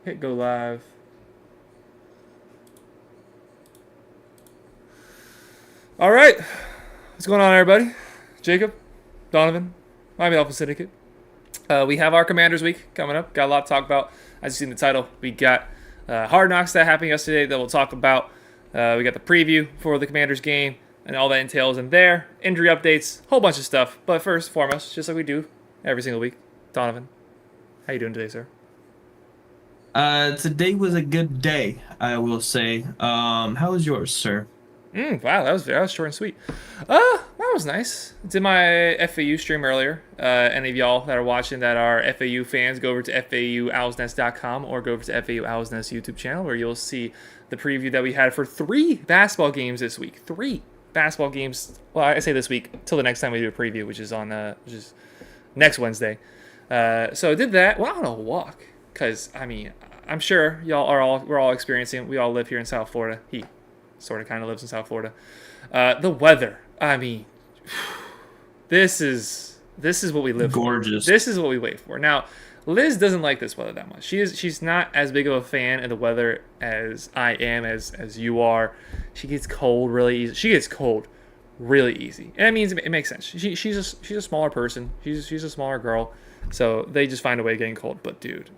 Hit go live. All right. What's going on, everybody? Jacob, Donovan, Miami Dolphins Syndicate. We have our Commanders week coming up. Got a lot to talk about. As you've seen the title, we got Hard Knocks that happened yesterday that we'll talk about. We got the preview for the Commanders game and all that entails in there. Injury updates, whole bunch of stuff. But first and foremost, just like we do every single week, Donovan, how you doing today, sir? Today was a good day, I will say. How was yours, sir? Wow, that was short and sweet. That was nice. Did my FAU stream earlier. Any of y'all that are watching that are FAU fans, go over to FAUOwlsNest.com or go over to FAU Owl's Nest YouTube channel where you'll see the preview that we had for 3 basketball games this week. 3 basketball games. Well, I say this week till the next time we do a preview, which is next Wednesday. So I did that. Well, on a walk, because I mean, I'm sure we're all experiencing it. We all live here in South Florida. He sort of kind of lives in South Florida. The weather, I mean, this is what we live Gorgeous. for. This is what we wait for. Now, Liz doesn't like this weather that much. She's not as big of a fan of the weather as I am, as you are. She gets cold really easy. She gets cold really easy, and that means it makes sense. She's a smaller person. She's a smaller girl, so they just find a way of getting cold. But dude,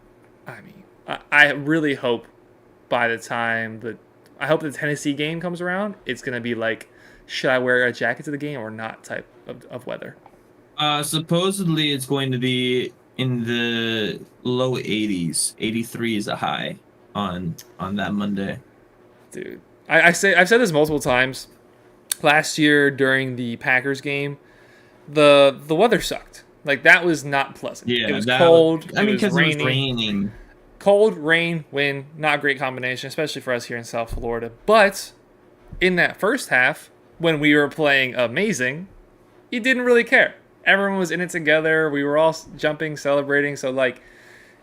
I mean, I really hope by the time I hope the Tennessee game comes around, it's going to be like, should I wear a jacket to the game or not type of weather. Supposedly it's going to be in the low 80s. 83 is a high on that Monday. Dude, I've said this multiple times. Last year during the Packers game, the weather sucked. Like, that was not pleasant. Yeah, It was cold. I mean, It was because it was raining. raining. Cold, rain, wind, not a great combination, especially for us here in South Florida. But in that first half, when we were playing amazing, he didn't really care. Everyone was in it together. We were all jumping, celebrating. So, like,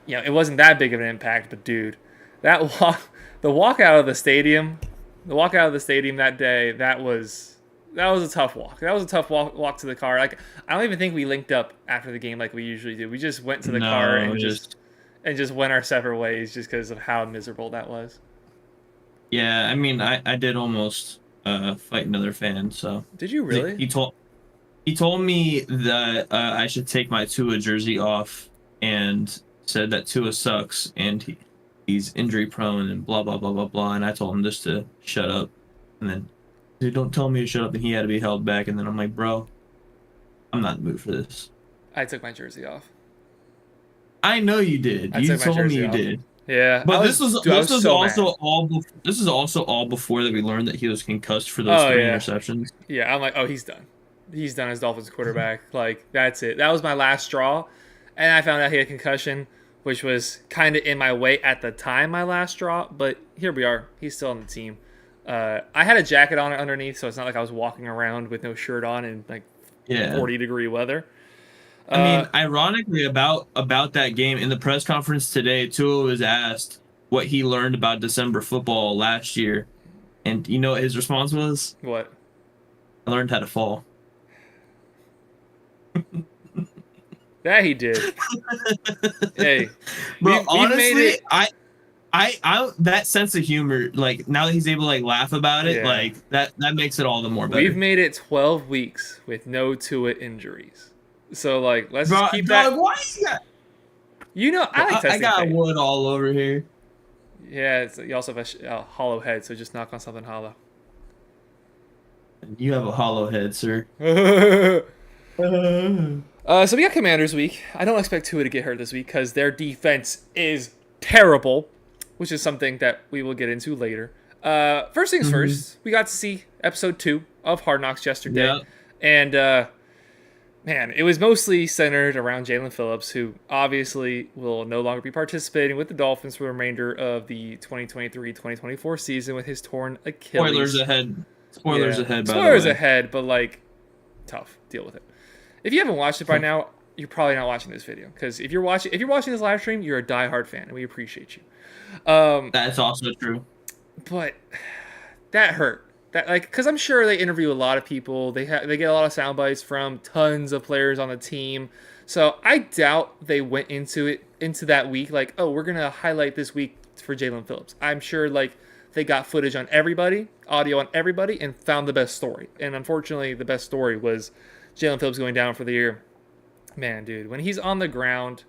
it wasn't that big of an impact. But, dude, the walk out of the stadium, that day, that was a tough walk. That was a tough walk to the car. Like, I don't even think we linked up after the game like we usually do. We just went to the car and just went our separate ways just because of how miserable that was. Yeah, I mean, I did almost fight another fan. So Did you really? he told me that I should take my Tua jersey off and said that Tua sucks and he's injury prone and blah blah blah blah blah. And I told him just to shut up. And then, dude, don't tell me to shut up. And he had to be held back. And then I'm like, bro, I'm not in the mood for this. I took my jersey off. I know you did. You told me you did. Yeah, But this was also mad. all before that we learned that he was concussed for those 3 interceptions. Yeah, I'm like, oh, he's done. He's done as Dolphins quarterback. Like, that's it. That was my last straw. And I found out he had concussion, which was kind of in my way at the time, my last straw. But here we are. He's still on the team. I had a jacket on underneath, so it's not like I was walking around with no shirt on in like 40-degree weather. I mean, ironically, about that game in the press conference today, Tua was asked what he learned about December football last year, and you know what his response was? What? I learned how to fall. That he did. Hey, Bro, we've honestly, made it. I that sense of humor, like now that he's able to like laugh about it, like that makes it all the more better. We've made it 12 weeks with no Tua injuries. So, like, let's just keep that. Why you got? I like testing. I got wood all over here. Yeah, you also have a hollow head, so just knock on something hollow. You have a hollow head, sir. So we got Commanders week. I don't expect Tua to get hurt this week because their defense is terrible, which is something that we will get into later. First things first, we got to see episode 2 of Hard Knocks yesterday. And man, it was mostly centered around Jalen Phillips, who obviously will no longer be participating with the Dolphins for the remainder of the 2023-2024 season with his torn Achilles. Spoilers ahead. Spoilers ahead, but like, tough. Deal with it. If you haven't watched it by now, you're probably not watching this video, because if you're watching this live stream, you're a diehard fan, and we appreciate you. That's also true. But that hurt. Because I'm sure they interview a lot of people. They get a lot of sound bites from tons of players on the team. So I doubt they went into that week like, oh, we're gonna highlight this week for Jalen Phillips. I'm sure like they got footage on everybody, audio on everybody, and found the best story. And unfortunately, the best story was Jalen Phillips going down for the year. Man, dude, when he's on the ground,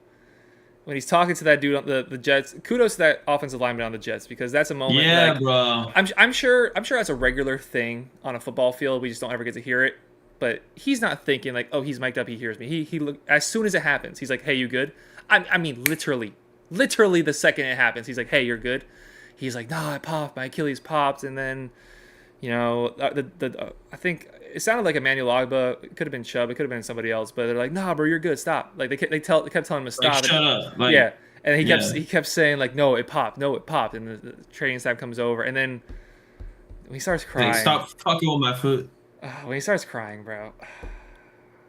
when he's talking to that dude on the Jets, kudos to that offensive lineman on the Jets because that's a moment Yeah, like bro. I'm sure that's a regular thing on a football field. We just don't ever get to hear it. But he's not thinking like, oh, he's mic'd up, he hears me. He look as soon as it happens, he's like, hey, you good? I mean, literally the second it happens, he's like, hey, you're good. He's like, nah, I popped, my Achilles popped, and then, I think it sounded like Emmanuel Ogba. It could have been Chubb. It could have been somebody else. But they're like, nah, bro, you're good. Stop. Like they kept telling him to Like, stop. shut up. Like, Yeah, and yeah. he kept saying like, no, it popped, no, it popped, and the training staff comes over, and then when he starts crying, Like, stop fucking with my foot. when he starts crying, bro,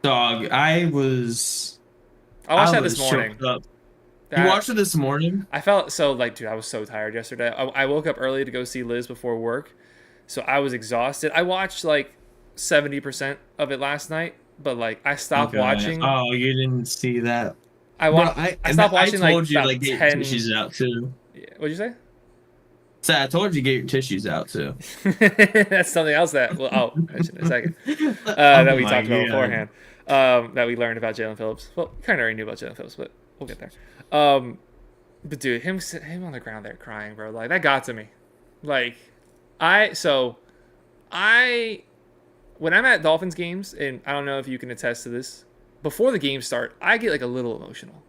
Dog, I watched that this was morning. choked up. You That watched it this morning? I felt so like, dude, I was so tired yesterday. I woke up early to go see Liz before work, so I was exhausted. I watched like 70% of it last night, but like I stopped Okay. watching. Oh, you didn't see that. I Bro, wa- I stopped watching I told like you about like get your 10. tissues out too. Yeah, what'd you say? So I told you get your tissues out too. That's something else that I'll mention in a second. Oh That we my talked about God. beforehand. That we learned about Jalen Phillips. Well, kind of already knew about Jalen Phillips, but we'll get there. But dude, him on the ground there crying, bro, like that got to me. Like, I when I'm at Dolphins games, and I don't know if you can attest to this, before the games start, I get like a little emotional.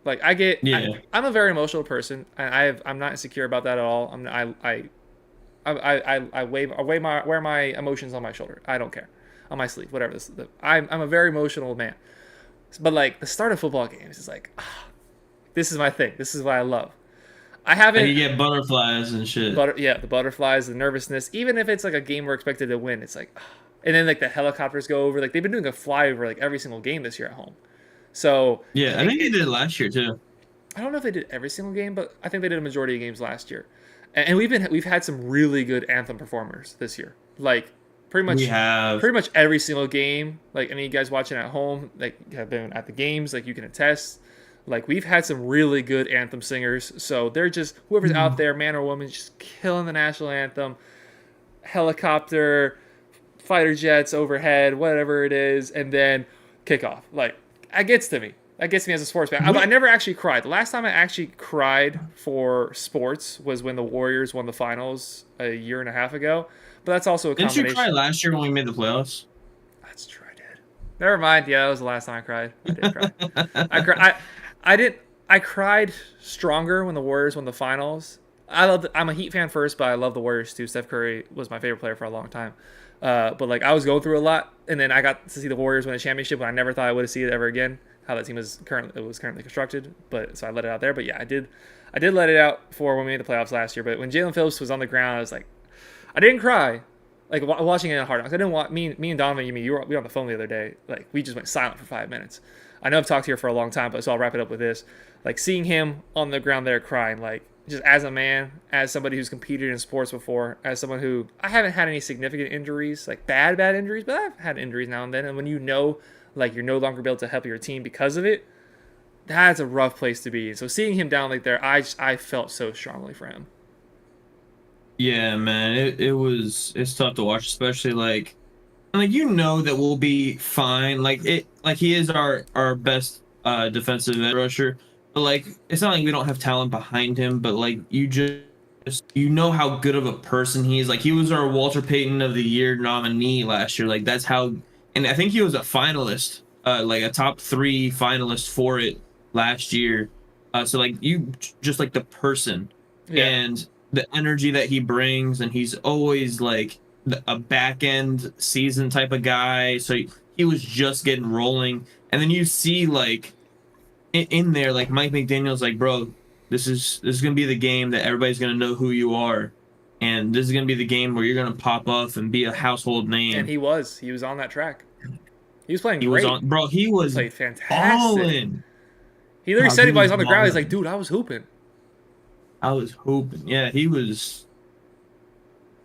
Like Yeah. I'm a very emotional person. I'm not insecure about that at all. I wear my emotions on my shoulder. I don't care, on my sleeve, whatever. I'm a very emotional man. But like the start of football games is like, this is my thing. This is what I love. I And you haven't, get butterflies and shit. yeah, the butterflies, the nervousness. Even if it's like a game we're expected to win, it's like, and then like the helicopters go over. Like they've been doing a flyover like every single game this year at home. So Yeah, I think they did it last year too. I don't know if they did every single game, but I think they did a majority of games last year. And we've had some really good anthem performers this year. Like We have. pretty much every single game. Like any of you guys watching at home, like have been at the games, like you can attest. Like we've had some really good anthem singers. So they're just whoever's out there, man or woman, just killing the national anthem. Helicopter, fighter jets overhead, whatever it is, and then kickoff. Like that gets to me. That gets me as a sports fan. I never actually cried. The last time I actually cried for sports was when the Warriors won the finals a year and a half ago. But that's also a Didn't you combination. cry last year when we made the playoffs? That's true. I did. Never mind. Yeah, that was the last time I cried. I did cry. I didn't. I cried stronger when the Warriors won the finals. I'm a Heat fan first, but I love the Warriors too. Steph Curry was my favorite player for a long time. But like I was going through a lot, and then I got to see the Warriors win a championship, but I never thought I would see it ever again. How that team was currently constructed, but so I let it out there. But yeah, I did let it out for when we made the playoffs last year. But when Jalen Phillips was on the ground, I was like, I didn't cry. Like watching it in Hard Knocks, I didn't want me and Donovan. We were on the phone the other day. Like we just went silent for 5 minutes. I know I've talked here for a long time, but so I'll wrap it up with this. Like seeing him on the ground there crying, like just as a man, as somebody who's competed in sports before, as someone who I haven't had any significant injuries, like bad injuries, but I've had injuries now and then. And when you know, like you're no longer able to help your team because of it, that's a rough place to be. So seeing him down like there, I felt so strongly for him. Yeah, man, it's tough to watch, especially like you know that we'll be fine. Like he is our best defensive edge rusher, but like it's not like we don't have talent behind him, but like you just you know how good of a person he is. Like he was our Walter Payton of the Year nominee last year. Like that's how, and I think he was a finalist, like a top 3 finalist for it last year. So like you just like the person. Yeah. And the energy that he brings, and he's always like a back end season type of guy. So he was just getting rolling, and then you see like in there like Mike McDaniel's like, bro, this is gonna be the game that everybody's gonna know who you are, and this is gonna be the game where you're gonna pop off and be a household name. And he was on that track. He was playing He great. was on, bro. He was Played fantastic. balling. He literally Bro, said he it while he's was on the ground. He's balling. like, dude, I was hooping. I was hoping. Yeah, he was.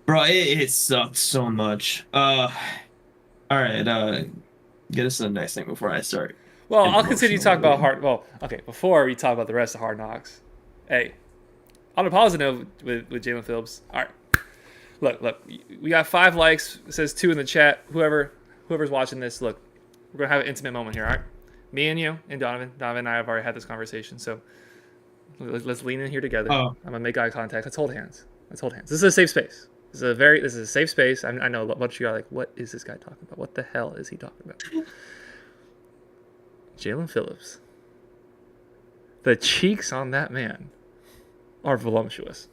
Bro, it sucked so much. All right. Get us to the next thing before I start. Well, an I'll continue to emotional talk about win. hard. Well, okay. Before we talk about the rest of Hard Knocks, hey, on a positive note with Jalen Phillips. All right, look. We got 5 likes. It says 2 in the chat. Whoever's watching this, look, we're gonna have an intimate moment here. All right, me and you and Donovan. Donovan and I have already had this conversation, so let's lean in here together. Oh, I'm gonna make eye contact. Let's hold hands. Let's hold hands. This is a safe space. This is a safe space. I know a bunch of you are like, what is this guy talking about? What the hell is he talking about? Jalen Phillips. The cheeks on that man are voluptuous.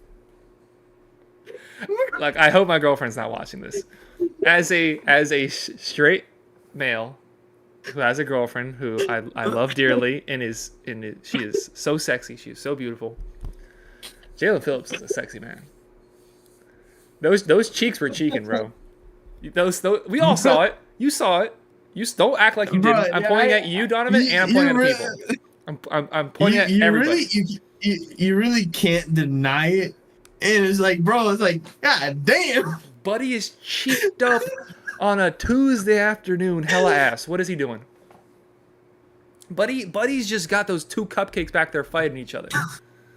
Like, I hope my girlfriend's not watching this. As a straight male who has a girlfriend who I love dearly and she is so sexy, she is so beautiful. Jalen Phillips is a sexy man. Those cheeks were cheeking, bro. Those we all saw it. You saw it. You don't act like you didn't. I'm pointing at you, Donovan, and I'm pointing at the people. I'm pointing at everybody. You really can't deny it. And it's like, bro, it's like, god damn. Buddy is cheeked up on a Tuesday afternoon, hella ass. What is he doing? Buddy's just got those 2 cupcakes back there fighting each other.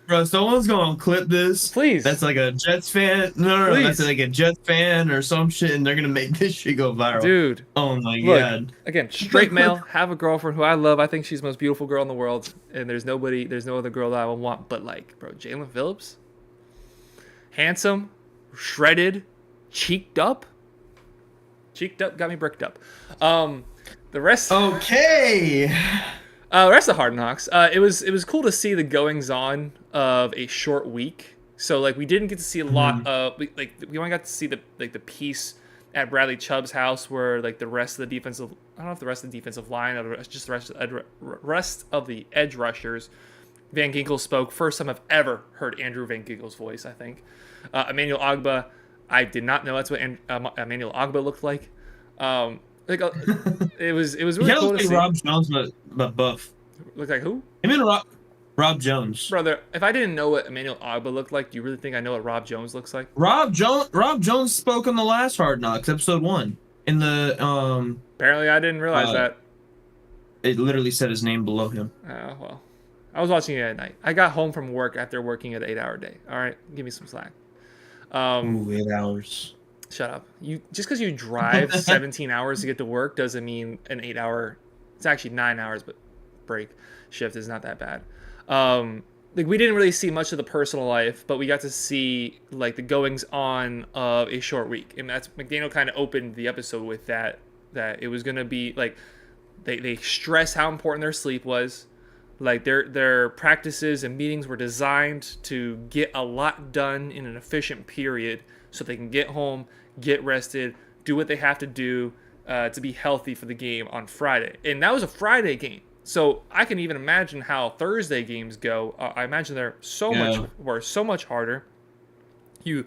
Bro, someone's gonna clip this. Please. That's like a Jets fan. No, that's like a Jets fan or some shit, and they're gonna make this shit go viral. Dude. Oh my Look, god. Again, straight male, have a girlfriend who I love. I think she's the most beautiful girl in the world, and there's no other girl that I would want. But like, bro, Jalen Phillips, handsome, shredded, cheeked up, got me bricked up. The rest. Okay. The rest of Hard Knocks, it was cool to see the goings on of a short week. So like we didn't get to see a lot of we only got to see the piece at Bradley Chubb's house where like the rest of the defensive I don't know if the rest of the defensive line or just the rest of the edge rushers. Van Ginkel spoke. First time I've ever heard Andrew Van Ginkel's voice. I think Emmanuel Ogbah. I did not know that's what Emmanuel Ogbah looked like. It was really cool to see. Rob Jones, but buff. Look like who? Him and Rob Jones. Brother, if I didn't know what Emmanuel Ogbah looked like, do you really think I know what Rob Jones looks like? Rob Jones spoke on the last Hard Knocks, episode 1. In the Apparently I didn't realize that. It literally said his name below him. Oh, well. I was watching it at night. I got home from work after working an 8-hour day. All right, give me some slack. Ooh, 8 hours. Shut up. You just because you drive 17 hours to get to work doesn't mean an 8-hour. It's actually 9 hours, but break shift is not that bad. Like we didn't really see much of the personal life, but we got to see like the goings on of a short week, and that's McDaniel kind of opened the episode with that it was gonna be like they stress how important their sleep was. Like their practices and meetings were designed to get a lot done in an efficient period so they can get home, get rested, do what they have to do to be healthy for the game on Friday. And that was a Friday game. So I can even imagine how Thursday games go. I imagine they're so much harder. You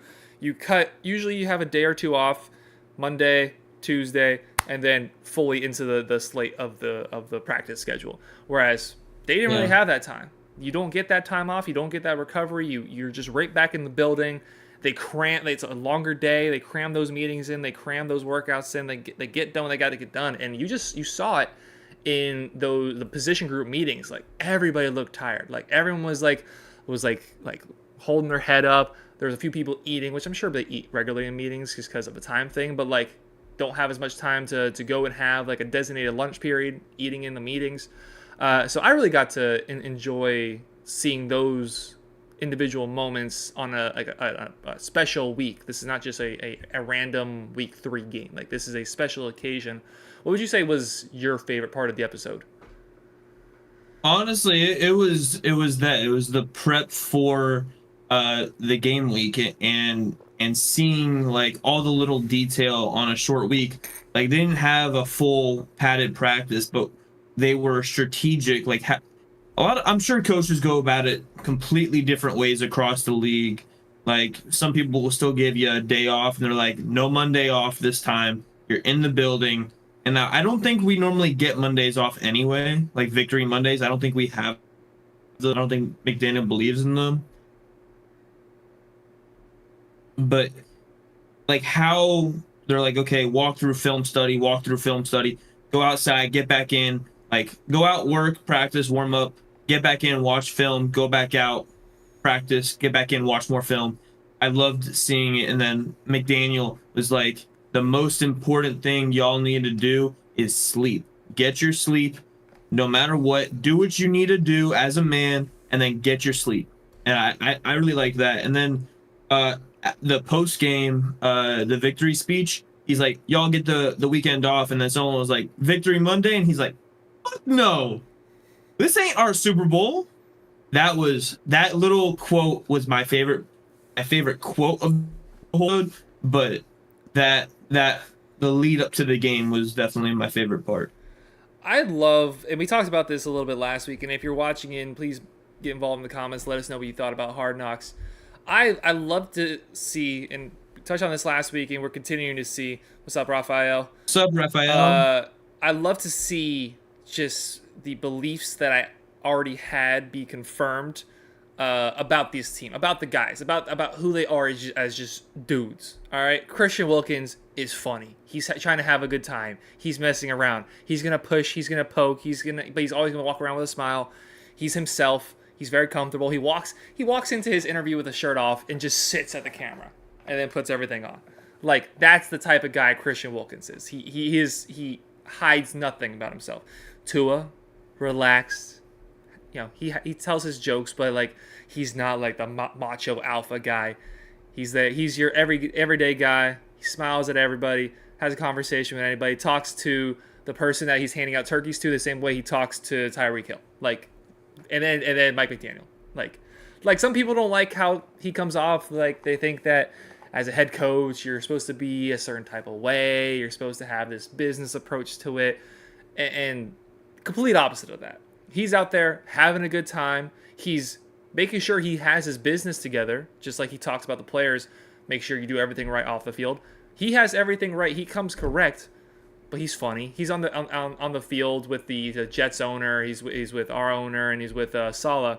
usually you have a day or two off, Monday, Tuesday, and then fully into the slate of the practice schedule. Whereas they didn't really have that time. You don't get that time off. You don't get that recovery. You're just right back in the building. It's a longer day. They cram those meetings in. They cram those workouts in. They get done when they got to get done. And you saw it in the position group meetings. Like everybody looked tired. Like everyone was holding their head up. There was a few people eating, which I'm sure they eat regularly in meetings just because of a time thing. But like don't have as much time to go and have like a designated lunch period eating in the meetings. So I really got to enjoy seeing those individual moments on a special week. This is not just a random week 3 game. Like this is a special occasion. What would you say was your favorite part of the episode? Honestly, it was the prep for the game week and seeing like all the little detail on a short week. Like they didn't have a full padded practice, but they were strategic. Like I'm sure coaches go about it completely different ways across the league. Like some people will still give you a day off and they're like, no Monday off this time. You're in the building. And now I don't think we normally get Mondays off anyway, like victory Mondays. I don't think we have. I don't think McDaniel believes in them. But like how they're like, okay, walk through film study, go outside, get back in, Like, go out, work, practice, warm up, get back in, watch film, go back out, practice, get back in, watch more film. I loved seeing it. And then McDaniel was like, the most important thing y'all need to do is sleep. Get your sleep, no matter what. Do what you need to do as a man, and then get your sleep. And I really like that. And then the post game, the victory speech, he's like, y'all get the weekend off. And then someone was like, Victory Monday, and he's like, fuck no, this ain't our Super Bowl. That little quote was my favorite quote of the whole, but that the lead up to the game was definitely my favorite part. I love, and we talked about this a little bit last week, and if you're watching in, please get involved in the comments. Let us know what you thought about Hard Knocks. I love to see, and touched on this last week, and we're continuing to see. What's up, Raphael? What's up, Raphael? I love to see just the beliefs that I already had be confirmed about this team, about the guys, about who they are as just dudes. All right, Christian Wilkins is funny. He's trying to have a good time. He's messing around. He's gonna push. He's gonna poke. But he's always gonna walk around with a smile. He's himself. He's very comfortable. He walks into his interview with a shirt off and just sits at the camera and then puts everything on. Like, that's the type of guy Christian Wilkins is. He hides nothing about himself. Tua, relaxed. You know, he tells his jokes, but like, he's not like the macho alpha guy. He's your everyday guy. He smiles at everybody, has a conversation with anybody, talks to the person that he's handing out turkeys to the same way he talks to Tyreek Hill. Like, and then Mike McDaniel. Like some people don't like how he comes off. Like, they think that as a head coach, you're supposed to be a certain type of way. You're supposed to have this business approach to it, and complete opposite of that. He's out there having a good time. He's making sure he has his business together, just like he talks about the players. Make sure you do everything right off the field. He has everything right. He comes correct, but he's funny. He's on the field with the Jets owner. He's with our owner, and he's with Saleh.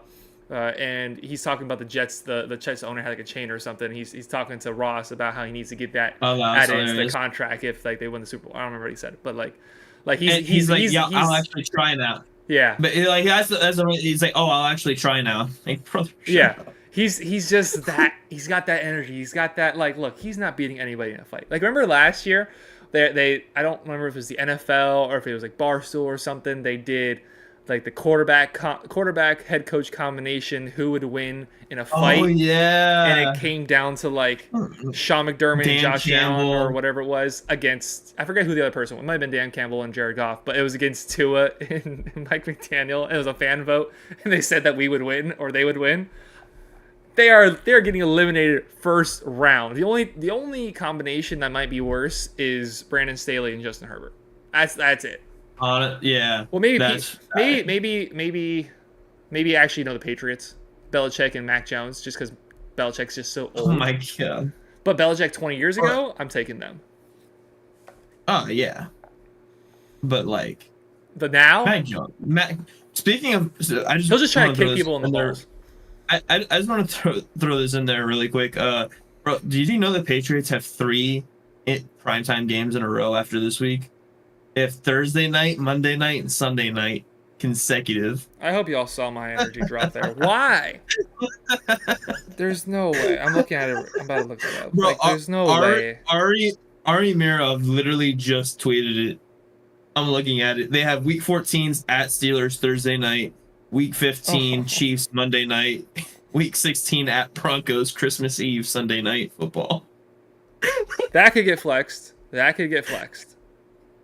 And he's talking about the Jets. The Jets owner had like a chain or something. He's talking to Ross about how he needs to get that added into the contract if like they win the Super Bowl. I don't remember what he said, but like he's like, yeah, I'll actually try now. Yeah, but like he's like, oh, I'll actually try now. Like, brother, yeah, he's just that. He's got that energy. He's got that, like, look, he's not beating anybody in a fight. Like, remember last year, they I don't remember if it was the NFL or if it was like Barstool or something. They did like the quarterback head coach combination, who would win in a fight. Oh yeah. And it came down to like Sean McDermott and Josh Allen or whatever it was against, I forget who the other person was. It might have been Dan Campbell and Jared Goff, but it was against Tua and Mike McDaniel. It was a fan vote, and they said that we would win or they would win. They're getting eliminated first round. The only combination that might be worse is Brandon Staley and Justin Herbert. That's it. Yeah. Well, maybe actually the Patriots, Belichick and Mac Jones, just because Belichick's just so old. Oh my god! But Belichick 20 years ago, I'm taking them. Oh yeah. But like, the now. Speaking of, he'll just try to kick people in the balls. I just want to throw this in there really quick. Bro, did you know the Patriots have 3 primetime games in a row after this week? If Thursday night, Monday night, and Sunday night consecutive. I hope y'all saw my energy drop there. Why? There's no way. I'm looking at it. I'm about to look it up. Bro, like, there's no way. Ari Mirov literally just tweeted it. I'm looking at it. They have Week 14's at Steelers Thursday night. Week 15 Chiefs Monday night. Week 16 at Broncos Christmas Eve Sunday night football. That could get flexed. That could get flexed.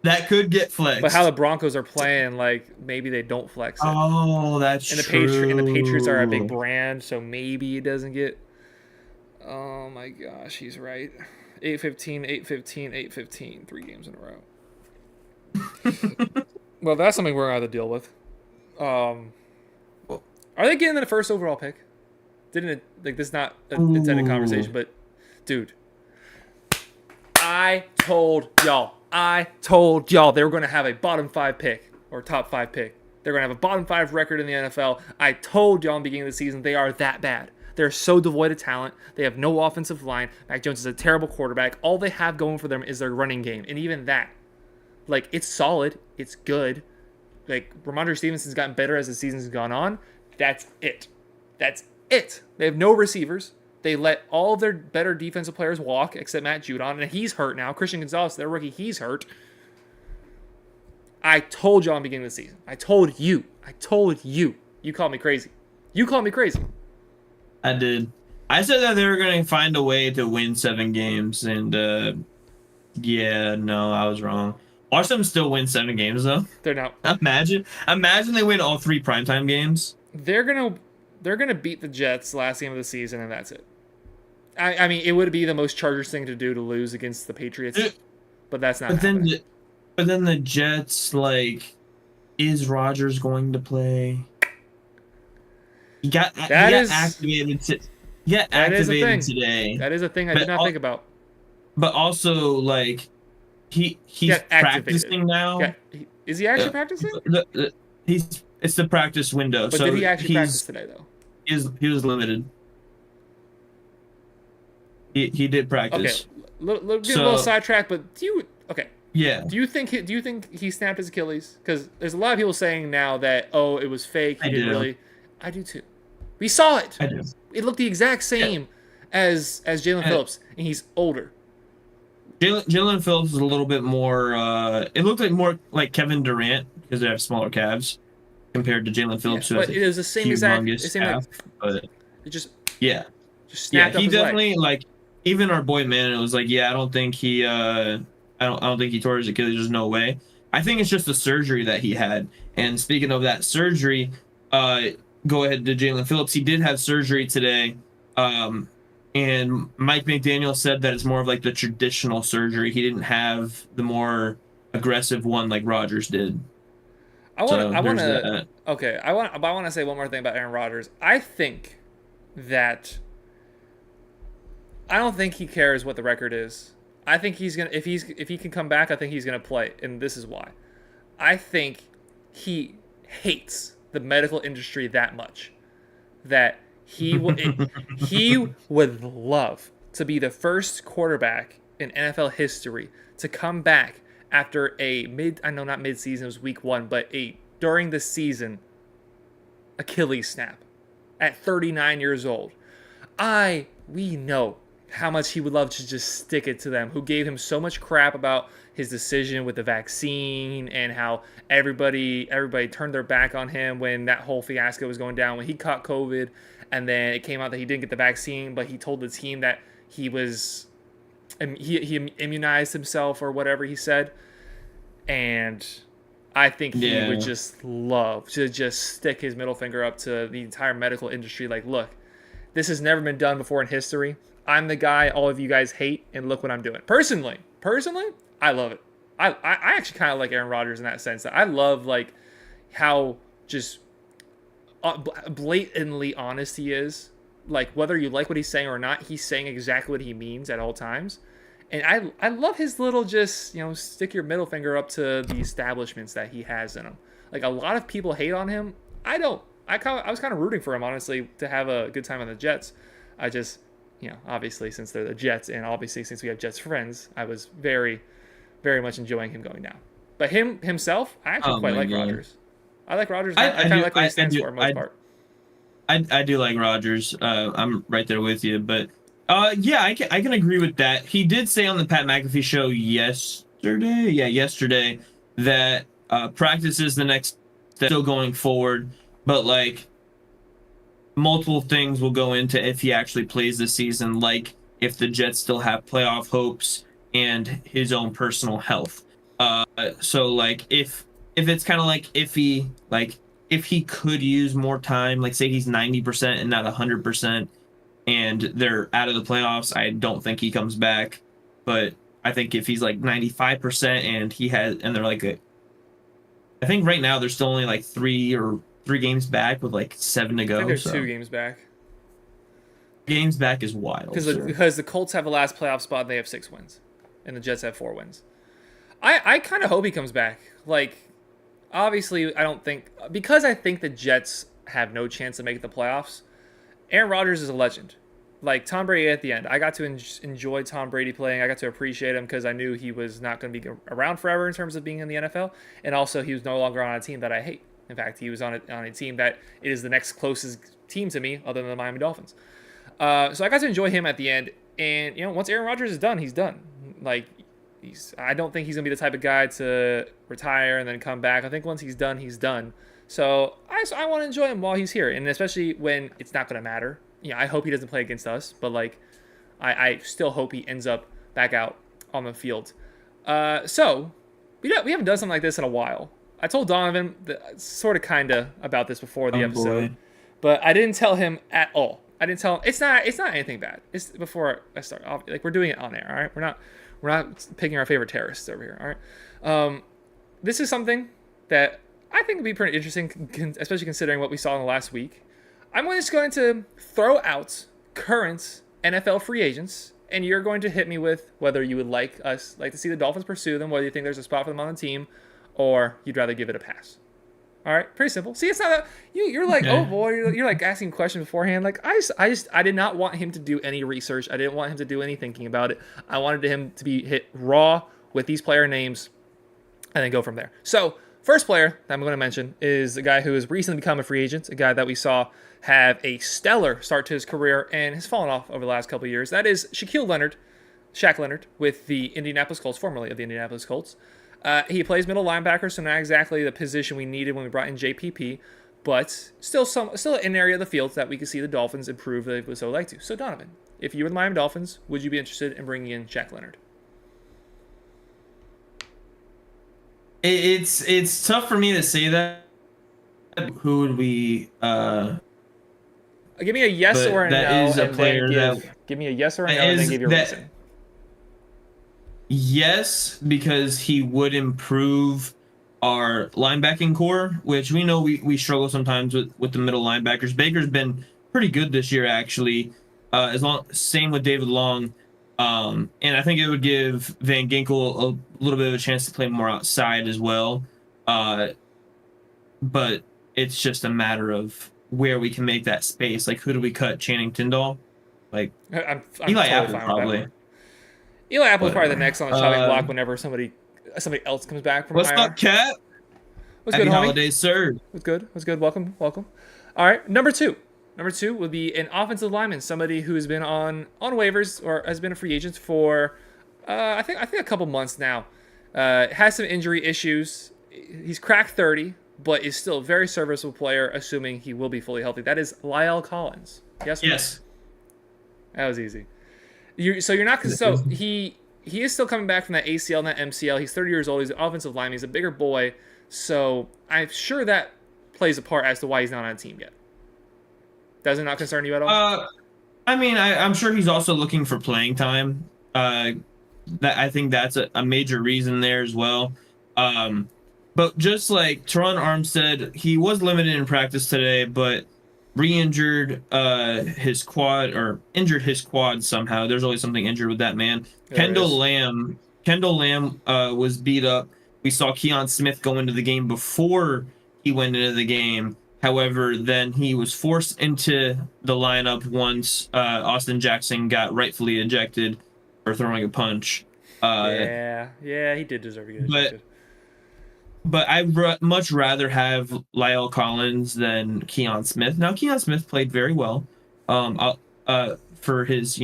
But how the Broncos are playing, like, maybe they don't flex it. Oh, that's true. And the Patriots are a big brand, so maybe it doesn't get. Oh my gosh, he's right. 8-15, 8-15, 8-15. 3 games in a row. Well, that's something we're going to have to deal with. Are they getting the first overall pick? Didn't it, like, this is not an intended conversation, but dude, I told y'all they were going to have a bottom 5 pick or top 5 pick. They're going to have a bottom 5 record in the NFL. I told y'all in the beginning of the season they are that bad. They're so devoid of talent. They have no offensive line. Mac Jones is a terrible quarterback. All they have going for them is their running game, and even that, like, it's solid, it's good, like Ramondre Stevenson's gotten better as the season's gone on. That's it. That's it. They have no receivers. They let all of their better defensive players walk except Matt Judon, and he's hurt now. Christian Gonzalez, their rookie, he's hurt. I told y'all in the beginning of the season. I told you. You called me crazy. I did. I said that they were going to find a way to win 7 games, and yeah, no, I was wrong. Watch them still win 7 games though. They're not. Imagine they win all 3 primetime games. They're gonna beat the Jets last game of the season, and that's it. I mean, it would be the most Chargers thing to do to lose against the Patriots, but that's not. But then the Jets, like, is Rodgers going to play? He got activated today. That is a thing I did not think about. But also, like, he's practicing now. Yeah. Is he actually practicing? It's the practice window. But so did he actually practice today though? He was limited. He did practice. Okay, get a little sidetrack, but yeah. Do you think he snapped his Achilles? Because there's a lot of people saying now that it was fake. He didn't really. I do too. We saw it. I do. It looked the exact same as Jalen Phillips, and he's older. Jalen Phillips is a little bit more. It looked like more like Kevin Durant because they have smaller calves compared to Jalen Phillips. But it was the same exact. But it just Yeah, snapped up he his definitely leg. like. Even our boy Man was like, yeah, I don't think he tore his Achilles. There's no way. I think it's just the surgery that he had. And speaking of that surgery, go ahead to Jalen Phillips. He did have surgery today. And Mike McDaniel said that it's more of like the traditional surgery. He didn't have the more aggressive one like Rodgers did. I want to say one more thing about Aaron Rodgers. I don't think he cares what the record is. I think he's gonna if he can come back, I think he's gonna play, and this is why. I think he hates the medical industry that much that he would love to be the first quarterback in NFL history to come back after not mid-season, it was week 1, but during the season Achilles snap at 39 years old. We know how much he would love to just stick it to them, who gave him so much crap about his decision with the vaccine and how everybody turned their back on him when that whole fiasco was going down, when he caught COVID, and then it came out that he didn't get the vaccine, but he told the team that he immunized himself or whatever he said. And I think he would just love to just stick his middle finger up to the entire medical industry. Like, look, this has never been done before in history. I'm the guy all of you guys hate, and look what I'm doing. Personally, I love it. I actually kind of like Aaron Rodgers in that sense. I love like how just blatantly honest he is. Like, whether you like what he's saying or not, he's saying exactly what he means at all times. And I love his little just, stick your middle finger up to the establishments that he has in him. Like, a lot of people hate on him. I don't. I was kind of rooting for him, honestly, to have a good time on the Jets. I just, obviously since they're the Jets, and obviously since we have Jets friends, I was very, very much enjoying him going down. But himself, I actually quite like Rodgers. I like Rodgers. I kind of like what he stands for, most part. I do like Rodgers. I'm right there with you, but yeah, I can agree with that. He did say on the Pat McAfee show yesterday, that practice is the next step, still going forward, but like multiple things will go into if he actually plays this season, like if the Jets still have playoff hopes and his own personal health. So like if it's kind of like if he could use more time, like say he's 90% and not 100%, and they're out of the playoffs, I don't think he comes back. But I think if he's like 95% and they're like I think right now they're still only like three games back with like 7 to go. I think there's 2 games back. Games back is wild. Because the Colts have the last playoff spot and they have 6 wins. And the Jets have 4 wins. I kind of hope he comes back. Like, obviously, I think the Jets have no chance to make the playoffs. Aaron Rodgers is a legend. like Tom Brady at the end. I got to enjoy Tom Brady playing. I got to appreciate him because I knew he was not going to be around forever in terms of being in the NFL, and also he was no longer on a team that I hate. In fact, he was on a team that is the next closest team to me, other than the Miami Dolphins. So I got to enjoy him at the end, and once Aaron Rodgers is done, he's done. Like I don't think he's gonna be the type of guy to retire and then come back. I think once he's done, he's done. So I want to enjoy him while he's here, and especially when it's not gonna matter. I hope he doesn't play against us, but like I still hope he ends up back out on the field. So we haven't done something like this in a while. I told Donovan sort of kinda about this before the episode, but I didn't tell him at all. I didn't tell him it's not anything bad. It's before I start. Like we're doing it on air, all right? We're not picking our favorite terrorists over here, all right? This is something that I think would be pretty interesting, especially considering what we saw in the last week. I'm just going to throw out current NFL free agents, and you're going to hit me with whether you would like to see the Dolphins pursue them, whether you think there's a spot for them on the team, or you'd rather give it a pass. All right, pretty simple. See, it's not that you're like, okay. Oh boy, you're like asking questions beforehand. Like I did not want him to do any research. I didn't want him to do any thinking about it. I wanted him to be hit raw with these player names, and then go from there. So first player that I'm going to mention is a guy who has recently become a free agent, a guy that we saw have a stellar start to his career and has fallen off over the last couple of years. That is Shaq Leonard, with the Indianapolis Colts, formerly of the Indianapolis Colts. He plays middle linebacker, so not exactly the position we needed when we brought in JPP, but still an area of the field that we could see the Dolphins improve if they would so like to. So Donovan, if you were the Miami Dolphins, would you be interested in bringing in Shaq Leonard? It's tough for me to say that. Who would we? Give me a yes or a no. That is a player give me a yes or a no, and then give your reason. Yes, because he would improve our linebacking core, which we know we struggle sometimes with the middle linebackers. Baker's been pretty good this year, actually. Same with David Long. And I think it would give Van Ginkel a little bit of a chance to play more outside as well. But it's just a matter of where we can make that space. Like, who do we cut? Channing Tindall? Like, I'm Eli totally Apple, probably. Eli Apple is probably the next on the chopping block whenever somebody else comes back from What's IR. up, Cat? What's Happy good, homie? holidays, sir. What's good? Welcome. All right, number two would be an offensive lineman, somebody who has been on waivers or has been a free agent for I think a couple months now. Has some injury issues. He's cracked 30, but is still a very serviceable player, assuming he will be fully healthy. That is La'el Collins. Yes. Yes. That was easy. He is still coming back from that ACL and that MCL. He's 30 years old. He's an offensive lineman. He's a bigger boy. So I'm sure that plays a part as to why he's not on a team yet. Does it not concern you at all? I mean, I'm sure he's also looking for playing time. I think that's a major reason there as well. But just like Teron Armstead, he was limited in practice today, but re-injured his quad, or injured his quad somehow. There's always something injured with that man. Kendall Lamb was beat up. We saw Keon Smith go into the game before he went into the game. However, then he was forced into the lineup once Austin Jackson got rightfully ejected for throwing a punch. Yeah, he did deserve to get ejected. But I'd much rather have La'el Collins than Keon Smith. Now, Keon Smith played very well for his,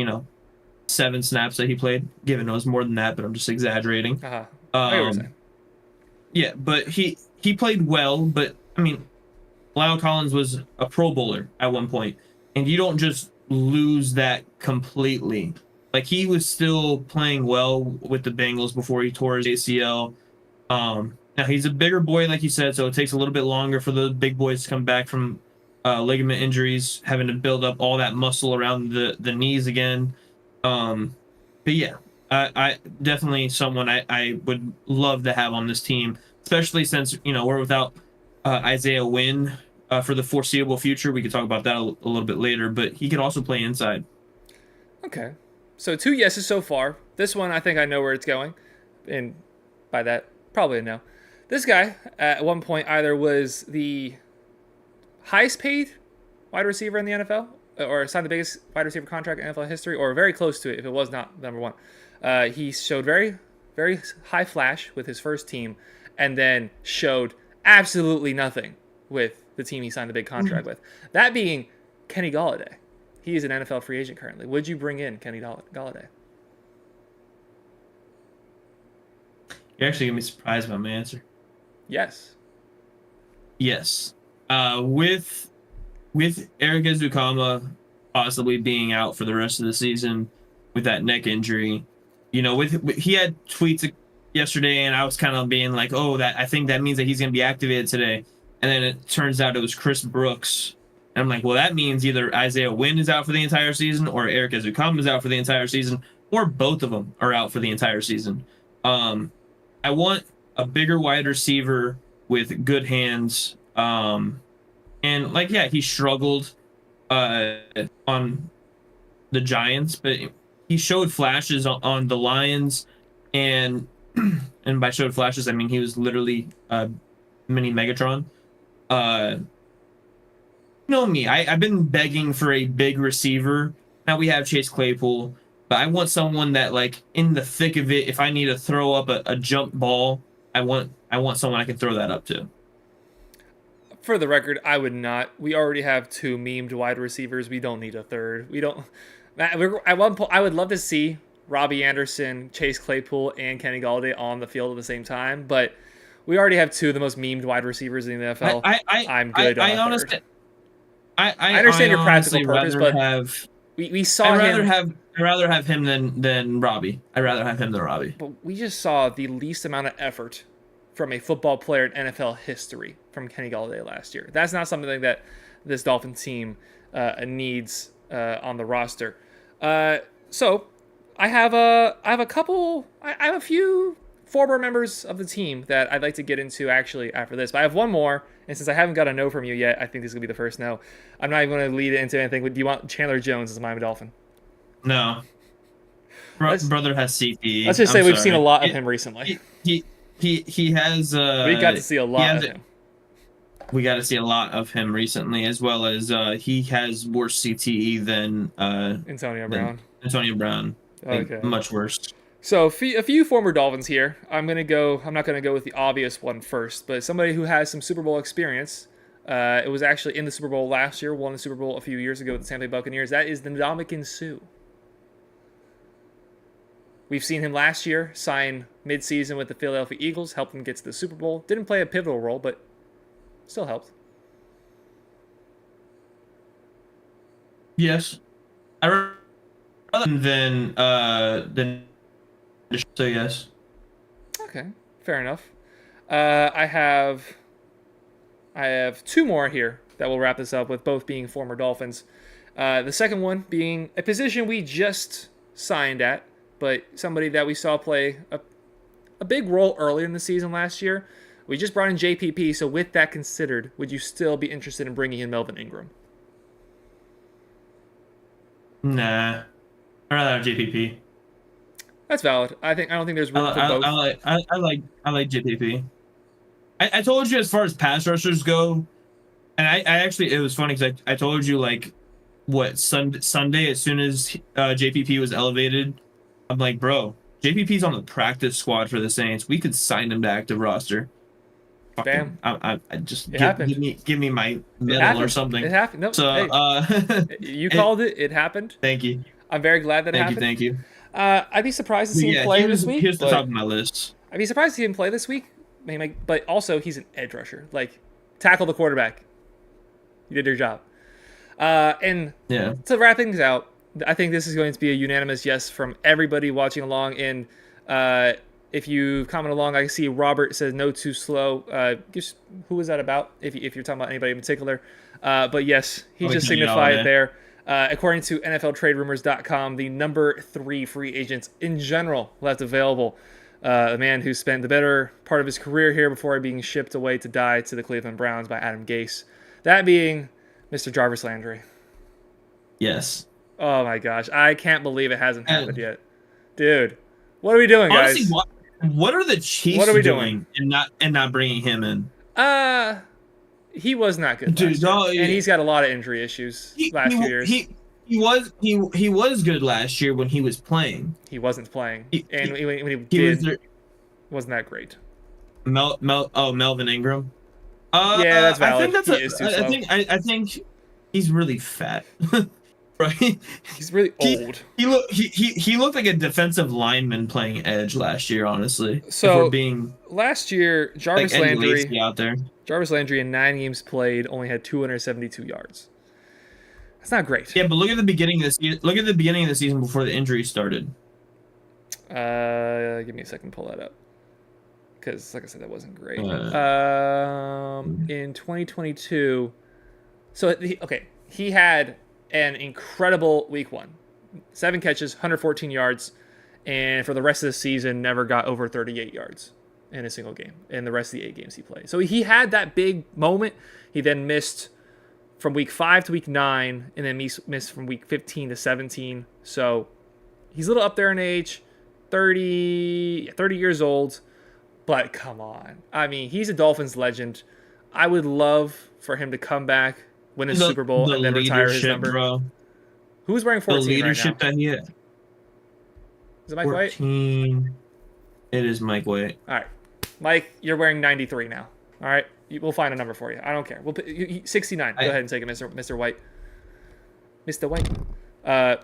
7 snaps that he played. Given it was more than that, but I'm just exaggerating. Yeah, but he played well. But, I mean, La'el Collins was a Pro Bowler at one point, and you don't just lose that completely. Like, he was still playing well with the Bengals before he tore his ACL. Now, he's a bigger boy, like you said, so it takes a little bit longer for the big boys to come back from ligament injuries, having to build up all that muscle around the knees again. But yeah, I definitely someone I would love to have on this team, especially since, we're without Isaiah Wynn for the foreseeable future. We could talk about that a little bit later, but he could also play inside. Okay. So 2 yeses so far. This one, I think I know where it's going. And by that, probably a no. This guy, at one point, either was the highest paid wide receiver in the NFL or signed the biggest wide receiver contract in NFL history, or very close to it if it was not number one. He showed very high flash with his first team, and then showed absolutely nothing with the team he signed the big contract with. That being Kenny Golladay. He is an NFL free agent currently. Would you bring in Kenny Golladay? You're actually gonna be surprised by my answer. Yes. Yes. With Eric Ezukama possibly being out for the rest of the season with that neck injury, he had tweets yesterday, and I was kind of being like, oh, that I think that means that he's gonna be activated today, and then it turns out it was Chris Brooks. And I'm like, well, that means either Isaiah Wynn is out for the entire season, or Eric Ezukama is out for the entire season, or both of them are out for the entire season. I want a bigger wide receiver with good hands. And he struggled on the Giants, but he showed flashes on the Lions, and by showed flashes, I mean he was literally mini Megatron. Me, I've been begging for a big receiver. Now we have Chase Claypool, but I want someone that, like, in the thick of it, if I need to throw up a jump ball, I want someone I can throw that up to. For the record, I would not. We already have 2 memed wide receivers. We don't need a third. We don't. At one point, I would love to see Robbie Anderson, Chase Claypool, and Kenny Golladay on the field at the same time, but we already have 2 of the most memed wide receivers in the NFL. I'm good. I honestly, I understand your practical purpose, but we saw I'd rather have him than Robbie. I'd rather have him than Robbie. But we just saw the least amount of effort from a football player in NFL history from Kenny Golladay last year. That's not something that this Dolphin team needs on the roster. So I have a few former members of the team that I'd like to get into actually after this. But I have one more, and since I haven't got a no from you yet, I think this is gonna be the first no. I'm not even going to lead it into anything. Do you want Chandler Jones as a Miami Dolphin? No. Brother has CTE. Let's just say we've seen a lot of him recently. He has. We got to see a lot of him. We got to see a lot of him recently, as well as he has worse CTE than Antonio Brown. Antonio Brown. Okay. Much worse. So a few former Dolphins here. I'm not going to go with the obvious one first, but somebody who has some Super Bowl experience. It was actually in the Super Bowl last year, won the Super Bowl a few years ago with the Tampa Bay Buccaneers. That is the Ndamukong Suh. We've seen him last year sign mid-season with the Philadelphia Eagles, helped them get to the Super Bowl. Didn't play a pivotal role, but still helped. Yes. Other than so yes. Okay, fair enough. I have 2 more here that will wrap this up with, both being former Dolphins. The second one being a position we just signed at, but somebody that we saw play a big role earlier in the season last year. We just brought in JPP, so with that considered, would you still be interested in bringing in Melvin Ingram? Nah. I'd rather have JPP. That's valid. I don't think there's room for both. I like JPP. I told you, as far as pass rushers go, and I actually, it was funny because I told you, like, what, Sunday, as soon as JPP was elevated, I'm like, bro, JPP's on the practice squad for the Saints. We could sign him to active roster. Bam. I just give me my medal or something. It happened. No, so hey, you called it. It happened. Thank you. I'm very glad that it happened. Thank you. I'd be surprised to see him play this week. Here's the top of my list. I'd be surprised to see him play this week. But also, he's an edge rusher. Like, tackle the quarterback. You did your job. And to wrap things out, I think this is going to be a unanimous yes from everybody watching along. And if you comment along, I see Robert says no too slow. Just who was that about? If you're talking about anybody in particular. But yes, he just signified there. According to NFLTradeRumors.com, the number 3 free agents in general left available. A man who spent the better part of his career here before being shipped away to die to the Cleveland Browns by Adam Gase. That being Mr. Jarvis Landry. Yes. Oh my gosh. I can't believe it hasn't happened yet. Dude, what are we doing, guys? Honestly, what are the Chiefs doing and not bringing him in? He was not good Dude, last year, no, and he's got a lot of injury issues he, last few years. he was good last year when he was playing. He wasn't playing, and when he He was did, there. wasn't that great. Melvin Ingram. Yeah, that's I valid. think that's He is too slow. I think he's really fat. Right? He's really old. He looked like a defensive lineman playing edge last year, honestly. So if we're being last year, like Eddie Lacy out there. Jarvis Landry in 9 games played only had 272 yards. That's not great. Yeah, but look at the beginning of the season. Look at the beginning of the season before the injury started. Give me a second to pull that up. Because, like I said, that wasn't great. In 2022, he had an incredible week 1, 7 catches, 114 yards, and for the rest of the season, never got over 38 yards in a single game in the rest of the 8 games he played. So he had that big moment. He then missed from week 5 to week 9, and then missed from week 15 to 17. So he's a little up there in age, 30 years old. But come on. I mean, he's a Dolphins legend. I would love for him to come back, win a Super Bowl, and then retire his number. Bro. Who's wearing 14 the leadership right now? that he had. Is it Mike 14. White? It is Mike White. All right. Mike, you're wearing 93 now. All right? We'll find a number for you. I don't care. 69. Go ahead and take it, Mr. White. Mr. White.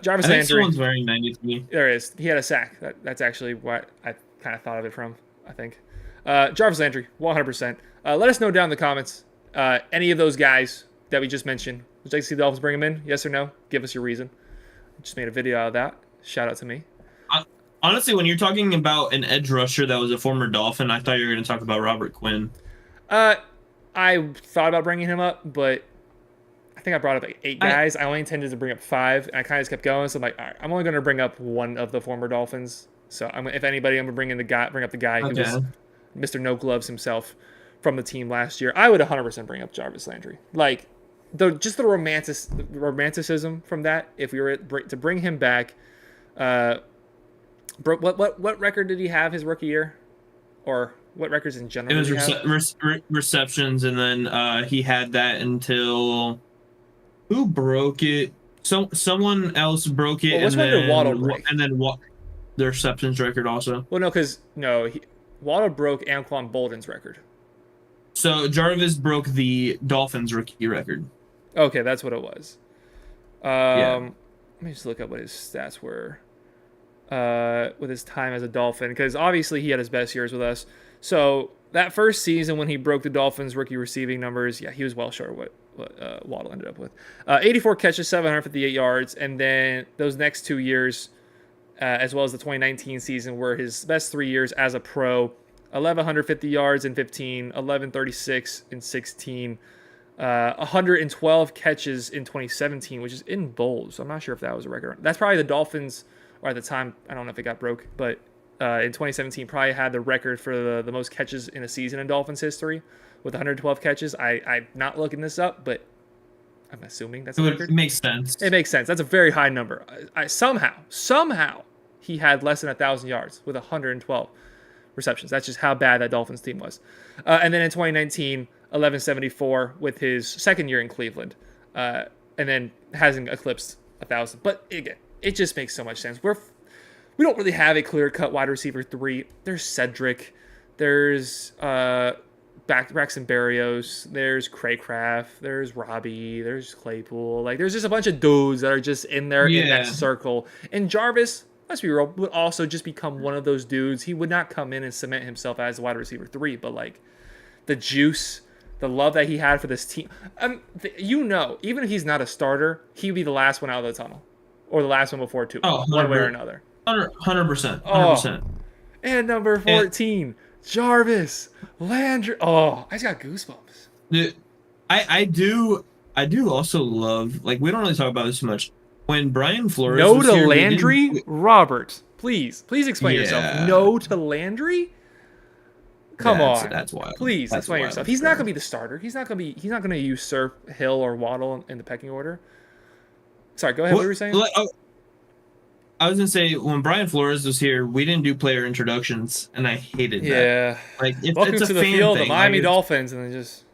Jarvis I think Landry. someone's wearing 93. There is. He had a sack. That's actually what I kind of thought of it from, I think. Jarvis Landry, 100%. Let us know down in the comments any of those guys that we just mentioned. Would you like to see the Dolphins bring them in? Yes or no? Give us your reason. Just made a video out of that. Shout out to me. Honestly, when you're talking about an edge rusher that was a former Dolphin, I thought you were going to talk about Robert Quinn. I thought about bringing him up, but I think I brought up like 8 guys. I only intended to bring up 5, and I kind of just kept going. So I'm like, all right, I'm only going to bring up one of the former Dolphins. So if anybody, I'm going to bring up the guy who was Mr. No Gloves himself from the team last year. I would 100% bring up Jarvis Landry. Like, just the romanticism from that. If we were to bring him back, what record did he have his rookie year, or what records in general? It was receptions, and then he had that until who broke it? Someone else broke it, and then Waddle break? And then the receptions record also. Well, Waddle broke Anquan Bolden's record. So Jarvis broke the Dolphins rookie record. Okay, that's what it was. Let me just look up what his stats were with his time as a Dolphin, because obviously he had his best years with us. So that first season when he broke the Dolphins rookie receiving numbers, he was well short of what Waddle ended up with. 84 catches, 758 yards, and then those next 2 years, as well as the 2019 season, were his best 3 years as a pro. 1,150 yards in 15, 1,136 in 16, 112 catches in 2017, which is in bold, so I'm not sure if that was a record. That's probably the Dolphins, or at the time, I don't know if it got broke, but in 2017 probably had the record for the most catches in a season in Dolphins history with 112 catches. I'm not looking this up, but I'm assuming that's a record. It makes sense. It makes sense. That's a very high number. Somehow, he had less than 1,000 yards with 112 receptions. That's just how bad that Dolphins team was. And then in 2019, 1,174 with his second year in Cleveland, and then hasn't eclipsed 1,000. But again, it just makes so much sense. We don't really have a clear-cut wide receiver 3. There's Cedric. There's Braxton Berrios. There's Craycraft. There's Robbie. There's Claypool. Like, there's just a bunch of dudes that are just in there in that circle. And Jarvis, let's be real, would also just become one of those dudes. He would not come in and cement himself as a wide receiver 3, but like the juice, the love that he had for this team. Even if he's not a starter, he would be the last one out of the tunnel, or the last one before 2, one way or another. 100%. And number 14, Jarvis Landry. Oh, I just got goosebumps. Dude, I do also love, like, we don't really talk about this too much. When Brian Flores was here, Landry? Robert, please explain yourself. No to Landry? Come on. That's wild. Please explain yourself. He's not going to be the starter. He's not going to usurp Hill or Waddle in the pecking order. Sorry, go ahead. What were you saying? I was going to say, when Brian Flores was here, we didn't do player introductions, and I hated that. Yeah. Like, welcome it's to a the fan field, thing. the Miami Dolphins, and then just...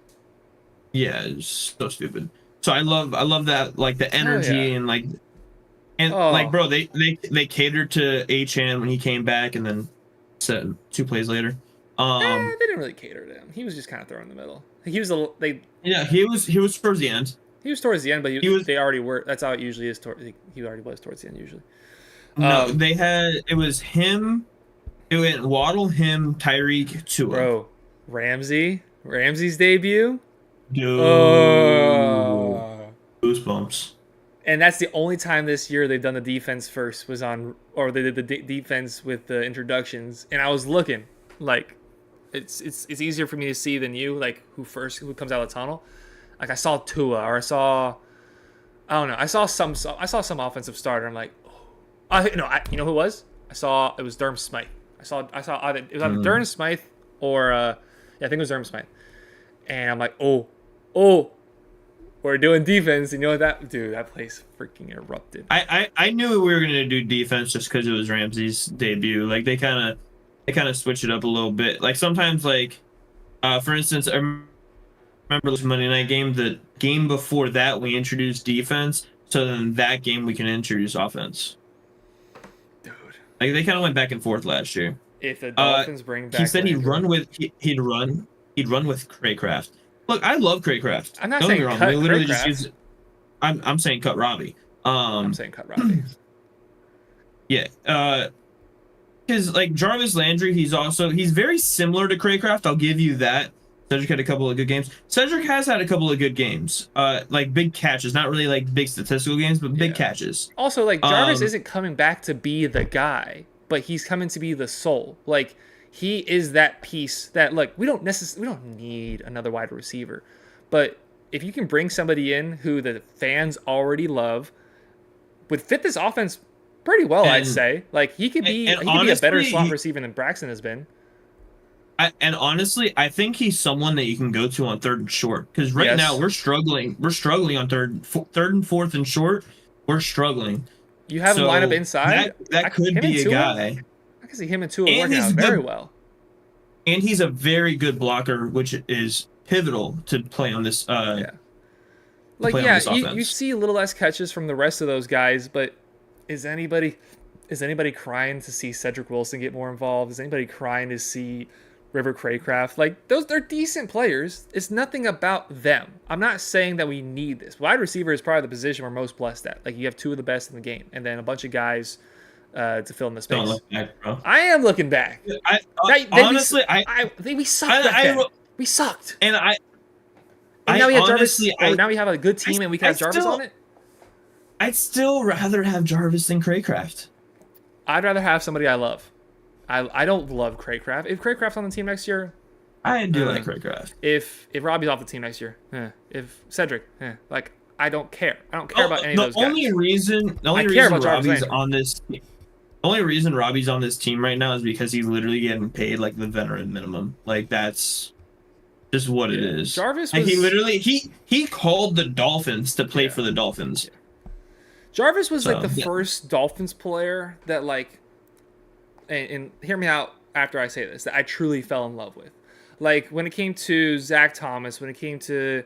Yeah, it's so stupid. So I love that, like the Oh energy yeah. and like Oh, bro, they catered to Achan when he came back, and then said 2 plays later. they didn't really cater to him. He was just kind of thrown in the middle. He was a they. Yeah, he was towards the end. He was towards the end, but He was they already were. That's how it usually is. He already was towards the end usually. no, they had it was him. It went Waddle, him, Tyreek, Tua. Bro, Ramsey's debut. Dude, Oh. goosebumps. And that's the only time this year they've done the defense first was on, or they did the defense with the introductions. And I was looking, like, it's easier for me to see than you, like who comes out of the tunnel. Like I saw Tua, or I don't know, I saw some offensive starter. I'm like, oh, you know who it was? I saw it was Durham Smythe. I saw either it was either Durham Smythe or yeah, I think it was Durham Smythe. And I'm like, oh, we're doing defense. You know what that dude? That place freaking erupted. I knew we were gonna do defense just because it was Ramsey's debut. Like they kind of switch it up a little bit. Like sometimes, like for instance, I remember this Monday night game. The game before that, we introduced defense. So then that game we can introduce offense. Dude, Like they kind of went back and forth last year. if the Dolphins bring back He said Landry, he'd run with Craycraft. Look, I love Craycraft. I'm not Don't get saying me wrong. cut We literally just Craycraft. use. I'm saying cut Robbie. I'm saying cut Robbie. Yeah. Because like Jarvis Landry, he's very similar to Craycraft. I'll give you that. Cedric had a couple of good games. Cedric has had a couple of good games. Like big catches, not really like big statistical games, but big Yeah. catches. Also, like Jarvis isn't coming back to be the guy, but he's coming to be the soul. Like he is that piece that like we don't need another wide receiver, but if you can bring somebody in who the fans already love, would fit this offense pretty well, I'd And say. Like he could be and a better honestly, slot receiver than Braxton has been. I think he's someone that you can go to on third and short. Because right now Yes, we're struggling. We're struggling on third and fourth and short. We're struggling. you have him line up So inside. that could Him and be a Tua, guy. I can see him and Tua And working he's out a very good well. and he's a very good blocker, which is pivotal to play on this Yeah. Like yeah, you offense. see a little less catches from the rest of those guys, but is anybody crying to see Cedric Wilson get more involved? Is anybody crying to see River Craycraft? Like they're decent players. It's nothing about them. I'm not saying that we need this. Wide receiver is probably the position we're most blessed at. Like you have two of the best in the game, and then a bunch of guys to fill in the Don't space. look back, bro. I am looking back. Honestly, We sucked back then. We sucked. and And now we have Jarvis. honestly, Now we have a good team, and we can have Jarvis on it. I'd still rather have Jarvis than Craycraft. I'd rather have somebody I love. I don't love Craycraft. If Craycraft's on the team next year, I do like Craycraft. if Robbie's off the team next year, if Cedric, like I don't care. I don't care about any of those The guys. only reason care about Jarvis Robbie's Landry. on this, the only reason Robbie's on this team right now is because he's literally getting paid like the veteran minimum. Like that's just what it is. Jarvis Like, was he literally he called the Dolphins to play for the Dolphins. Jarvis was like So, the yeah. first Dolphins player that like, and hear me out after I say this, that I truly fell in love with. Like when it came to Zach Thomas, when it came to,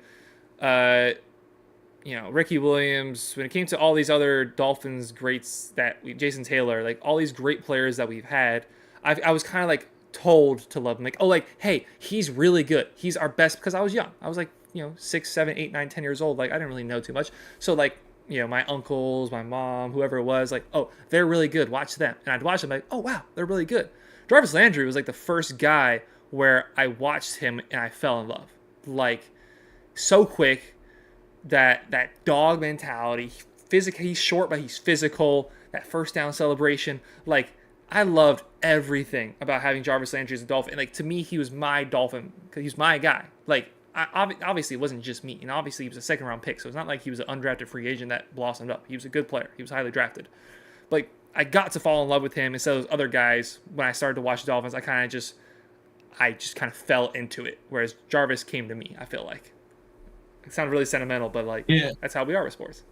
Ricky Williams, when it came to all these other Dolphins greats Jason Taylor, like all these great players that we've had, I was kind of like told to love him. Like, oh, like, hey, he's really good. He's our best because I was young. I was like, 6, 7, 8, 9, 10 years old. Like I didn't really know too much. So like, my uncles, my mom, whoever it was, like, oh, they're really good. Watch them. And I'd watch them like, oh, wow, they're really good. Jarvis Landry was like the first guy where I watched him and I fell in love. Like, so quick, that dog mentality, he's short, but he's physical, that first down celebration. Like, I loved everything about having Jarvis Landry as a Dolphin. And, like, to me, he was my Dolphin because he's my guy. Like, obviously, it wasn't just me. And obviously, he was a second-round pick. So it's not like he was an undrafted free agent that blossomed up. He was a good player. He was highly drafted. Like, I got to fall in love with him instead of those other guys. When I started to watch the Dolphins, I just kind of fell into it. Whereas Jarvis came to me, I feel like. It sounds really sentimental, but, like, Yeah. that's how we are with sports.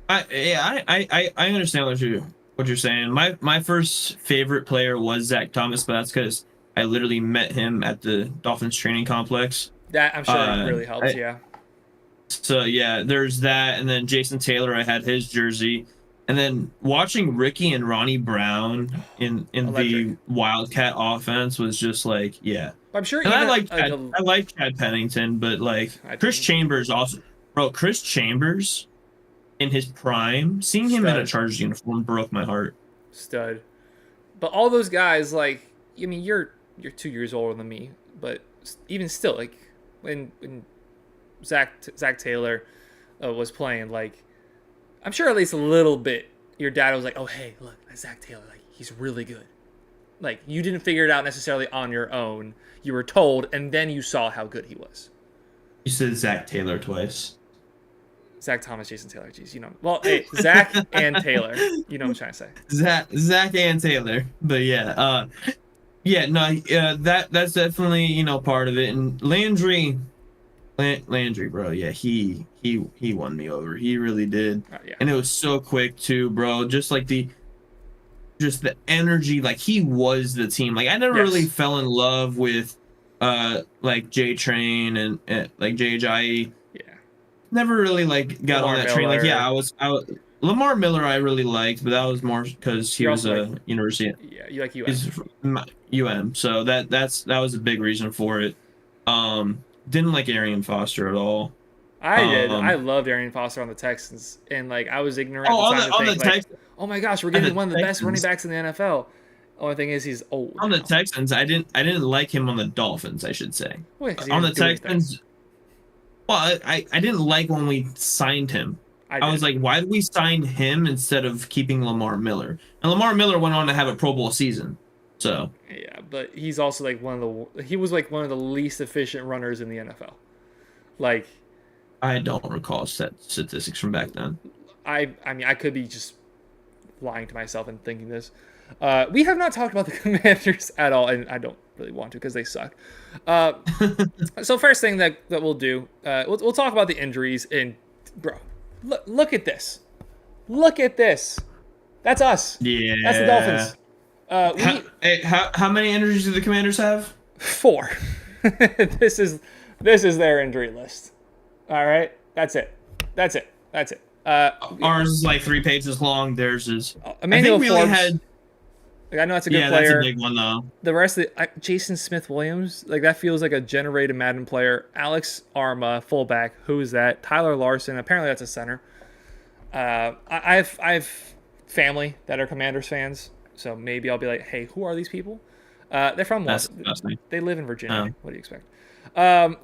I understand what you're saying. My first favorite player was Zach Thomas, but that's because I literally met him at the Dolphins training complex. That, I'm sure, really helps, yeah. So yeah, there's that, and then Jason Taylor, I had his jersey, and then watching Ricky and Ronnie Brown in Electric. the Wildcat offense was just like, yeah. I'm sure And even I like Chad Pennington, but like I Chris didn't. Chambers also, bro. Chris Chambers in his prime, seeing him in a Stud. Chargers uniform broke my heart. Stud. But all those guys, like, I mean, you're 2 years older than me, but even still, like, when Zach Taylor was playing, like, I'm sure at least a little bit, your dad was like, "Oh, hey, look, that's Zach Taylor. Like, he's really good." Like, you didn't figure it out necessarily on your own. You were told, and then you saw how good he was. You said Zach Taylor twice. Zach Thomas, Jason Taylor, geez, you know. Well, hey, Zach and Taylor, you know what I'm trying to say. Zach and Taylor, but yeah, yeah, no, that's definitely part of it. And Landry, bro, yeah, he won me over. He really did, Yeah, and it was so quick too, bro. Just the energy, like he was the team. Like I never really yes, fell in love with like J Train and like JJ. yeah. Never really like got on Lamar that train. Like yeah, Miller. I was Lamar Miller I really liked, but that was more because he You're was also like, a university. yeah, you like UM. He's from UM, so that was a big reason for it. Didn't like Arian Foster at all. I did. I Um, loved Arian Foster on the Texans, and like I was ignorant oh, at the time to on the think like, Tex oh my gosh, we're on getting the one of the best running Texans backs in the NFL. Only thing is he's old on the now. Texans, I didn't like him on the Dolphins, I should say. Well, because he On the didn't do anything. Texans, well, I didn't like when we signed him. I I was did. like, why did we sign him instead of keeping Lamar Miller? And Lamar Miller went on to have a Pro Bowl season. So Yeah, but he's also like he was like one of the least efficient runners in the NFL. Like I don't recall statistics from back then. I mean I could be just lying to myself and thinking this. We have not talked about the Commanders at all, and I don't really want to because they suck. Uh, so first thing that we'll do, we'll talk about the injuries. And bro, look at this. Look at this. That's us. That's the Yeah. Dolphins. How many injuries do the Commanders have? Four. this is their injury list. All right, that's it. That's it. That's it. Ours is like 3 pages long. Theirs is. I Emmanuel think we only Forbes. had. Like, I know that's a good Yeah, that's a player. big one though. The rest of Jason Smith Williams, like that feels like a generated Madden player. Alex Arma, fullback. Who is that? Tyler Larson. Apparently that's a center. I've family that are Commanders fans, so maybe I'll be like, hey, who are these people? They're from That's Los. disgusting. They live in Virginia. Oh. What do you expect?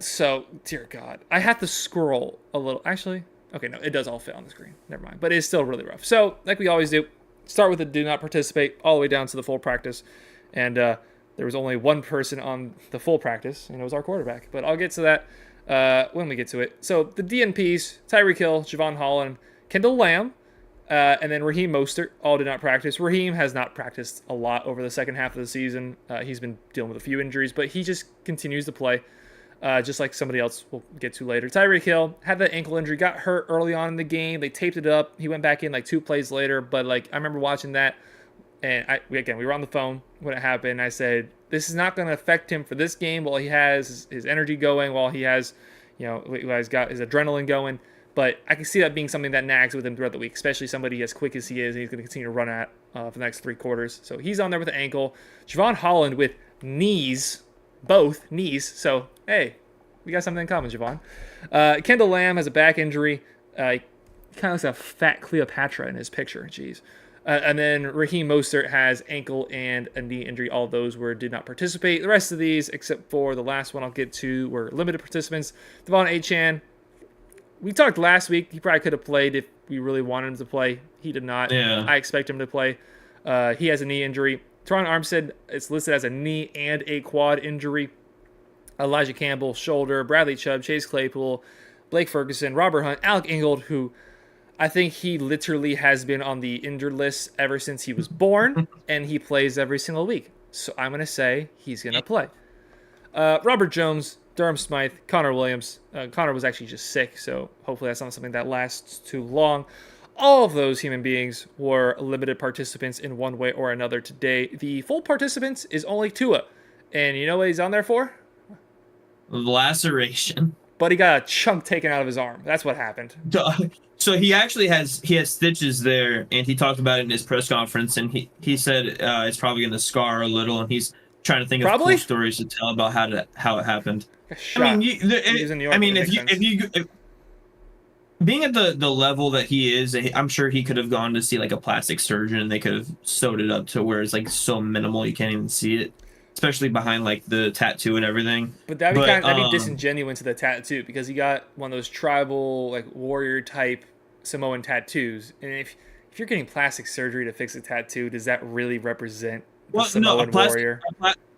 So dear God, I have to scroll a little. Actually, okay, no, it does all fit on the screen. Never mind, but it's still really rough. So like we always do, start with the do not participate all the way down to the full practice, and there was only one person on the full practice, and it was our quarterback. But I'll get to that when we get to it. So the DNPs: Tyreek Hill, Javon Holland, Kendall Lamb. And then Raheem Mostert all did not practice. Raheem has not practiced a lot over the second half of the season. He's been dealing with a few injuries, but he just continues to play, just like somebody else we'll get to later. Tyreek Hill had that ankle injury, got hurt early on in the game. They taped it up. He went back in like 2 plays later, but like I remember watching that, and we were on the phone when it happened. I said, this is not going to affect him for this game while he has his energy going, while he has, while he's got his adrenaline going. But I can see that being something that nags with him throughout the week, especially somebody as quick as he is, and he's going to continue to run at for the next 3 quarters. So he's on there with the ankle. Javon Holland with knees, both knees. So, hey, we got something in common, Javon. Kendall Lamb has a back injury. He kind of looks like a fat Cleopatra in his picture. Jeez. And then Raheem Mostert has ankle and a knee injury. All those did not participate. The rest of these, except for the last one I'll get to, were limited participants. Devon Achane. We talked last week. He probably could have played if we really wanted him to play. He did not. Yeah. I expect him to play. He has a knee injury. Teron Armstead is listed as a knee and a quad injury. Elijah Campbell, shoulder. Bradley Chubb, Chase Claypool, Blake Ferguson, Robert Hunt, Alec Ingold, who I think he literally has been on the injured list ever since he was born, and he plays every single week. So I'm going to say he's going to play. Robert Jones, Durham Smythe, Connor Williams. Connor was actually just sick, so hopefully that's not something that lasts too long. All of those human beings were limited participants in one way or another today. The full participants is only Tua. And you know what he's on there for? Laceration. but he got a chunk taken out of his arm. That's what happened. So he actually has stitches there, and he talked about it in his press conference, and he said it's probably going to scar a little, and he's trying to think of Probably? cool stories to tell about how it happened. Got I mean, shot. He was in New York. I mean, It if makes you sense. if you if, being at the level that he is, I'm sure he could have gone to see like a plastic surgeon, and they could have sewed it up to where it's like so minimal you can't even see it, especially behind like the tattoo and everything. But that'd be But that'd be disingenuous to the tattoo because he got one of those tribal like warrior type Samoan tattoos, and if you're getting plastic surgery to fix a tattoo, does that really represent the well, no, Samoan warrior?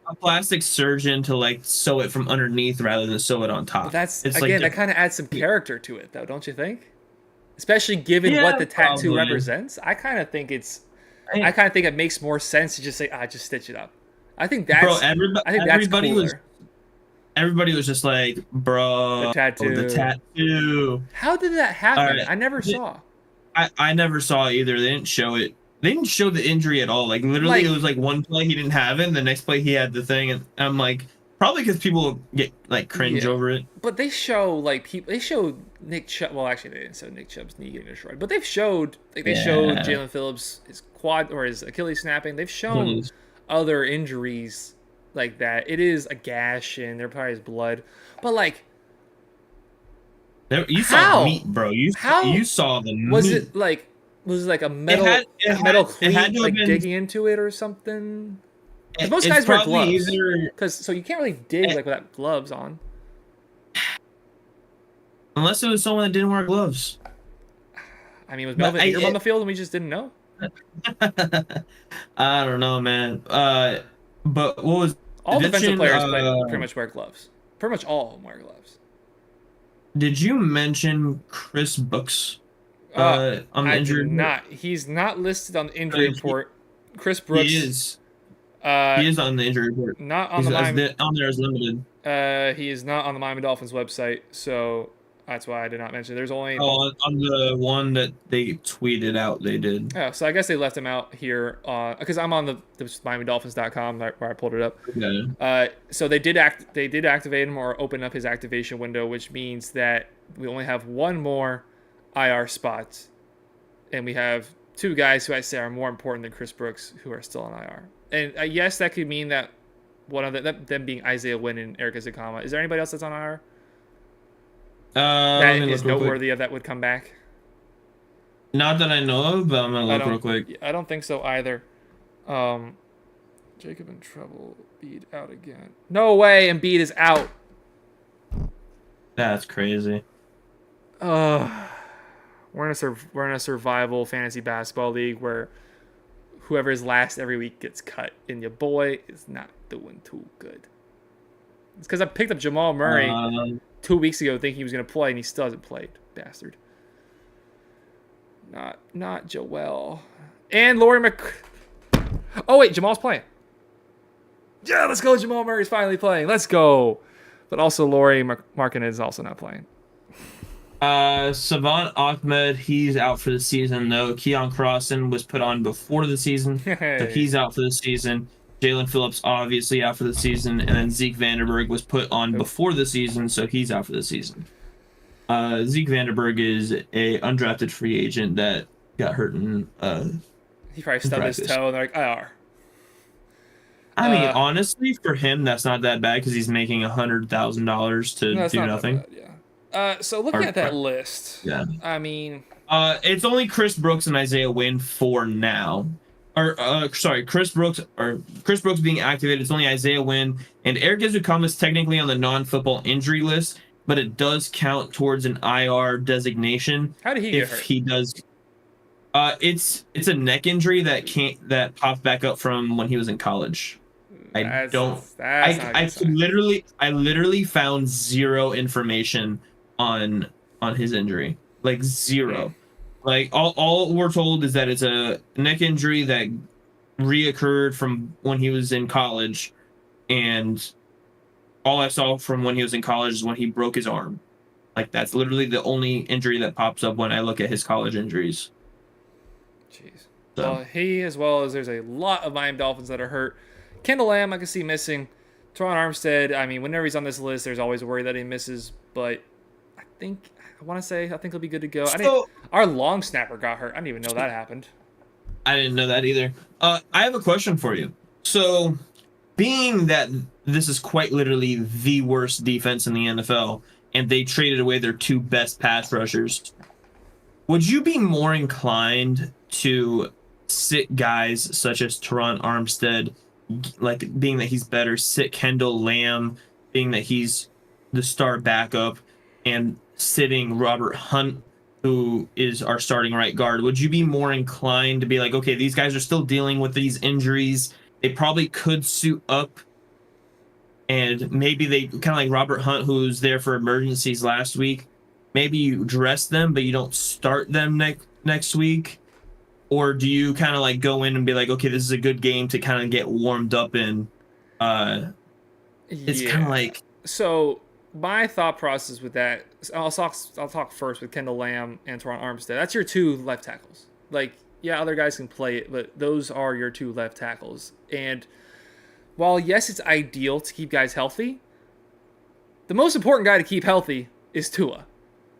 a plastic surgeon to like sew it from underneath rather than sew it on But top. that's It's again like that kind of adds some character to it, though, don't you think? Especially given yeah, what the tattoo probably. represents, I kind of think I I, kind of think it makes more sense to just say, just stitch it up. I think bro, I think that's cooler. everybody was just like, The bro, the tattoo. tattoo. How did that All happen? right, I never saw. I never saw it either. They didn't show it. They didn't show the injury at all. Like literally, Like, it was like one play he didn't have it, and the next play he had the thing, and I'm like, probably because people get like cringe yeah. over it. But they show like people. They showed Nick Chubb. Well, actually, they didn't show Nick Chubb's knee getting destroyed. But they've showed they showed Yeah. Jalen Phillips his quad or his Achilles snapping. They've shown Please. other injuries like that. It is a gash and there probably is blood. But like, You how? saw meat, bro. How You saw the meat. was it like a metal it metal had- it cleat had to have like been- digging into it or something? Because most It's guys wear probably gloves. either So you can't really dig Eh. like without gloves on. unless it was someone that didn't wear gloves. I mean, was But Melvin Ingram on the field and we just didn't know? I don't know, man. But what was All defensive mention, players pretty much wear gloves. Pretty much all of them wear gloves. Did you mention Chris Brooks Uh, on the I injury did report? not. He's not listed on the injury He- report. Chris Brooks. He is. Uh, He is on the injury report. not on He's the Miami. on there as limited. He is not on the Miami Dolphins website, so that's why I did not mention. There's only. Oh, on the one that they tweeted out, they did. Oh, so I guess they left him out here because I'm on the MiamiDolphins.com where I pulled it up. Okay. So they did activate him or open up his activation window, which means that we only have one more IR spot, and we have two guys who I say are more important than Chris Brooks who are still on IR. And yes, that could mean that one of them being Isaiah Wynn and Eric Ezekama. Is there anybody else that's on IR Let that me is look real quick. noteworthy of that would come back? Not that I know of, but I'm gonna look real quick. I don't think so either. Jacob in trouble. Embiid out again. No way. Embiid is out. That's crazy. We're in a survival fantasy basketball league where whoever is last every week gets cut, and your boy is not doing too good. It's because I picked up Jamal Murray 2 weeks ago thinking he was going to play, and he still hasn't played. Bastard. Not Joel. And Laurie Oh, wait, Jamal's playing. Yeah, let's go. Jamal Murray's finally playing. Let's go. But also, Laurie Markkanen is also not playing. Savant Ahmed, he's out for the season though. Keon Crossan was put on before the season, so he's out for the season. Jalen Phillips obviously out for the season, and then Zeke Vanderberg was put on before the season, so he's out for the season. Zeke Vanderberg is a undrafted free agent that got hurt in he probably stubbed his toe, and they're like, IR. I mean, honestly, for him, that's not that bad because he's making $100,000 to do nothing. Bad, yeah. So looking at that list, yeah. I mean, it's only Chris Brooks and Isaiah Wynn for now. Chris Brooks being activated. It's only Isaiah Wynn and Eric Ezekama is technically on the non-football injury list, but it does count towards an IR designation. How did he get if hurt? he does? It's a neck injury that popped back up from when he was in college. I literally found zero information on his injury, like zero. Like all we're told is that it's a neck injury that reoccurred from when he was in college, and all I saw from when he was in college is when he broke his arm. Like that's literally the only injury that pops up when I look at his college injuries. Jeez. So. Well, he as well as there's a lot of Miami Dolphins that are hurt. Kendall Lamb I can see missing. Teron Armstead, I mean, whenever he's on this list, there's always a worry that he misses, but I think he'll be good to go. So Our long snapper got hurt. I didn't even know that happened. I didn't know that either. I have a question for you. So, being that this is quite literally the worst defense in the NFL, and they traded away their two best pass rushers, would you be more inclined to sit guys such as Teron Armstead, like being that he's better, sit Kendall Lamb, being that he's the star backup, and sitting Robert Hunt, who is our starting right guard? Would you be more inclined to be like, okay, these guys are still dealing with these injuries. They probably could suit up, and maybe they kind of like Robert Hunt, who was there for emergencies last week. Maybe you dress them, but you don't start them next week, or do you kind of like go in and be like, okay, this is a good game to kind of get warmed up in? It's kind of like, so. My thought process with that, I'll talk first with Kendall Lamb and Teron Armstead. That's your two left tackles. Like, yeah, other guys can play it, but those are your two left tackles. And while, yes, it's ideal to keep guys healthy, the most important guy to keep healthy is Tua.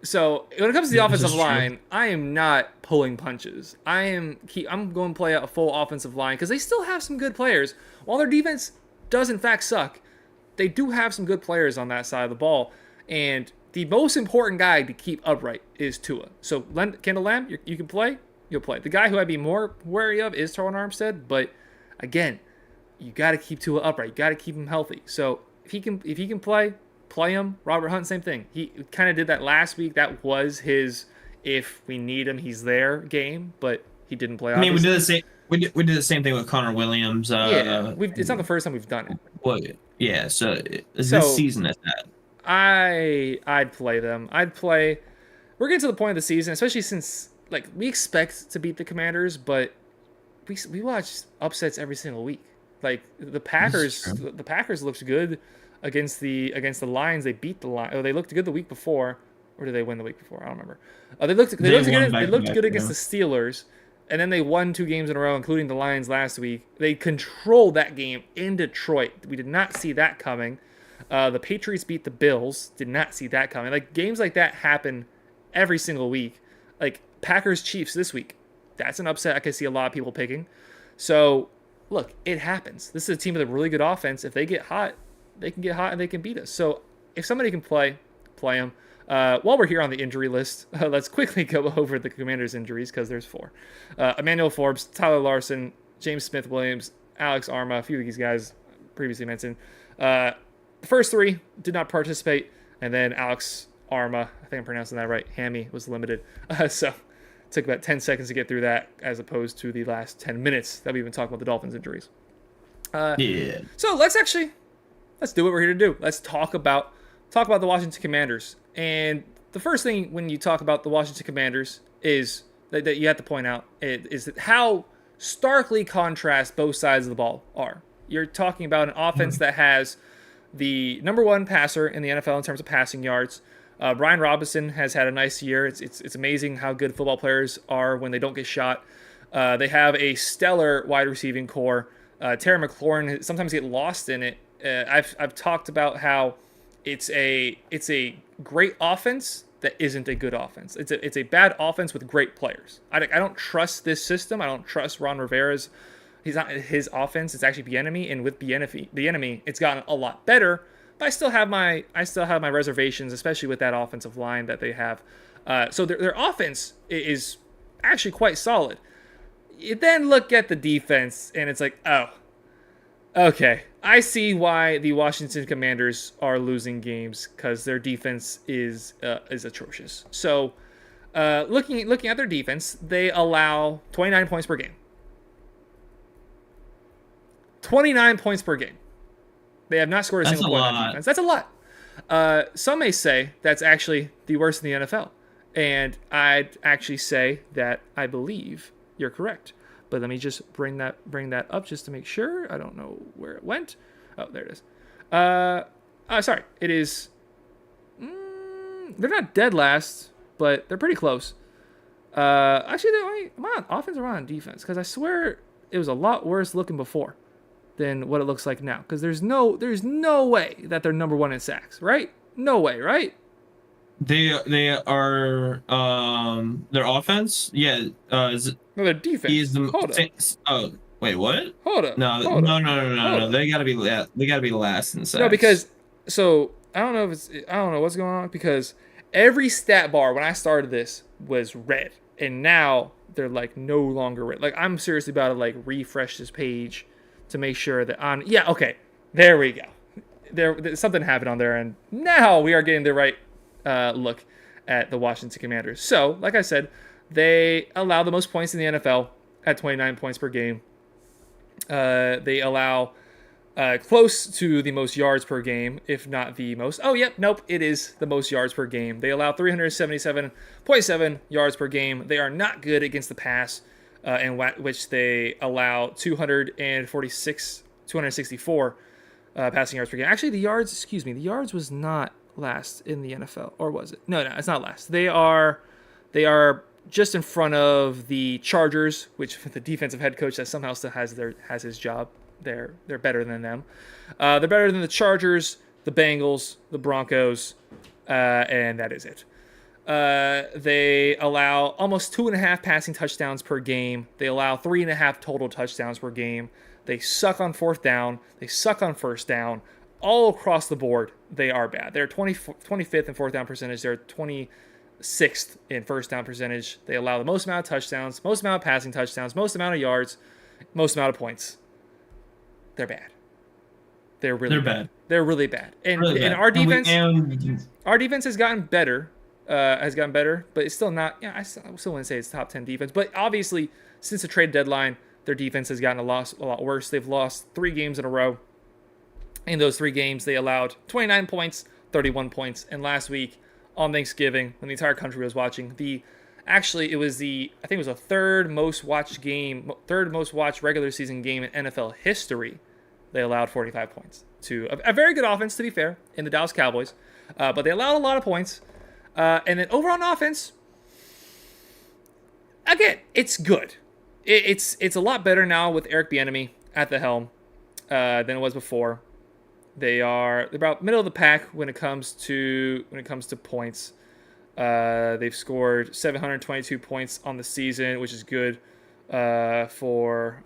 So when it comes to the offensive line, I am not pulling punches. I'm going to play a full offensive line because they still have some good players. While their defense does in fact suck, they do have some good players on that side of the ball. And the most important guy to keep upright is Tua. So Kendall Lamb, you can play, you'll play. The guy who I'd be more wary of is Teron Armstead, but again, you got to keep Tua upright. You got to keep him healthy. So if he can play him. Robert Hunt, same thing. He kind of did that last week. That was his if we need him, he's there game, but he didn't play. Obviously. I mean, we did the same. We did the same thing with Connor Williams. It's not the first time we've done it. Well, yeah. So this season is that. I'd play them. We're getting to the point of the season, especially since like we expect to beat the Commanders, but we watch upsets every single week. Like the Packers looked good against the Lions. They beat the Lions. Oh, they looked good the week before, or did they win the week before? I don't remember. They looked good against the Steelers. And then they won 2 games in a row, including the Lions last week. They controlled that game in Detroit. We did not see that coming. The Patriots beat the Bills. Did not see that coming. Like, games like that happen every single week. Like, Packers-Chiefs this week. That's an upset I can see a lot of people picking. So, look, it happens. This is a team with a really good offense. If they get hot, they can get hot and they can beat us. So, if somebody can play them. While we're here on the injury list, let's quickly go over the Commanders' injuries because there's 4. Emmanuel Forbes, Tyler Larson, James Smith-Williams, Alex Arma, a few of these guys previously mentioned. The first 3 did not participate, and then Alex Arma, I think I'm pronouncing that right, Hammy, was limited. So it took about 10 seconds to get through that as opposed to the last 10 minutes that we've been talking about the Dolphins' injuries. So let's do what we're here to do. Let's talk about the Washington Commanders. And the first thing when you talk about the Washington Commanders is that you have to point out is that how starkly contrast both sides of the ball are. You're talking about an offense that has the number 1 passer in the NFL in terms of passing yards. Brian Robinson has had a nice year. It's amazing how good football players are when they don't get shot. They have a stellar wide receiving core. Terry McLaurin sometimes get lost in it. I've talked about how it's a great offense that isn't a good offense. It's a bad offense with great players. I don't trust this system. I don't trust Ron Rivera's. He's not his offense. It's actually Bieniemy, and with Bieniemy, it's gotten a lot better. But I still have my reservations, especially with that offensive line that they have. So their offense is actually quite solid. You then look at the defense, and it's like, oh, okay, I see why the Washington Commanders are losing games because their defense is atrocious. So, looking at their defense, they allow 29 points per game. 29 points per game. They have not scored a single point on defense. That's a lot. Some may say that's actually the worst in the NFL, and I'd actually say that I believe you're correct. But let me just bring that up just to make sure. I don't know where it went. Oh, there it is. Sorry. It is. They're not dead last, but they're pretty close. Actually, am I on offense or am I on defense? Because I swear it was a lot worse looking before. than what it looks like now. Because there's no way that they're number one in sacks, right? No way, right? They are their offense. Yeah, No, their he defense. is the Hold up. oh wait, what? Hold up. No, Hold up. no, no, no, no, Hold no. up. They gotta be last in No, sacks. because so I don't know if it's I don't know what's going on because every stat bar when I started this was red, and now they're like no longer red. Like I'm seriously about to like refresh this page to make sure that on yeah okay there we go. Something happened on there, and now we are getting the right look at the Washington Commanders. So like I said, they allow the most points in the NFL at 29 points per game. They allow close to the most yards per game, if not the most. Oh, yep, nope, it is the most yards per game. They allow 377.7 yards per game. They are not good against the pass, in which they allow 264 passing yards per game. Actually, the yards was not last in the NFL, or was it? No, it's not last. They are just in front of the Chargers, which the defensive head coach that somehow still has his job. They're better than them. They're better than the Chargers, the Bengals, the Broncos, and that is it. They allow almost 2.5 passing touchdowns per game. They allow 3.5 total touchdowns per game. They suck on fourth down. They suck on first down. All across the board, they are bad. They're 25th in fourth down percentage. They're 26th in first down percentage. They allow the most amount of touchdowns, most amount of passing touchdowns, most amount of yards, most amount of points. They're bad. They're really bad. They're really bad. And Really bad. our defense, our defense has gotten better. But it's still not. Yeah, I still wouldn't say it's top 10 defense. But obviously, since the trade deadline, their defense has gotten a lot worse. They've lost 3 games in a row. In those 3 games, they allowed 29 points, 31 points, and last week on Thanksgiving, when the entire country was watching, I think it was the third most watched regular season game in NFL history. They allowed 45 points to a very good offense, to be fair, in the Dallas Cowboys. But they allowed a lot of points. And then over on offense, again, it's good. It's a lot better now with Eric Bieniemy at the helm than it was before. They're about middle of the pack when it comes to points. They've scored 722 points on the season, which is good for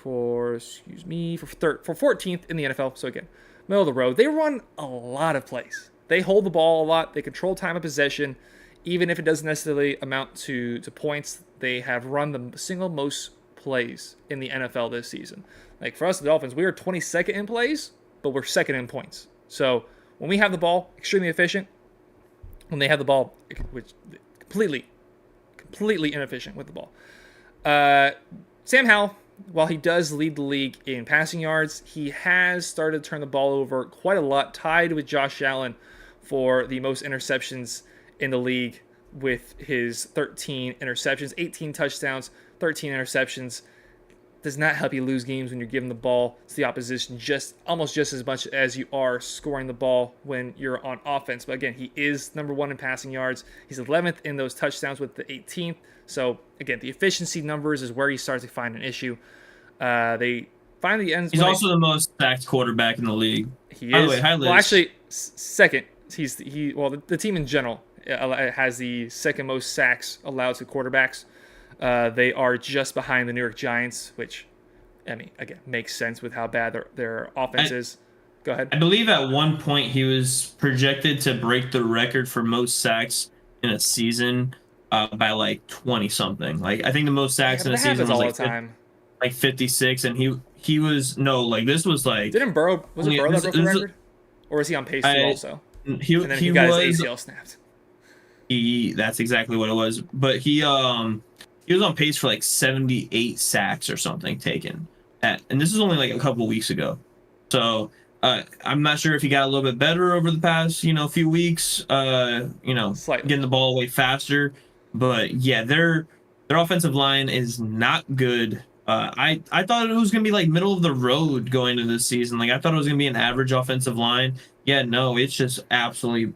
14th in the NFL. So again, middle of the road. They run a lot of plays. They hold the ball a lot. They control time of possession, even if it doesn't necessarily amount to points. They have run the single most plays in the NFL this season. Like for us, the Dolphins, we are 22nd in plays, but we're second in points. So when we have the ball, extremely efficient. When they have the ball, which completely inefficient with the ball. Sam Howell, while he does lead the league in passing yards, he has started to turn the ball over quite a lot, tied with Josh Allen for the most interceptions in the league with his 13 interceptions, 18 touchdowns, 13 interceptions. Does not help you lose games when you're giving the ball to the opposition almost just as much as you are scoring the ball when you're on offense. But again, he is number 1 in passing yards. He's 11th in those touchdowns with the 18th. So again, the efficiency numbers is where he starts to find an issue. They finally ends. He's also the most sacked quarterback in the league. He By is. the way, hi, Liz. Well, actually, second. The team in general has the second most sacks allowed to quarterbacks. They are just behind the New York Giants, which, I mean, again, makes sense with how bad their offense is. Go ahead. I believe at one point he was projected to break the record for most sacks in a season by like 20 something. Like I think the most sacks in a season was like 56, and he was this was like Burrow that broke the record, or was he on pace to also? And then he got his ACL snapped. That's exactly what it was. But he was on pace for like 78 sacks or something taken and this is only like a couple weeks ago. So I'm not sure if he got a little bit better over the past few weeks. Slightly. Getting the ball away faster. But yeah, their offensive line is not good. I thought it was gonna be like middle of the road going into this season. Like I thought it was gonna be an average offensive line. Yeah, no, it's just absolutely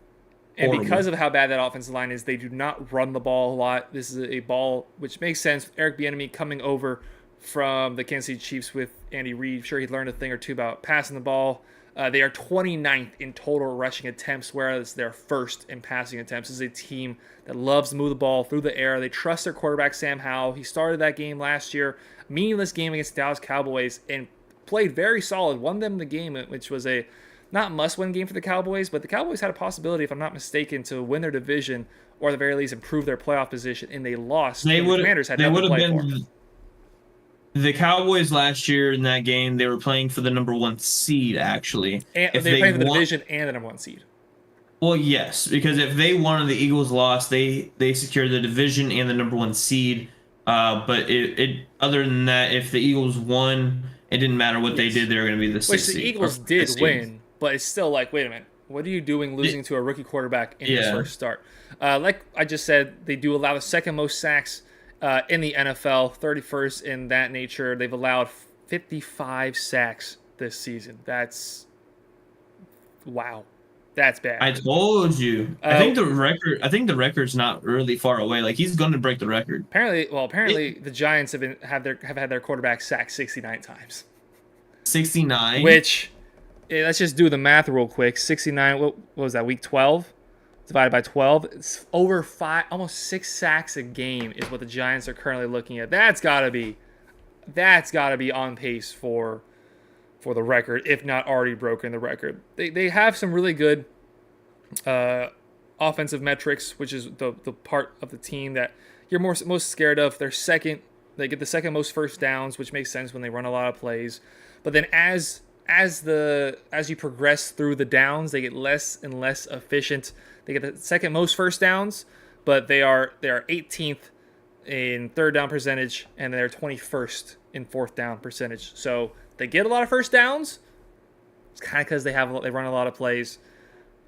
horrible. And because of how bad that offensive line is, they do not run the ball a lot. This is a ball which makes sense. Eric Bieniemy coming over from the Kansas City Chiefs with Andy Reid. I'm sure he learned a thing or two about passing the ball. They are 29th in total rushing attempts, whereas they're first in passing attempts. This is a team that loves to move the ball through the air. They trust their quarterback, Sam Howell. He started that game last year, meaningless game against the Dallas Cowboys, and played very solid, won them the game, which was a not must-win game for the Cowboys, but the Cowboys had a possibility, if I'm not mistaken, to win their division or at the very least improve their playoff position, and they lost. They and would. The Commanders had They nothing would to have play for. been the Cowboys last year in that game. They were playing for the number 1 seed, actually. And If they were playing for the won- division and the number 1 seed. Well, yes, because if they won and the Eagles lost, they secured the division and the number 1 seed. But it other than that, if the Eagles won, it didn't matter what they did. They were going to be the 6th Which the seed, Eagles or did 5th seed. win, but it's still like, wait a minute. What are you doing losing to a rookie quarterback in his first start? Like I just said, they do allow the second most sacks in the NFL, 31st in that nature. They've allowed 55 sacks this season. That's wow. That's bad. I told you. I think the record's not really far away. Like, he's going to break the record. Apparently, the Giants have had their quarterback sacked 69 times. 69. Which, let's just do the math real quick. 69. What was that? Week 12 divided by 12. It's over almost 6 sacks a game is what the Giants are currently looking at. That's got to be on pace for the record, if not already broken the record. They have some really good offensive metrics, which is the part of the team that you're most scared of. They're second. They get the second most first downs, which makes sense when they run a lot of plays. But then as you progress through the downs, they get less and less efficient. They get the second most first downs, but they are 18th in third down percentage, and they're 21st in fourth down percentage. So they get a lot of first downs. It's kind of because they run a lot of plays.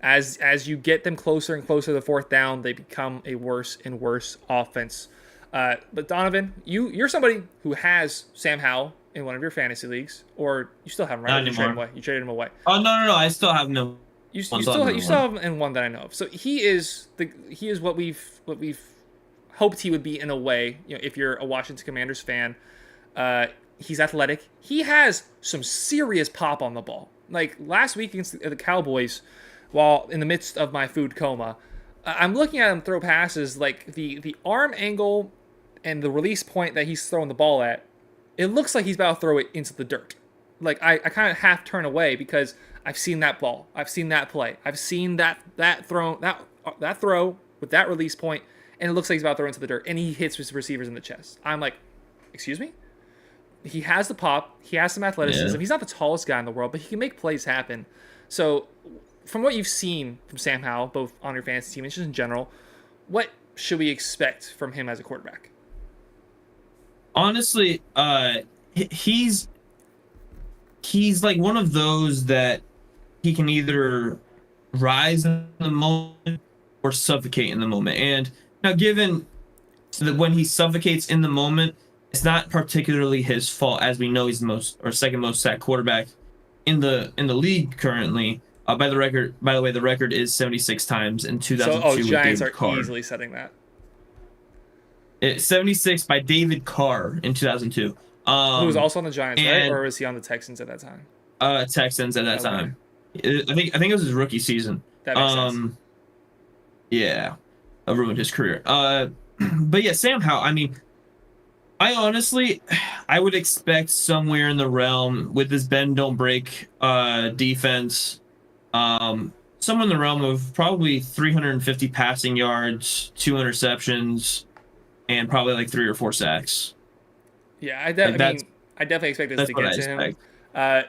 As you get them closer and closer to the fourth down, they become a worse and worse offense. But Donovan, you're somebody who has Sam Howell in one of your fantasy leagues, or you still have him, right? You traded him away. Oh no! I still have no. You still have him in one that I know of. So he is what we've hoped he would be in a way. You know, if you're a Washington Commanders fan, he's athletic. He has some serious pop on the ball. Like last week against the Cowboys, while in the midst of my food coma, I'm looking at him throw passes. Like the arm angle and the release point that he's throwing the ball at, it looks like he's about to throw it into the dirt. Like I kind of half turn away because I've seen that ball. I've seen that play. I've seen that throw with that release point, and it looks like he's about to throw into the dirt, and he hits his receivers in the chest. I'm like, excuse me? He has the pop. He has some athleticism. Yeah. He's not the tallest guy in the world, but he can make plays happen. So from what you've seen from Sam Howell, both on your fantasy team and just in general, what should we expect from him as a quarterback? Honestly, he's like one of those that he can either rise in the moment or suffocate in the moment. And now, given that when he suffocates in the moment, it's not particularly his fault, as we know he's the second most sacked quarterback in the league currently. By the way, the record is 76 times in 2002. So, Giants are easily setting that. It's 76 by David Carr in 2002. Who was also on the Giants, right? Or was he on the Texans at that time? Texans at that time. I think it was his rookie season. That makes sense. Yeah, ruined his career. But yeah, Sam Howell. I mean, I would expect somewhere in the realm with this bend don't break defense, somewhere in the realm of probably 350 passing yards, 2 interceptions, and probably like 3 or 4 sacks. Yeah, I definitely expect this to get to him.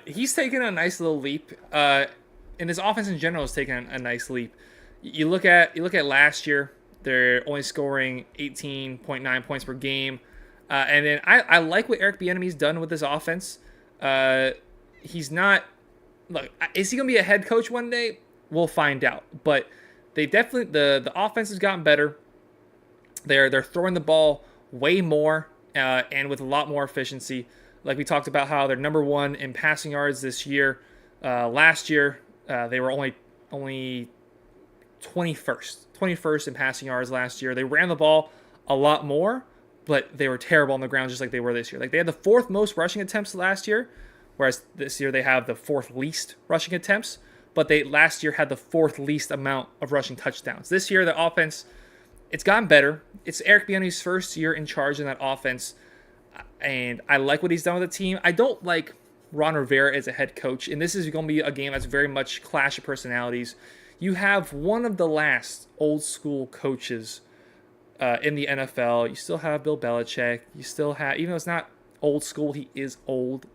He's taken a nice little leap, and his offense in general has taken a nice leap. You look at last year, they're only scoring 18.9 points per game. And then I like what Eric Bieniemy's done with this offense. He's not... Look, is he going to be a head coach one day? We'll find out. But they definitely... The offense has gotten better. They're throwing the ball way more and with a lot more efficiency. Like we talked about how they're number 1 in passing yards this year. Last year, they were only 21st in passing yards last year. They ran the ball a lot more, but they were terrible on the ground just like they were this year. Like they had the fourth most rushing attempts last year, whereas this year they have the fourth least rushing attempts. But they last year had the fourth least amount of rushing touchdowns. This year the offense, it's gotten better. It's Eric Bieniemy's first year in charge in that offense, and I like what he's done with the team. I don't like Ron Rivera as a head coach, and this is going to be a game that's very much clash of personalities. You have one of the last old school coaches in the NFL. You still have Bill Belichick. You still have, even though it's not old school, he is old.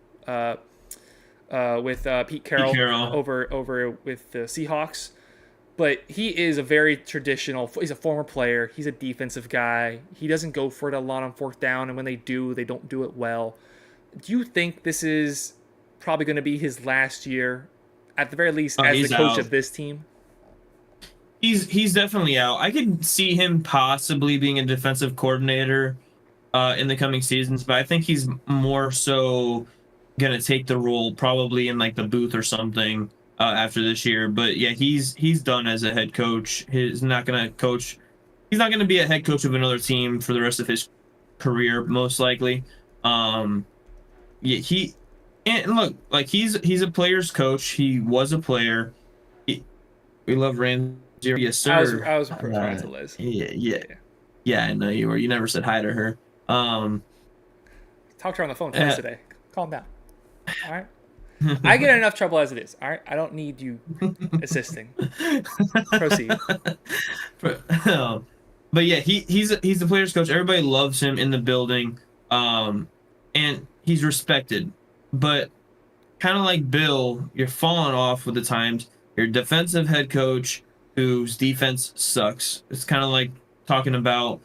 With Pete Carroll, over with the Seahawks, but he is a very traditional. He's a former player. He's a defensive guy. He doesn't go for it a lot on fourth down, and when they do, they don't do it well. Do you think this is probably going to be his last year, at the very least, as the coach of this team? He's definitely out. I could see him possibly being a defensive coordinator in the coming seasons, but I think he's more so gonna take the role probably in like the booth or something after this year. But yeah, he's done as a head coach. He's not gonna coach. He's not gonna be a head coach of another team for the rest of his career, most likely. Yeah, and look, like he's a player's coach. He was a player. We love Ramsey. Yes, sir. I was referring to Liz. Yeah. I know you were. You never said hi to her. Talked to her on the phone twice today. Calm down. All right. I get enough trouble as it is. All right. I don't need you assisting. Proceed. But yeah, he's the player's coach. Everybody loves him in the building, and he's respected. But kind of like Bill, you're falling off with the times. You're a defensive head coach whose defense sucks. It's kind of like talking about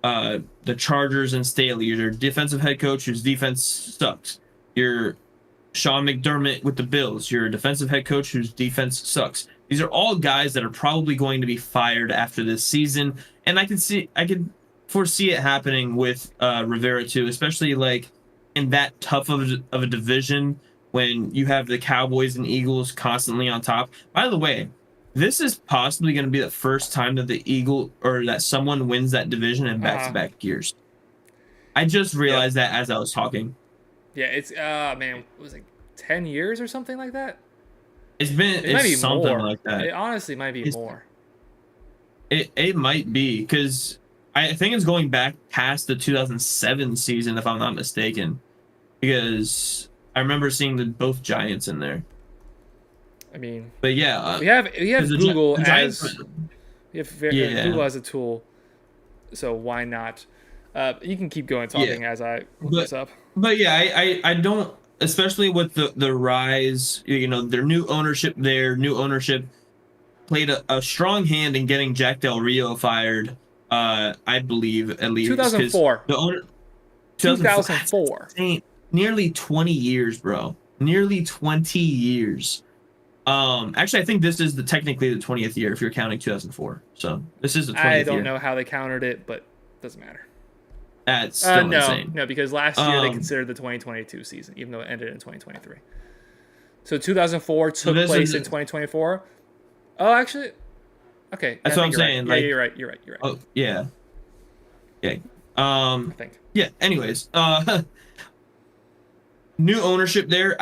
the Chargers and Staley. You're a defensive head coach whose defense sucks. You're Sean McDermott with the Bills. You're a defensive head coach whose defense sucks. These are all guys that are probably going to be fired after this season, and I could foresee it happening with Rivera too, especially like in that tough of a division when you have the Cowboys and Eagles constantly on top. By the way, this is possibly going to be the first time that that someone wins that division in back-to-back years. I just realized that as I was talking. Yeah, it's man, was it 10 years or something like that? It might be something more. like that. It honestly might be more. It might be, because I think it's going back past the 2007 season, if I'm not mistaken, because I remember seeing both Giants in there. I mean, but yeah, we have Google Google as a tool, so why not? You can keep going talking as I look this up. But yeah, I don't, especially with the rise, their new ownership played a strong hand in getting Jack Del Rio fired. I believe, at least 2004. The owner, 2004. Nearly 20 years, bro. Nearly 20 years. Actually, I think this is technically the 20th year if you're counting 2004. So this is the 20th year. I don't know how they countered it, but it doesn't matter. That's still insane. No, because last year they considered the 2022 season, even though it ended in 2023. So 2004 took place in 2024. Oh, actually, okay. That's what I'm saying. Right. You're right. Oh, yeah. Yeah. I think. Yeah. Anyways, new ownership there.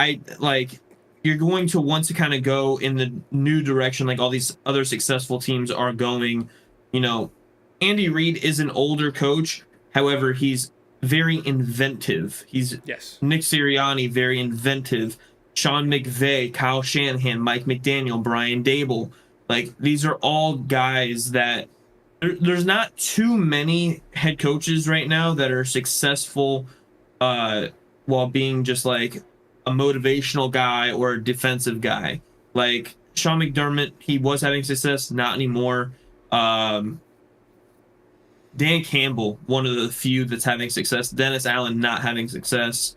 You're going to want to kind of go in the new direction, like all these other successful teams are going. Andy Reid is an older coach. However, he's very inventive. He's Nick Sirianni, very inventive. Sean McVay, Kyle Shanahan, Mike McDaniel, Brian Dable. Like, these are all guys that there's not too many head coaches right now that are successful while being just like a motivational guy or a defensive guy. Like Sean McDermott, he was having success, not anymore. Dan Campbell, one of the few that's having success. Dennis Allen not having success.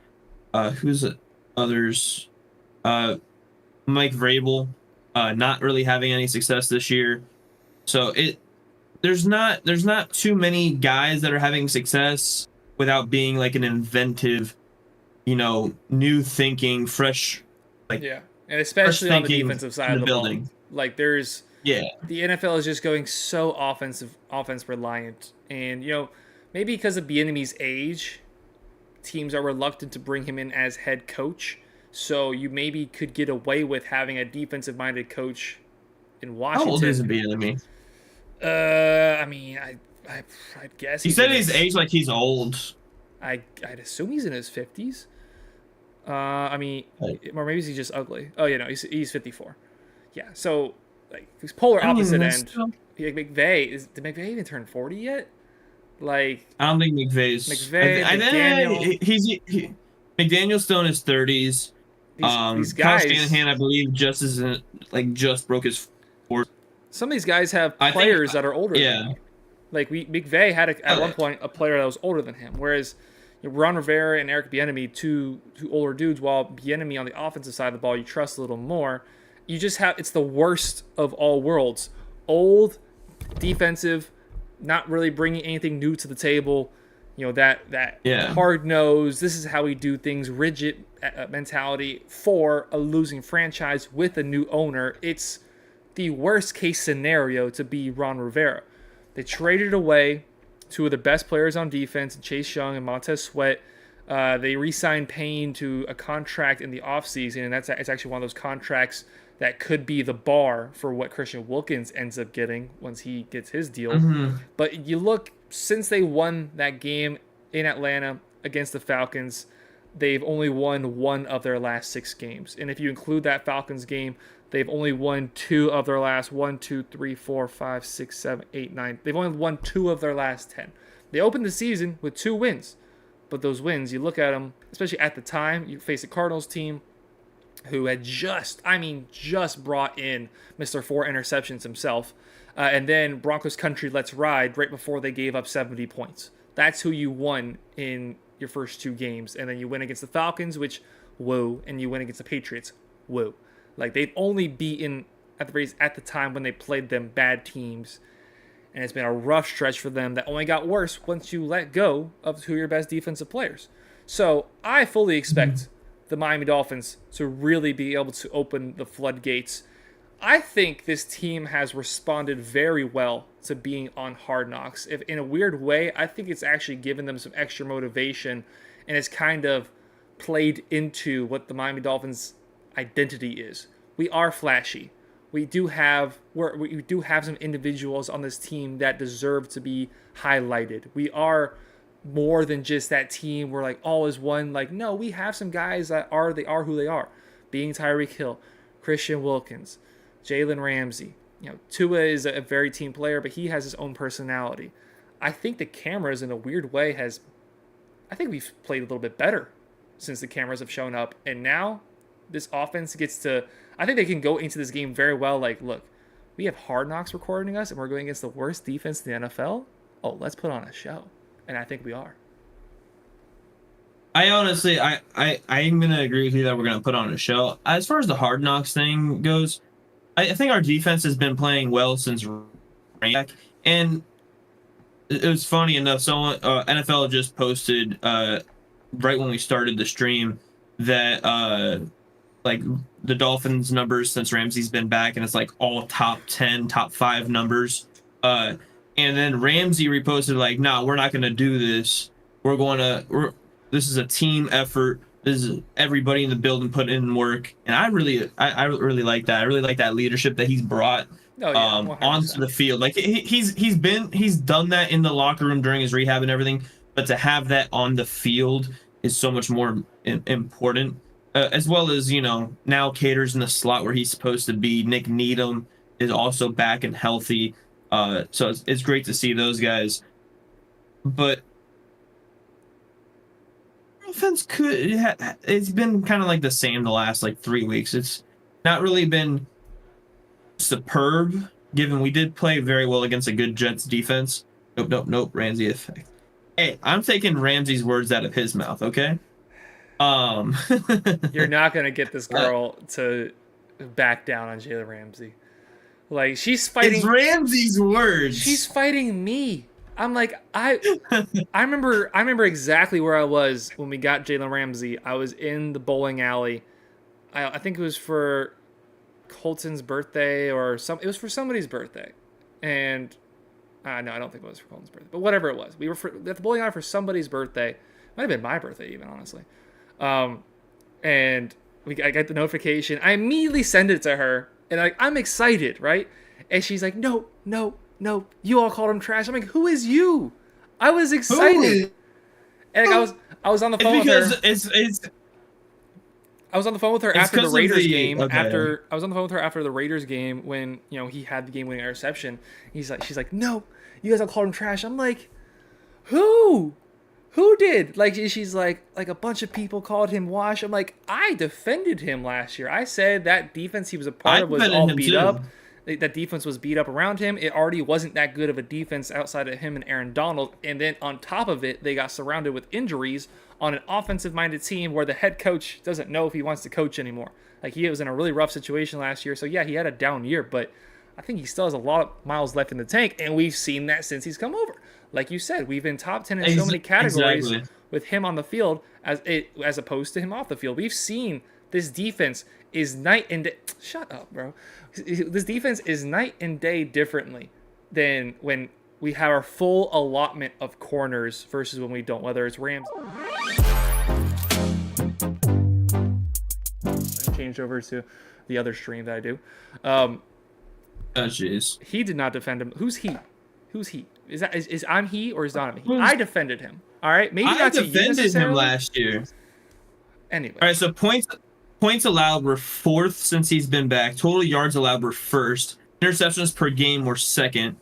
Who's the others? Mike Vrabel, not really having any success this year. So there's not too many guys that are having success without being like an inventive, new thinking, fresh, like and especially on the defensive side of the building. Ball. Like the NFL is just going so offense reliant, and maybe because of Bieniemy's age, teams are reluctant to bring him in as head coach. So you maybe could get away with having a defensive-minded coach in How old is Washington. Bieniemy? I mean, I'd guess He he's in said he's his. aged like he's old. I'd assume he's in his 50s. I mean, Like, or maybe he's just ugly. Oh, he's 54. Yeah, so like he's polar I mean, opposite that's end. still. Yeah, did McVay even turn 40 yet? Like I don't think McVay's. McVay, McDaniel, McDaniel's still in his 30s. these Kyle guys. Shanahan, I believe, just isn't like just broke his fourth. Some of these guys have I think, players that are older than yeah. him. Like McVay had at one point a player that was older than him, whereas Ron Rivera and Eric Bieniemy, two older dudes. While Bieniemy on the offensive side of the ball, you trust a little more. You just have it's the worst of all worlds. Old, defensive, not really bringing anything new to the table. That Yeah. hard nose. This is how we do things. Rigid mentality for a losing franchise with a new owner. It's the worst case scenario to be Ron Rivera. They traded away two of the best players on defense, Chase Young and Montez Sweat. They re-signed Payne to a contract in the offseason, and it's actually one of those contracts that could be the bar for what Christian Wilkins ends up getting once he gets his deal. Mm-hmm. But you look, since they won that game in Atlanta against the Falcons, they've only won one of their last 6 games. And if you include that Falcons game, they've only won 2 of their last 1, 2, 3, 4, 5, 6, 7, 8, 9. They've only won 2 of their last 10. They opened the season with 2 wins. But those wins, you look at them, especially at the time, you face a Cardinals team who had just brought in Mr. 4 interceptions himself. And then Broncos country lets ride right before they gave up 70 points. That's who you won in your first 2 games. And then you win against the Falcons, which, whoa, and you win against the Patriots, whoa. Like, they've only beaten, at the time when they played them, bad teams. And it's been a rough stretch for them that only got worse once you let go of 2 of your best defensive players. So I fully expect the Miami Dolphins to really be able to open the floodgates. I think this team has responded very well to being on Hard Knocks. If in a weird way, I think it's actually given them some extra motivation, and it's kind of played into what the Miami Dolphins' identity is. We are flashy. We do have some individuals on this team that deserve to be highlighted. We are more than just that team where like all is one. Like, no, we have some guys that are who they are. Being Tyreek Hill, Christian Wilkins, Jalen Ramsey. Tua is a very team player, but he has his own personality. I think the cameras in a weird way I think we've played a little bit better since the cameras have shown up. And now this offense gets to, I think they can go into this game very well. Like, look, we have Hard Knocks recording us and we're going against the worst defense in the NFL. Oh, let's put on a show. And I think we are. I honestly, I'm gonna agree with you that we're gonna put on a show. As far as the Hard Knocks thing goes, I think our defense has been playing well since back, and it was funny enough. Someone NFL just posted right when we started the stream that like the Dolphins numbers since Ramsey's been back, and it's like all top 10, top 5 numbers. And then Ramsey reposted like, "Nah, we're not gonna do this. This is a team effort. This is everybody in the building put in work." And I really like that. I really like that leadership that he's brought Oh, yeah, 100%. onto the field. Like he's done that in the locker room during his rehab and everything, but to have that on the field is so much more important. As well as now Cater's in the slot where he's supposed to be. Nick Needham is also back and healthy. So it's great to see those guys, but offense it's been kind of like the same the last like 3 weeks. It's not really been superb, given we did play very well against a good Jets defense. Nope. Ramsey effect. Hey, I'm taking Ramsey's words out of his mouth. Okay. You're not gonna get this girl to back down on Jalen Ramsey. Like, she's fighting. It's Ramsey's words. She's fighting me. I'm like, I remember exactly where I was when we got Jalen Ramsey. I was in the bowling alley. I think it was for Colton's birthday or it was for somebody's birthday, and No, I don't think it was for Colton's birthday, but whatever it was, we were at the bowling alley for somebody's birthday. Might have been my birthday even, honestly. And I get the notification. I immediately send it to her, and I'm excited, right? And she's like, no, no, no, you all called him trash. I'm like, who is you? I was excited. And like, I was on the phone with her. I was on the phone with her after the Raiders game. Okay. I was on the phone with her after the Raiders game when he had the game-winning interception. She's like, no, you guys all called him trash. I'm like, who? Who did? Like, she's like a bunch of people called him wash. I'm like, I defended him last year. I said that defense he was a part of was all beat up. That defense was beat up around him. It already wasn't that good of a defense outside of him and Aaron Donald. And then on top of it, they got surrounded with injuries on an offensive-minded team where the head coach doesn't know if he wants to coach anymore. Like, he was in a really rough situation last year. So, yeah, he had a down year, but I think he still has a lot of miles left in the tank, and we've seen that since he's come over. Like you said, we've been top 10 in so many categories with him on the field as opposed to him off the field. We've seen this defense is night and day. Shut up, bro. This defense is night and day differently than when we have our full allotment of corners versus when we don't, whether it's Rams. I changed over to the other stream that I do. Oh, jeez. He did not defend him. Who's he? Who's he? Is I'm he or is Donovan he? I defended him. All right, maybe not to you necessarily. I defended him last year. Anyway. All right, so points allowed were 4th since he's been back. Total yards allowed were 1st. Interceptions per game were 2nd.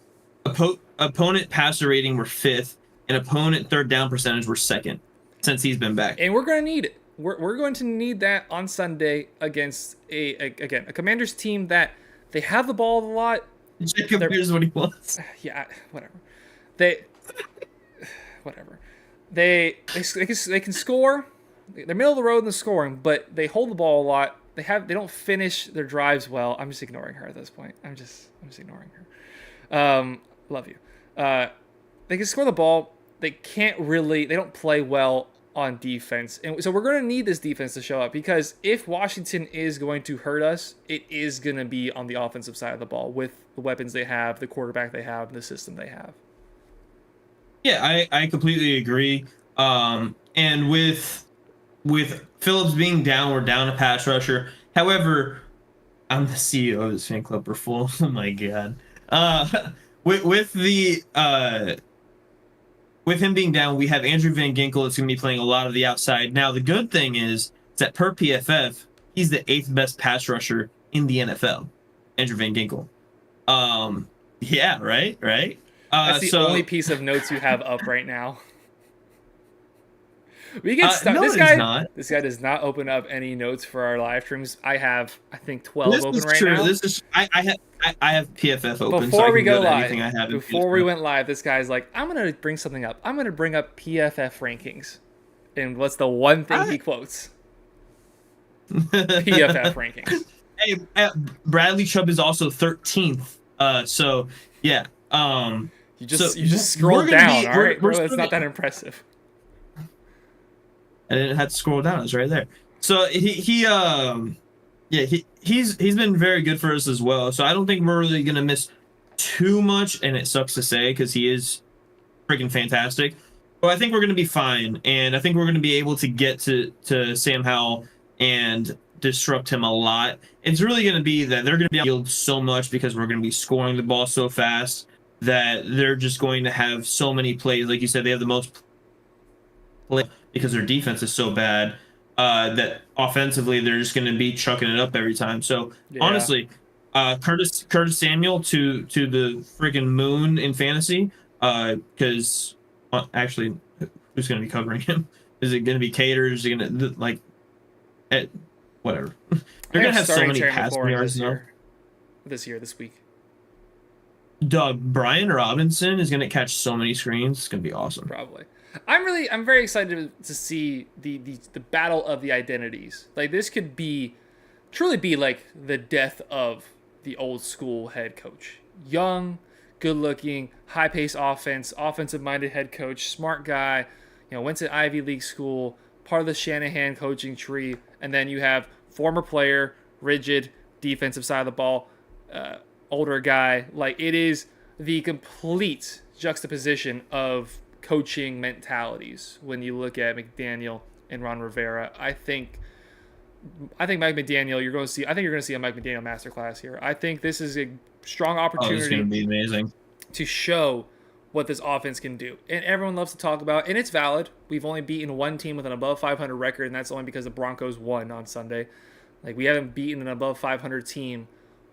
Opponent passer rating were 5th, and opponent third down percentage were 2nd since he's been back. And we're going to need it. We're going to need that on Sunday against a Commanders team that they have the ball a lot. Jacob here's what he wants. Yeah, whatever. Whatever. They can score. They're middle of the road in the scoring, but they hold the ball a lot. They don't finish their drives well. I'm just ignoring her at this point. I'm just ignoring her. Love you. They can score the ball. They don't play well on defense. And so we're going to need this defense to show up, because if Washington is going to hurt us, it is going to be on the offensive side of the ball with the weapons they have, the quarterback they have, the system they have. Yeah, I completely agree. And with Phillips being down, we're down a pass rusher. However, I'm the CEO of this fan club. We're full. Oh my god. With him being down, we have Andrew Van Ginkel that's going to be playing a lot of the outside. Now, the good thing is that per PFF, he's the 8th best pass rusher in the NFL. Andrew Van Ginkel. Yeah, right. That's the only piece of notes you have up right now. We get stuck. No, this guy does not open up any notes for our live streams. I have, I think, 12 this open is right true. now. This is I have PFF open. Before so we go live, before we went live, this guy's like, I'm gonna bring something up. I'm gonna bring up PFF rankings, and what's the one thing he quotes? PFF rankings. Hey, Bradley Chubb is also 13th. So yeah. You just scrolled down. All right, bro, that's not that impressive. I didn't have to scroll down. It's right there. So he's been very good for us as well. So I don't think we're really gonna miss too much, and it sucks to say because he is freaking fantastic. But I think we're gonna be fine, and I think we're gonna be able to get to Sam Howell and disrupt him a lot. It's really gonna be that they're gonna be able to yield so much because we're gonna be scoring the ball so fast that they're just going to have so many plays. Like you said, they have the most play because their defense is so bad that offensively they're just going to be chucking it up every time. So honestly, Curtis Samuel to the freaking moon in fantasy, because actually, who's going to be covering him? Is it going to be Cater? Is it going to whatever? They're going to have so many passing yards this week. Doug, Brian Robinson is going to catch so many screens. It's going to be awesome. Probably. I'm very excited to see the battle of the identities. Like, this could truly be like the death of the old school head coach. Young, good looking, high pace offensive minded head coach, smart guy, went to Ivy League school, part of the Shanahan coaching tree, and then you have former player, rigid, defensive side of the ball, older guy. Like, it is the complete juxtaposition of coaching mentalities when you look at McDaniel and Ron Rivera. I think Mike McDaniel, you're going to see. I think you're going to see a Mike McDaniel masterclass here. I think this is a strong Oh, this is going opportunity to be amazing. to show what this offense can do. And everyone loves to talk about, and it's valid. We've only beaten one team with an above 500 record, and that's only because the Broncos won on Sunday. Like, we haven't beaten an above 500 team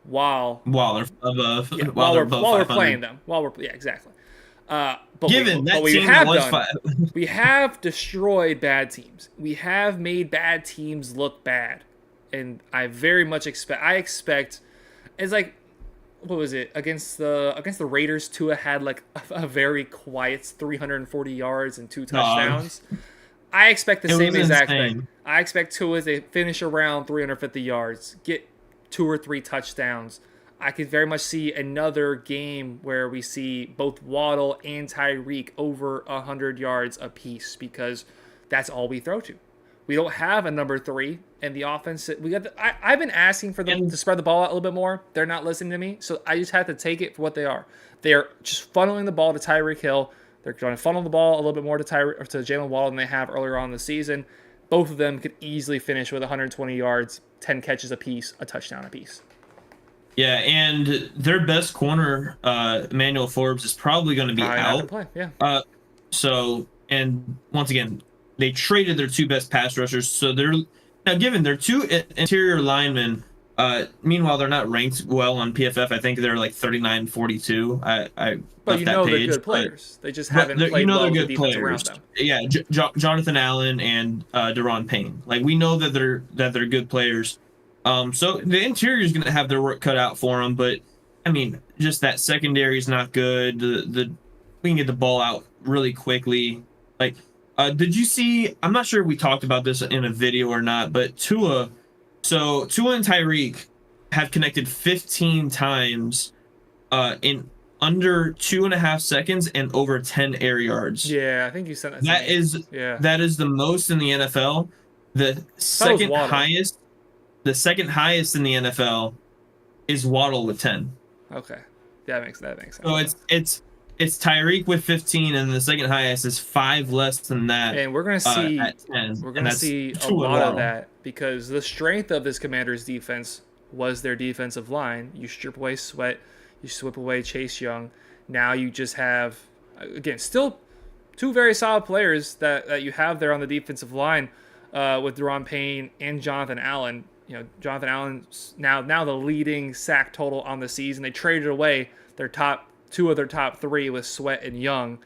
while They're above, yeah, while they're above while we're 500. playing them. Yeah, exactly. But Given that we team have was done, we have destroyed bad teams. We have made bad teams look bad, and I very much expect. I expect it's like, what was it against the Raiders? Tua had like a very quiet 340 yards and 2 touchdowns. I expect the same exact thing. I expect Tua to finish around 350 yards, get 2 or 3 touchdowns. I could very much see another game where we see both Waddle and Tyreek over 100 yards apiece, because that's all we throw to. We don't have a number 3, and the offense. I've been asking for them to spread the ball out a little bit more. They're not listening to me, so I just have to take it for what they are. They are just funneling the ball to Tyreek Hill. They're going to funnel the ball a little bit more to Jalen Waddle than they have earlier on in the season. Both of them could easily finish with 120 yards, 10 catches apiece, a touchdown apiece. Yeah, and their best corner, Emmanuel Forbes, is probably going to be out. Play. Yeah. So, and once again, they traded their 2 best pass rushers. So they're now given their 2 interior linemen. Meanwhile, they're not ranked well on PFF. I think they're like 39-42. But you know they're good players. They just haven't played well with the defense around them. Yeah, Jonathan Allen and Daron Payne. Like, we know that they're good players. So the interior is going to have their work cut out for them, but I mean, just that secondary is not good. We can get the ball out really quickly. Like, did you see? I'm not sure if we talked about this in a video or not, but Tua and Tyreek have connected 15 times in under 2.5 seconds and over 10 air yards. Yeah, I think you said that. That is the most in the NFL. The second highest in the NFL is Waddle with 10. Okay, that makes sense. So it's Tyreek with 15, and the second highest is 5 less than that. And we're gonna see at 10. We're gonna see a lot of that, because the strength of this Commanders defense was their defensive line. You strip away Sweat, you strip away Chase Young. Now you just have, again, still 2 very solid players that you have there on the defensive line, with Daron Payne and Jonathan Allen. You know, Jonathan Allen's now the leading sack total on the season. They traded away their top 2 of their top 3 with Sweat and Young,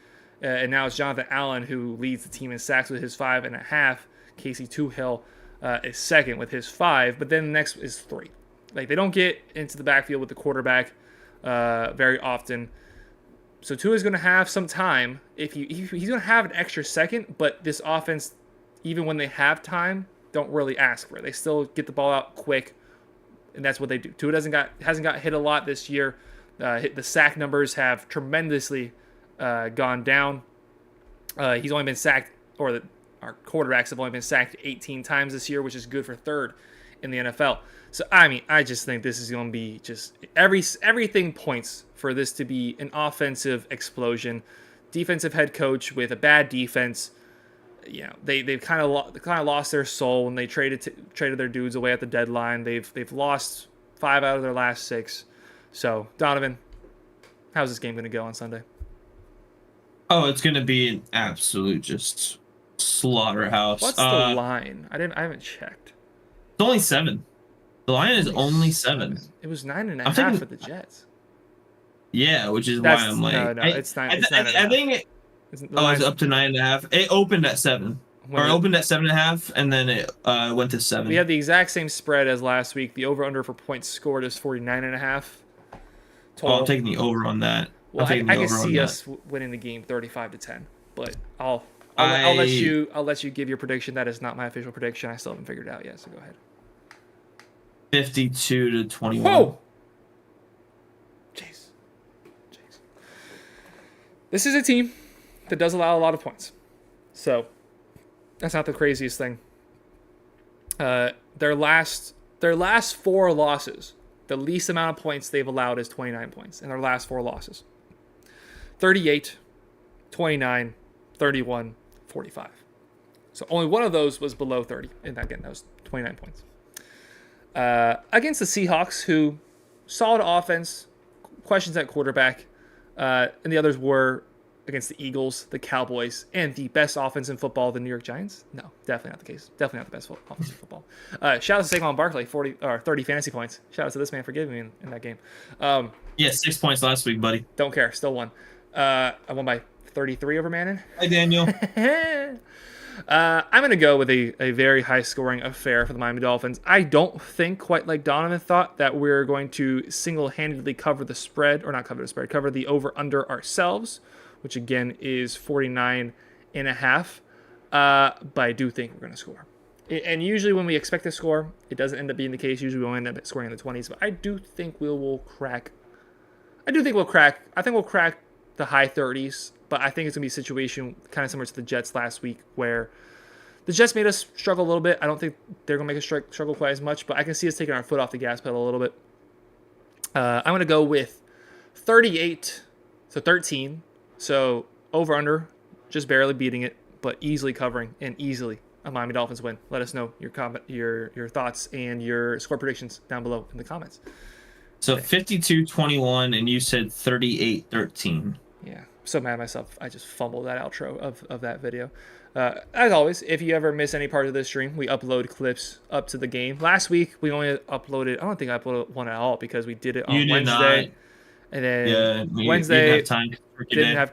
and now it's Jonathan Allen who leads the team in sacks with his 5.5. Casey Tuhill is second with his 5, but then the next is 3. Like, they don't get into the backfield with the quarterback very often. So Tua is going to have some time. He's going to have an extra second, but this offense, even when they have time, don't really ask for it. They still get the ball out quick, and that's what they do. Tua hasn't got hit a lot this year. The sack numbers have tremendously gone down. He's only been sacked, our quarterbacks have only been sacked 18 times this year, which is good for 3rd in the NFL. So, I mean, I just think this is going to be just everything points for this to be an offensive explosion. Defensive head coach with a bad defense. You know, they've kind of lost their soul when they traded their dudes away at the deadline. They've lost 5 out of their last 6. So, Donovan, how's this game going to go on Sunday? Oh, it's going to be an absolute just slaughterhouse. What's the line? I haven't checked. It's only 7. The line is only 7. It was 9.5 for the Jets. Yeah, which is why I'm like, no, it's 9. I think it's up to 9.5. It opened at 7. It opened at 7.5, and then it went to 7. We have the exact same spread as last week. The over/under for points scored is 49.5. Well, I'm taking the over on that. Well, I can see us winning the game 35-10, but I'll let you give your prediction. That is not my official prediction. I still haven't figured it out yet. So go ahead. 52-21. Whoa! Jeez. This is a team that does allow a lot of points, so that's not the craziest thing. Their last 4 losses, the least amount of points they've allowed is 29 points in their last 4 losses. 38, 29, 31, 45. So only one of those was below 30. And again, that was 29 points. Against the Seahawks, who solid offense, questions at quarterback, and the others were against the Eagles, the Cowboys, and the best offense in football, the New York Giants. No, definitely not the case. Definitely not the best offense in football. Shout out to Saquon Barkley, 30 fantasy points. Shout out to this man for giving me in that game. Yeah, 6 points last week, buddy. Don't care, still won. I won by 33 over Manning. Hi, Daniel. I'm going to go with a very high-scoring affair for the Miami Dolphins. I don't think, quite like Donovan thought, that we're going to single-handedly cover the spread, or not cover the spread, cover the over-under ourselves, which, again, is 49.5. But I do think we're going to score. And usually when we expect to score, it doesn't end up being the case. Usually we'll end up scoring in the 20s. But I do think we'll crack. I think we'll crack the high 30s. But I think it's going to be a situation kind of similar to the Jets last week where the Jets made us struggle a little bit. I don't think they're going to make us struggle quite as much, but I can see us taking our foot off the gas pedal a little bit. I'm going to go with 38 to 13. So over-under, just barely beating it, but easily covering and easily a Miami Dolphins win. Let us know your thoughts and your score predictions down below in the comments. So 52-21, and you said 38-13. Yeah. So mad at myself. I just fumbled that outro of that video. As always, if you ever miss any part of this stream, we upload clips up to the game. Last week, we only uploaded, I don't think I uploaded one at all because we did it on Wednesday. Not. And then Wednesday, didn't have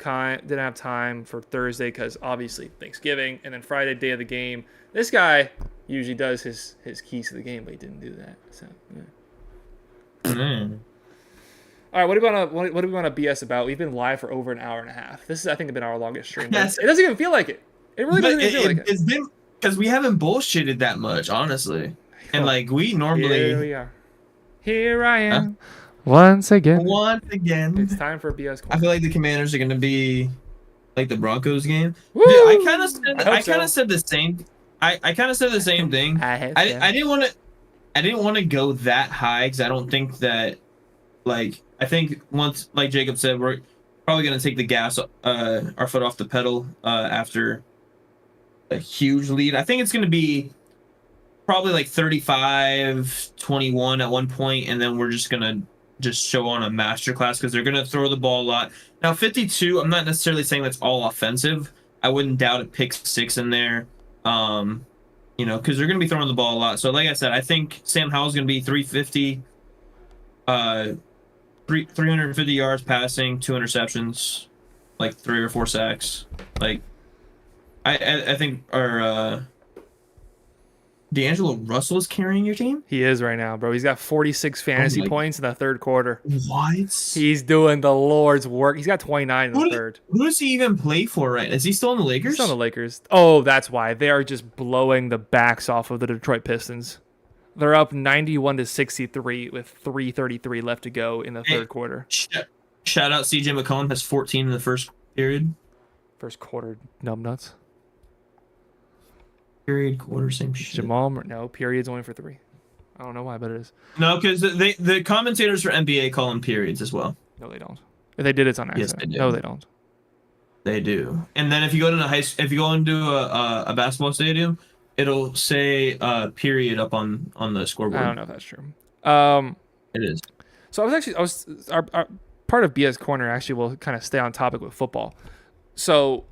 time for Thursday because obviously Thanksgiving. And then Friday, day of the game. This guy usually does his keys to the game, but he didn't do that. So, yeah. All right, what do we want to BS about? We've been live for over an hour and a half. This is, I think, been our longest stream. Yes. It doesn't even feel like it. It really doesn't even feel like it. It's been because we haven't bullshitted that much, honestly. And like we normally. Here we are. Here I am. Once again. It's time for BS. I feel like the Commanders are going to be like the Broncos game. Dude, I kind of said the same. I kind of said the same thing. I didn't want to go that high because I don't think that like. I think once, like Jacob said, we're probably going to take the gas, our foot off the pedal after a huge lead. I think it's going to be probably like 35-21 at one point, and then we're just going to show on a masterclass because they're going to throw the ball a lot. Now, 52, I'm not necessarily saying that's all offensive. I wouldn't doubt a pick 6 in there, because they're going to be throwing the ball a lot. So, like I said, I think Sam Howell's going to be 350. 350 yards passing, 2 interceptions, like 3 or 4 sacks. Like, I think our D'Angelo Russell is carrying your team. He is right now, bro. He's got 46 fantasy points in the third quarter. What? He's doing the Lord's work. He's got 29 in the third. Who does he even play for right now? Is he still in the Lakers? He's still in the Lakers. Oh, that's why. They are just blowing the backs off of the Detroit Pistons. They're up 91-63 with 3:33 left to go in the third quarter. Shout out CJ McCollum has 14 in the first period. First quarter, numbnuts. Period, quarter, same shit. No, period's only for 3. I don't know why, but it is. No, because the commentators for NBA call them periods as well. No, they don't. If they did, it's on accident. Yes, they do. No, they don't. They do. And then if you go into a basketball stadium, it'll say period up on the scoreboard. I don't know if that's true. It is. So our part of BS Corner actually will kind of stay on topic with football. So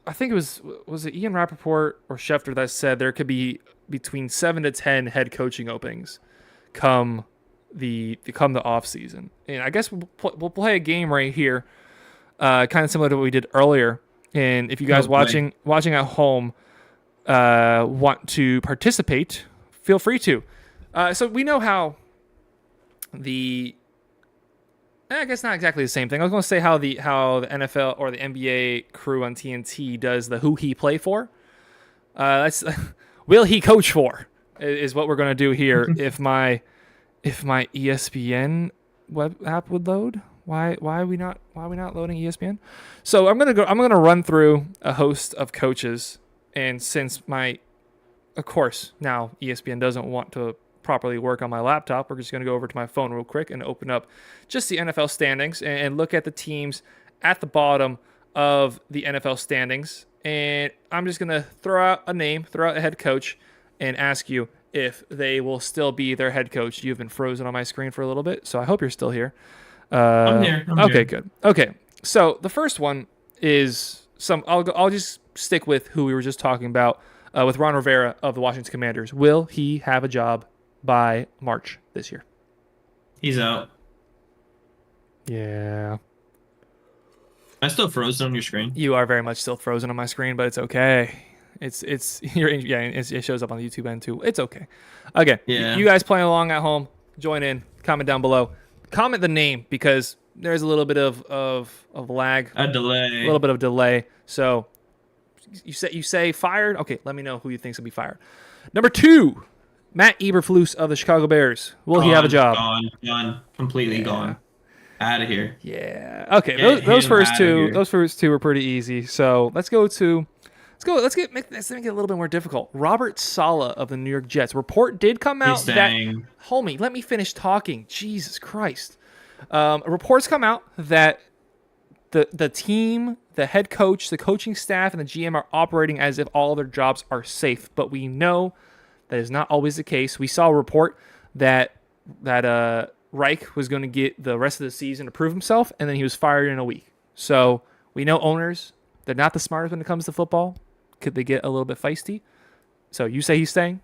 I think it was it Ian Rappaport or Schefter that said there could be between 7 to 10 head coaching openings come the off season. And I guess we'll play a game right here, kind of similar to what we did earlier. And if you guys watching at home want to participate, feel free to. So we know how I guess not exactly the same thing. I was going to say how the NFL or the NBA crew on TNT does the who he play for. That's will he coach for is what we're going to do here. if my ESPN web app would load. Why are we not loading ESPN? So I'm gonna run through a host of coaches, and since of course now ESPN doesn't want to properly work on my laptop, we're just going to go over to my phone real quick and open up just the NFL standings and look at the teams at the bottom of the NFL standings. And I'm just going to throw out a name, throw out a head coach, and ask you if they will still be their head coach. You've been frozen on my screen for a little bit, so I hope you're still here. I'm here. Okay, good. Okay, so the first one is I'll just stick with who we were just talking about with Ron Rivera of the Washington Commanders. Will he have a job by March this year? He's out. Yeah. I'm still frozen on your screen. You are very much still frozen on my screen, but it's okay. It shows up on the YouTube end too. It's okay. Okay. Yeah. You guys playing along at home, join in. Comment down below. Comment the name because there's a little bit of lag. A delay. A little bit of delay. So you say fired. Okay, let me know who you think's gonna be fired. Number 2, Matt Eberflus of the Chicago Bears. Will he have a job? Gone. Completely gone. Out of here. Yeah. Okay. Those first two were pretty easy. So let's make it a little bit more difficult. Robert Saleh of the New York Jets. Report did come out that homie, let me finish talking. Jesus Christ. Reports come out that the team, the head coach, the coaching staff, and the GM are operating as if all their jobs are safe. But we know that is not always the case. We saw a report that Reich was going to get the rest of the season to prove himself, and then he was fired in a week. So we know owners, they're not the smartest when it comes to football. Could they get a little bit feisty? So you say he's staying?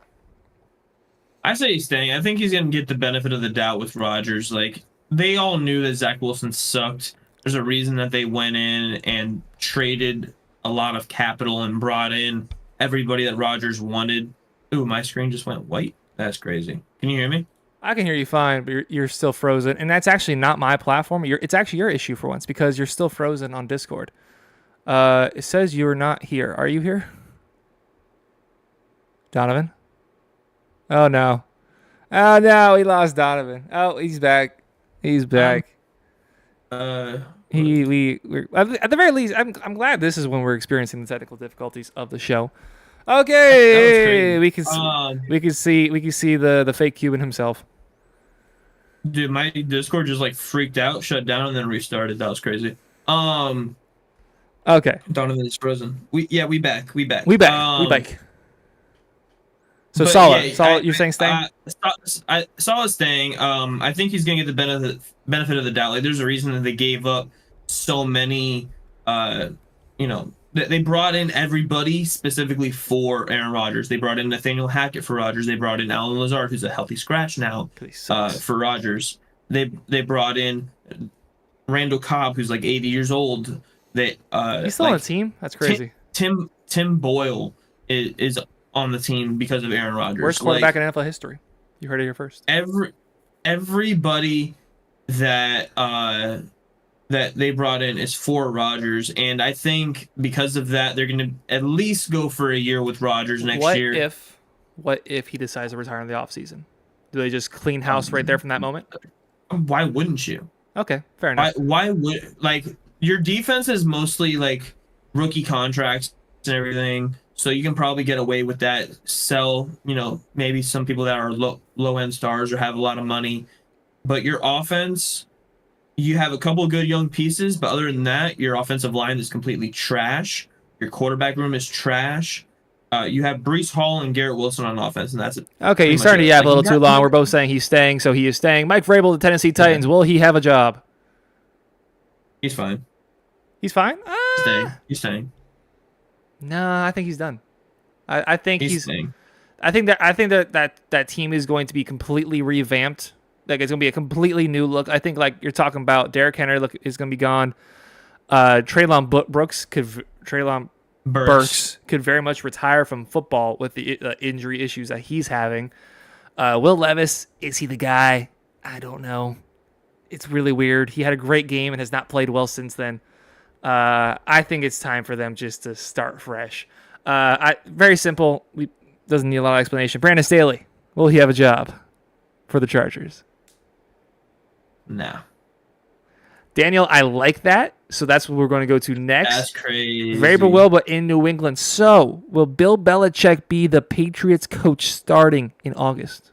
I say he's staying. I think he's going to get the benefit of the doubt with Rodgers. Like, they all knew that Zach Wilson sucked. There's a reason that they went in and traded a lot of capital and brought in everybody that Rodgers wanted. Ooh, my screen just went white. That's crazy. Can you hear me? I can hear you fine, but you're still frozen. And that's actually not my platform. It's actually your issue for once because you're still frozen on Discord. It says you're not here. Are you here? Donovan? Oh, no. Oh, no. We lost Donovan. Oh, he's back. He's back. We're at the very least, I'm glad this is when we're experiencing the technical difficulties of the show. Okay, we can see the fake Cuban himself. Dude, my Discord just like freaked out, shut down, and then restarted. That was crazy. Okay. Donovan is frozen. We back. We back. So Saleh, you're saying staying? Saleh's staying. I think he's gonna get the benefit of the doubt. Like, there's a reason that they gave up so many. They brought in everybody specifically for Aaron Rodgers. They brought in Nathaniel Hackett for Rodgers. They brought in Alan Lazard, who's a healthy scratch now, for Rodgers. They brought in Randall Cobb, who's like 80 years old. He's still on the team? That's crazy. Tim Boyle is on the team because of Aaron Rodgers. Worst quarterback in NFL history. You heard it here first. Everybody that they brought in is for Rodgers, and I think because of that, they're going to at least go for a year with Rodgers next year. What if he decides to retire in the offseason? Do they just clean house right there from that moment? Why wouldn't you? Okay, fair enough. Why would, like, your defense is mostly like rookie contracts and everything, so you can probably get away with that. Sell, maybe some people that are low end stars or have a lot of money, but your offense, you have a couple of good young pieces, but other than that, your offensive line is completely trash. Your quarterback room is trash. You have Breece Hall and Garrett Wilson on offense, and that's it. Okay, you're starting to yap a little too long. We're both saying he's staying, so he is staying. Mike Vrabel, the Tennessee Titans, will he have a job? He's fine. He's fine? He's staying. No, I think he's done. I think he's staying. I think that team is going to be completely revamped. Like, it's going to be a completely new look. I think, like you're talking about, Derrick Henry is going to be gone. Treylon Burks could very much retire from football with the injury issues that he's having. Will Levis, is he the guy? I don't know. It's really weird. He had a great game and has not played well since then. I think it's time for them just to start fresh. Very simple. Doesn't need a lot of explanation. Brandon Staley, will he have a job for the Chargers? No. Daniel, I like that. So that's what we're going to go to next. That's crazy. Vrabel will, but in New England. So will Bill Belichick be the Patriots coach starting in August?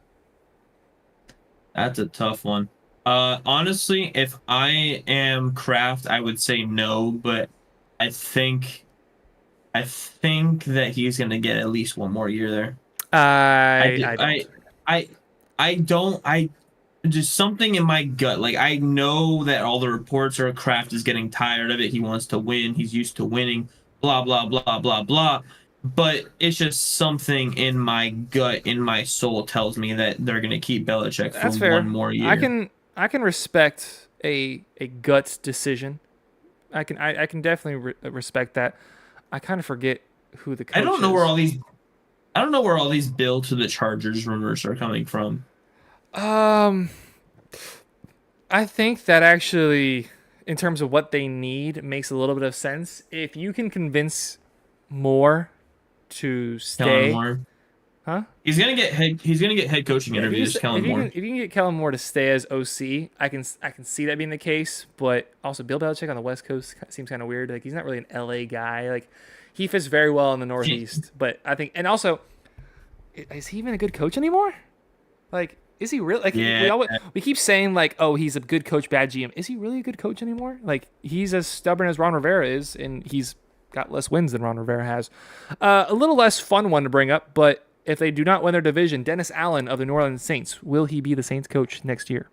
That's a tough one. Honestly, if I am Kraft, I would say no, but I think I think that he's gonna get at least one more year there. I I do, I don't. I I don't I just something in my gut. Like I know that all the reports are Kraft is getting tired of it. He wants to win. He's used to winning. Blah blah blah blah blah. But it's just something in my gut, in my soul, tells me that they're gonna keep Belichick for That's one fair. more I year. can I can respect a guts decision. I can definitely respect that. I kind of forget who the I coach don't know where is. all these I don't know where all these Bill to the Chargers rumors are coming from. Um, I think that actually, in terms of what they need, makes a little bit of sense. If you can convince Moore to Kellen stay, Moore. huh? He's gonna get head coaching Yeah, interviews, Kellen Moore. if you can get Kellen Moore to stay as OC, I can see that being the case. But also, Bill Belichick on the West Coast seems kind of weird. Like he's not really an LA guy. Like he fits very well in the Northeast. But I think, and also, is he even a good coach anymore? Like, is he really? Like Yeah. we keep saying like, oh, he's a good coach, bad GM. Is he really a good coach anymore? Like he's as stubborn as Ron Rivera is, and he's got less wins than Ron Rivera has. A little less fun one to bring up, but if they do not win their division, Dennis Allen of the New Orleans Saints, will he be the Saints coach next year?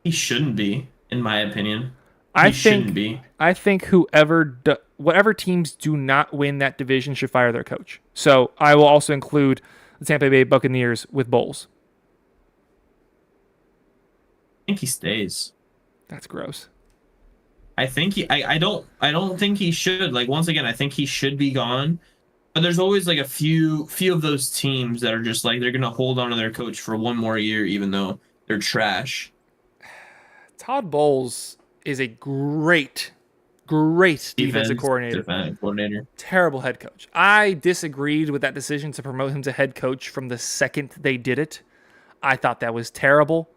He shouldn't be, in my opinion. I He shouldn't think be. whatever teams do not win that division should fire their coach. So I will also include the Tampa Bay Buccaneers with Bowles. I think he stays. That's gross. I don't think he should. Like once again, I think he should be gone. But there's always like a few of those teams that are just like they're gonna hold on to their coach for one more year, even though they're trash. Todd Bowles is a great defensive coordinator. Defensive coordinator. Terrible head coach. I disagreed with that decision to promote him to head coach from the second they did it. I thought that was terrible.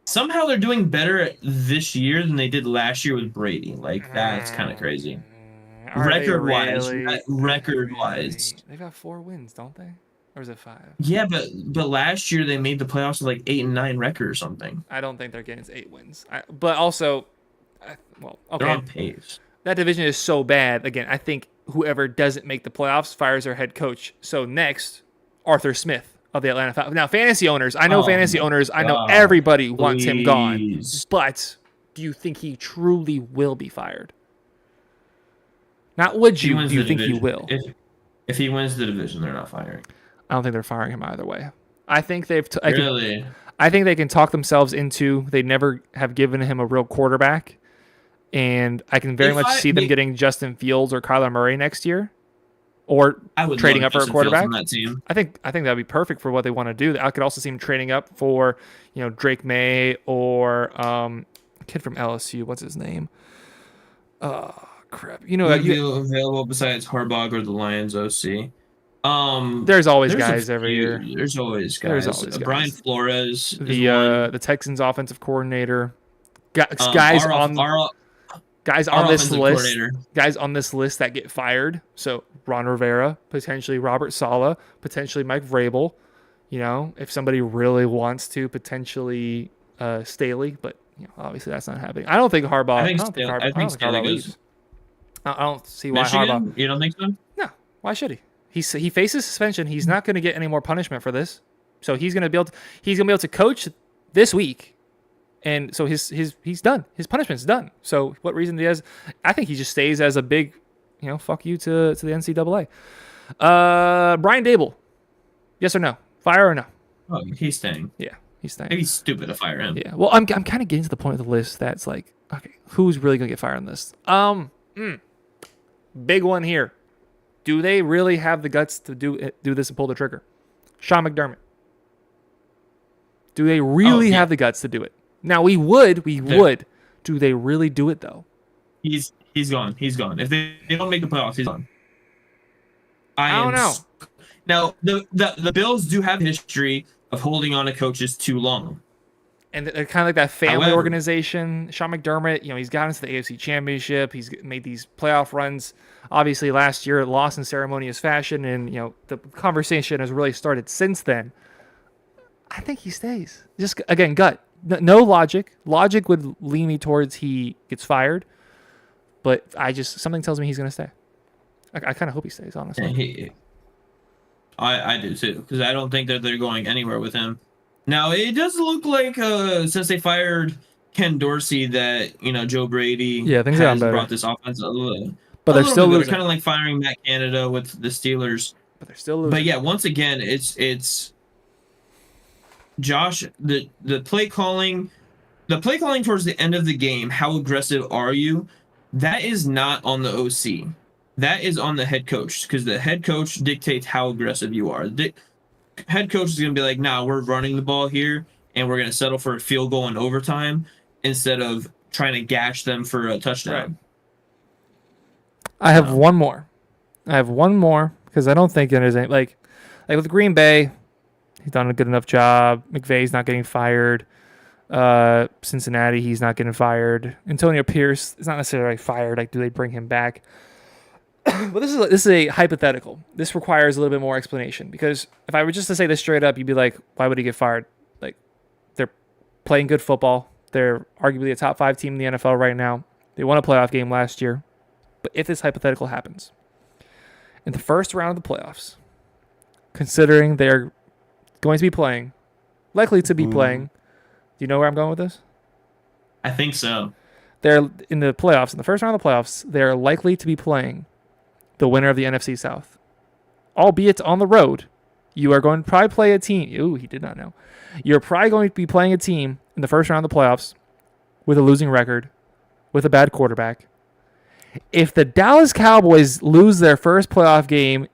Somehow they're doing better this year than they did last year with Brady. Like that's kind of crazy. Are they Record really? wise. They got 4 wins, don't they? Or is it 5? Yeah, but last year they made the playoffs with like 8-9 record or something. I don't think they're getting to 8 wins. But also, well, They're okay. on pace. That division is so bad. Again, I think whoever doesn't make the playoffs fires their head coach. So next, Arthur Smith of the Atlanta Falcons. Now, fantasy owners, I know everybody wants him gone. Please. But do you think he truly will be fired? Not would you? Do you think he will? If he wins the division, they're not firing. I don't think they're firing him either way. I think Really? I think they can talk themselves into they never have given him a real quarterback, and I can very much see them getting Justin Fields or Kyler Murray next year, or I would trading love up for a Justin Fields quarterback. on that team. I think that'd be perfect for what they want to do. I could also see him trading up for Drake May or a kid from LSU. What's his name? Crap. Would be available besides Harbaugh or the Lions OC. There's always guys every year. There's always guys. Brian Flores, the Texans offensive coordinator. Guys on this list. Guys on this list that get fired. So Ron Rivera, potentially Robert Saleh, potentially Mike Vrabel. If somebody really wants to, potentially Staley, but obviously that's not happening. I don't think Harbaugh. I don't think Harbaugh leaves. I don't see why Michigan? Harbaugh. You don't think so? No. Why should he? He faces suspension. He's not going to get any more punishment for this. So he's going to be able to coach this week, and so he's done. His punishment's done. So what reason he has? I think he just stays as a big, fuck you to the NCAA. Brian Dable, yes or no? Fire or no? Oh, he's staying. Yeah, he's staying. Maybe stupid to fire him. Yeah. Well, I'm kind of getting to the point of the list that's like, okay, who's really going to get fired on this? Big one here. Do they really have the guts to do this and pull the trigger? Sean McDermott. Do they really have the guts to do it? Now we would. Do they really do it though? He's gone. He's gone. If they don't make the playoffs, he's gone. I don't know. Now the Bills do have history of holding on to coaches too long. And they're kind of like that family organization. Sean McDermott, he's gotten into the AFC Championship. He's made these playoff runs. Obviously, last year, lost in ceremonious fashion, and the conversation has really started since then. I think he stays. Just again, gut. No logic. Logic would lean me towards he gets fired, but something tells me he's gonna stay. I kind of hope he stays, honestly. I do too, because I don't think that they're going anywhere with him. Now it does look like since they fired Ken Dorsey, that Joe Brady things has better. brought this offense a little. But they're still losing. Kind of like firing Matt Canada with the Steelers. But they're still losing. But yeah, once again, it's Josh, the play calling towards the end of the game. How aggressive are you? That is not on the OC. That is on the head coach, because the head coach dictates how aggressive you are. The head coach is going to be like, nah, we're running the ball here, and we're going to settle for a field goal in overtime instead of trying to gash them for a touchdown. Right. I have one more because I don't think there's any, like with Green Bay, he's done a good enough job. McVay's not getting fired. Cincinnati, he's not getting fired. Antonio Pierce is not necessarily fired. Like, do they bring him back? But this is a hypothetical. This requires a little bit more explanation, because if I were just to say this straight up, you'd be like, why would he get fired? Like, they're playing good football. They're arguably a top 5 team in the NFL right now. They won a playoff game last year. But if this hypothetical happens in the first round of the playoffs, considering they're going to be playing, likely to be playing, do you know where I'm going with this? I think so. They're in the playoffs, in the first round of the playoffs, they're likely to be playing the winner of the NFC South. Albeit on the road, you are going to probably play a team. Ooh, he did not know. You're probably going to be playing a team in the first round of the playoffs with a losing record, with a bad quarterback. If the Dallas Cowboys lose their first playoff game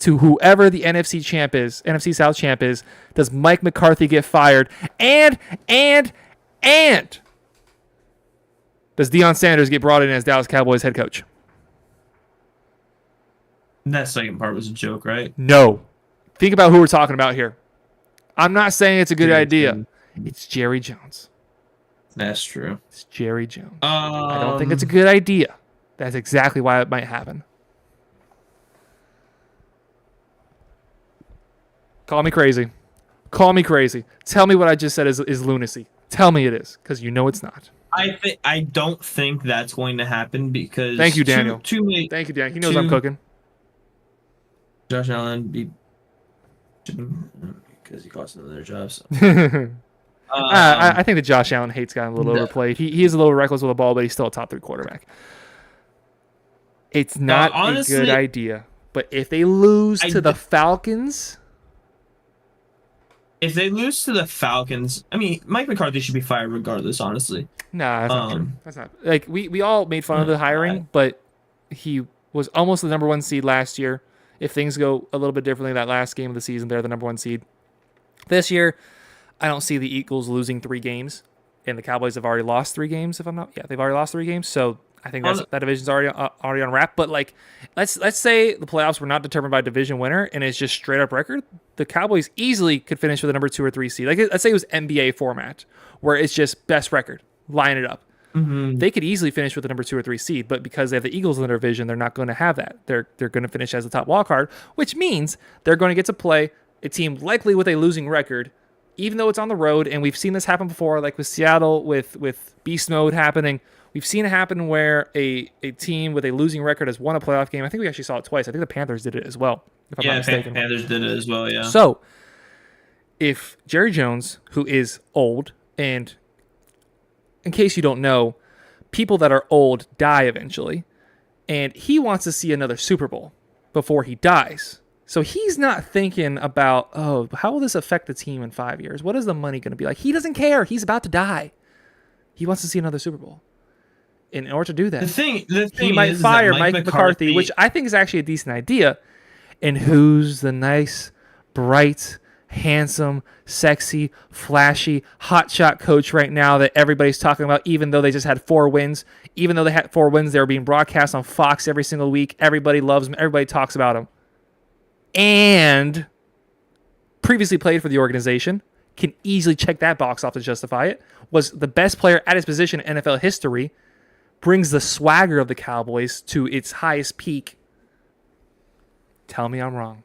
to whoever the NFC champ is, NFC South champ is, does Mike McCarthy get fired? And does Deion Sanders get brought in as Dallas Cowboys head coach? That second part was a joke, right? No. Think about who we're talking about here. I'm not saying it's a good idea. It's Jerry Jones. That's true. It's Jerry Jones. I don't think it's a good idea. That's exactly why it might happen. Call me crazy. Call me crazy. Tell me what I just said is lunacy. Tell me it is, because you know it's not. I don't think that's going to happen, because thank you, Daniel. Thank you, Daniel. He knows I'm cooking. Josh Allen because he cost another job. So. I think that Josh Allen hate's gotten a little overplayed. He is a little reckless with the ball, but he's still a top 3 quarterback. It's not honestly, a good idea. But if they lose to the Falcons... If they lose to the Falcons, I mean, Mike McCarthy should be fired regardless, honestly. Nah, that's not true. That's not... Like, we all made fun of the hiring, but he was almost the number 1 seed last year. If things go a little bit differently that last game of the season, they're the number 1 seed. This year, I don't see the Eagles losing 3 games, and the Cowboys have already lost 3 games. They've already lost 3 games. So I think that division's already on wrap. But like, let's say the playoffs were not determined by division winner, and it's just straight up record. The Cowboys easily could finish with a number 2 or 3 seed. Like, let's say it was NBA format, where it's just best record, line it up. Mm-hmm. They could easily finish with a number 2 or 3 seed, but because they have the Eagles in their division, they're not going to have that. They're going to finish as the top wild card, which means they're going to get to play a team likely with a losing record, even though it's on the road. And we've seen this happen before, like with Seattle, with Beast Mode happening. We've seen it happen where a team with a losing record has won a playoff game. I think we actually saw it twice. I think the Panthers did it as well, if I'm not mistaken. Panthers did it as well, yeah. So, if Jerry Jones, who is old, and in case you don't know, people that are old die eventually, and he wants to see another Super Bowl before he dies. So he's not thinking about, oh, how will this affect the team in 5 years? What is the money going to be like? He doesn't care. He's about to die. He wants to see another Super Bowl. In order to do that, the thing he might fire Mike McCarthy, which I think is actually a decent idea. And who's the nice, bright, handsome, sexy, flashy, hotshot coach right now that everybody's talking about, even though they just had 4 wins? Even though they had 4 wins, they were being broadcast on Fox every single week. Everybody loves him. Everybody talks about him. And previously played for the organization, can easily check that box off to justify it, was the best player at his position in NFL history, brings the swagger of the Cowboys to its highest peak. Tell me I'm wrong.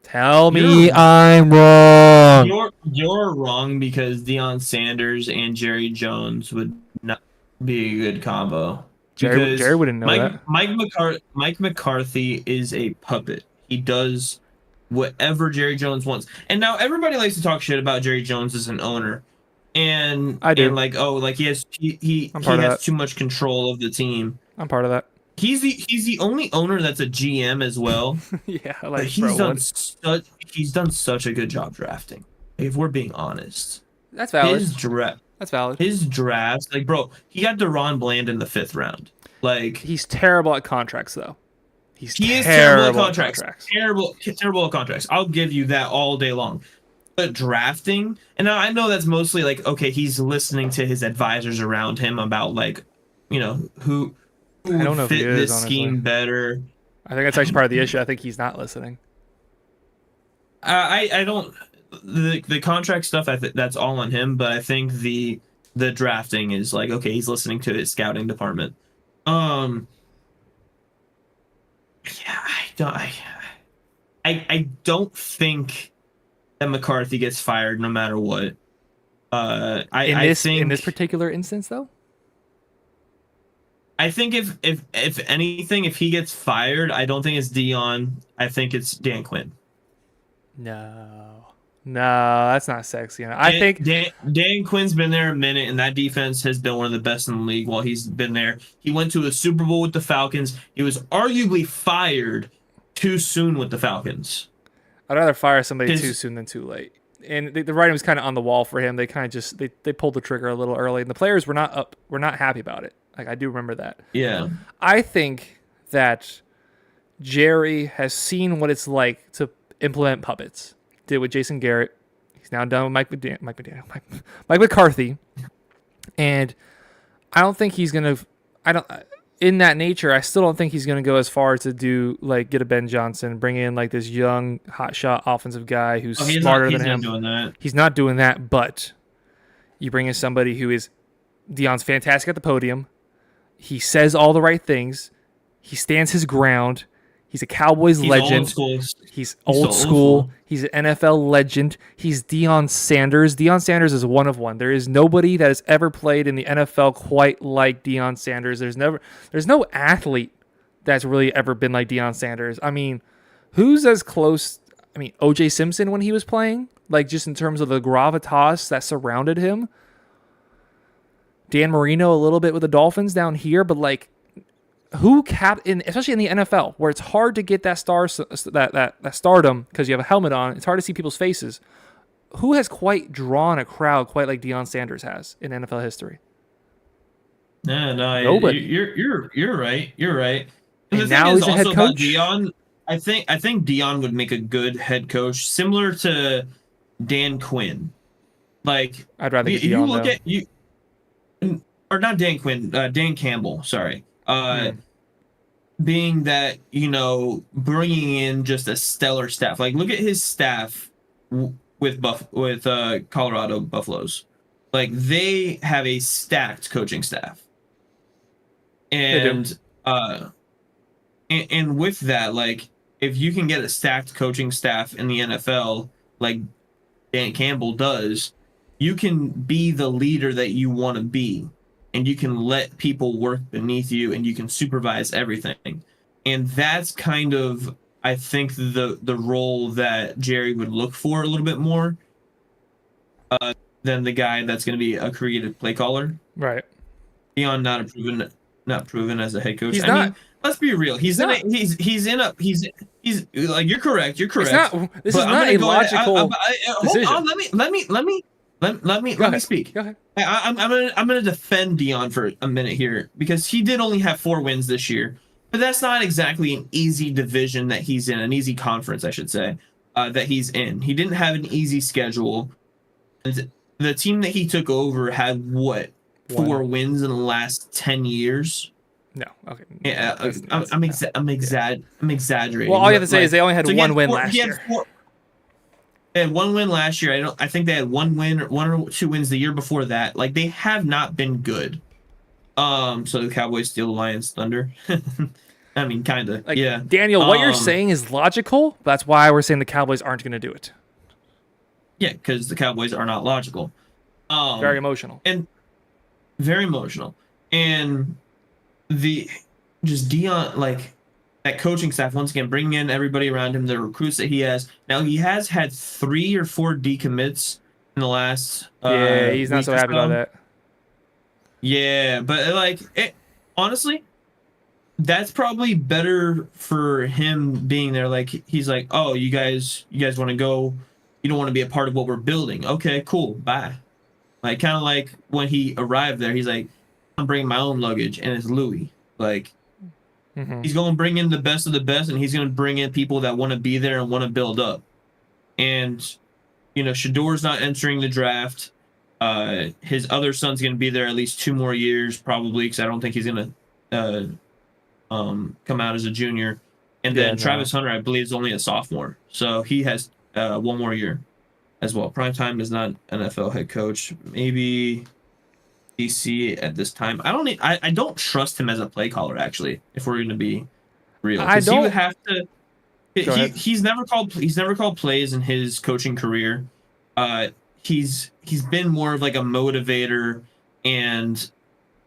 Tell me You're I'm wrong. you're wrong because Deion Sanders and Jerry Jones would not be a good combo Jerry because wouldn't know that. Mike McCarthy is a puppet. He does whatever Jerry Jones wants. And now everybody likes to talk shit about Jerry Jones as an owner. I do. And like, oh, like he I'm part of has that. too much control of the team. I'm part of that. He's the only owner that's a GM as well. Yeah, But like bro, what? he's done such a good job drafting. If we're being honest, That's valid. his draft That's valid. his drafts, like bro, he got Deron Bland in the 5th round. Like He's terrible at contracts, though. He's he is terrible at terrible contracts. Terrible at contracts. I'll give you that all day long. But drafting, and I know that's mostly like, okay, he's listening to his advisors around him about like, you know, who I don't know would if he fit is, this honestly. scheme better. I think that's actually part of the issue. I think he's not listening. I don't the contract stuff. That's all on him. But I think the drafting is like, okay, he's listening to his scouting department. Yeah, I don't think that McCarthy gets fired no matter what. I think In this particular instance, though. I think if anything, if he gets fired, I don't think it's Dion. I think it's Dan Quinn. No, that's not sexy. I think Dan Quinn's been there a minute, and that defense has been one of the best in the league while he's been there. He went to a Super Bowl with the Falcons. He was arguably fired too soon with the Falcons. I'd rather fire somebody too soon than too late. And the writing was kind of on the wall for him. They kind of just they pulled the trigger a little early, and the players were not happy about it. Like, I do remember that. Yeah. I think that Jerry has seen what it's like to implement puppets. Did with Jason Garrett. He's now done with Mike McCarthy. And I don't think he's going to... In that nature, I still don't think he's going to go as far to do, like, get a Ben Johnson, bring in, like, this young, hotshot offensive guy who's smarter than him. He's not doing that. He's not doing that, but you bring in somebody who is... Deion's fantastic at the podium. He says all the right things. He stands his ground. He's a Cowboys legend. He's old school. He's an NFL legend. He's Deion Sanders. Deion Sanders is one of one. There is nobody that has ever played in the NFL quite like Deion Sanders. There's no athlete that's really ever been like Deion Sanders. I mean, who's as close? I mean, O.J. Simpson when he was playing, like just in terms of the gravitas that surrounded him. Dan Marino a little bit with the Dolphins down here, but like especially in the NFL where it's hard to get that stardom because you have a helmet on. It's hard to see people's faces. Who has quite drawn a crowd quite like Deion Sanders has in NFL history? No, nobody. You're right. You're right. And now he's a head coach. Deion, I think Deion would make a good head coach, similar to Dan Quinn. Like I'd rather get Deion, you look at you. Or not Dan Quinn, Dan Campbell, sorry. Being that, bringing in just a stellar staff. Like, look at his staff with Colorado Buffaloes. Like, they have a stacked coaching staff. And and with that, like, if you can get a stacked coaching staff in the NFL, like Dan Campbell does, you can be the leader that you want to be. And you can let people work beneath you and you can supervise everything. And that's kind of, I think, the role that Jerry would look for a little bit more than the guy that's going to be a creative play caller. Right. Deion not proven as a head coach. He's I mean, let's be real. He's like, you're correct. You're correct. This is not a logical decision. Hold on, let me speak. Go ahead. I'm gonna defend Deion for a minute here because he did only have 4 wins this year, but that's not exactly an easy division that he's in, an easy conference, I should say, that he's in. He didn't have an easy schedule. And the team that he took over had what 4 wins in the last 10 years. No, okay. Yeah, I'm exaggerating. Well, all you have to say is they only had one win last year. They had 1 win last year. I think they had 1 or 2 wins the year before that. Like, they have not been good. So the Cowboys steal the Lions' thunder. I mean, kind of. Like, Yeah. Daniel, what you're saying is logical. That's why we're saying the Cowboys aren't going to do it. Yeah, because the Cowboys are not logical. Very emotional. And very emotional. And the just Dion, like that coaching staff, once again, bringing in everybody around him, the recruits that he has. Now, he has had 3 or 4 decommits in the last Yeah, he's not week so or happy about that. Yeah, but like it, honestly, that's probably better for him being there. Like he's like, oh, you guys want to go? You don't want to be a part of what we're building? Okay, cool, bye. Like kind of like when he arrived there, he's like, I'm bringing my own luggage, and it's Louis. Like he's going to bring in the best of the best, and he's going to bring in people that want to be there and want to build up. And Shador's not entering the draft. His other son's going to be there at least 2 more years, probably, because I don't think he's going to come out as a junior. And then Travis Hunter, I believe, is only a sophomore, so he has 1 more year as well. Primetime is not NFL head coach. Maybe DC at this time. I don't trust him as a play caller, actually, if we're going to be real. I don't. He would have to. He's never called plays in his coaching career. He's been more of like a motivator and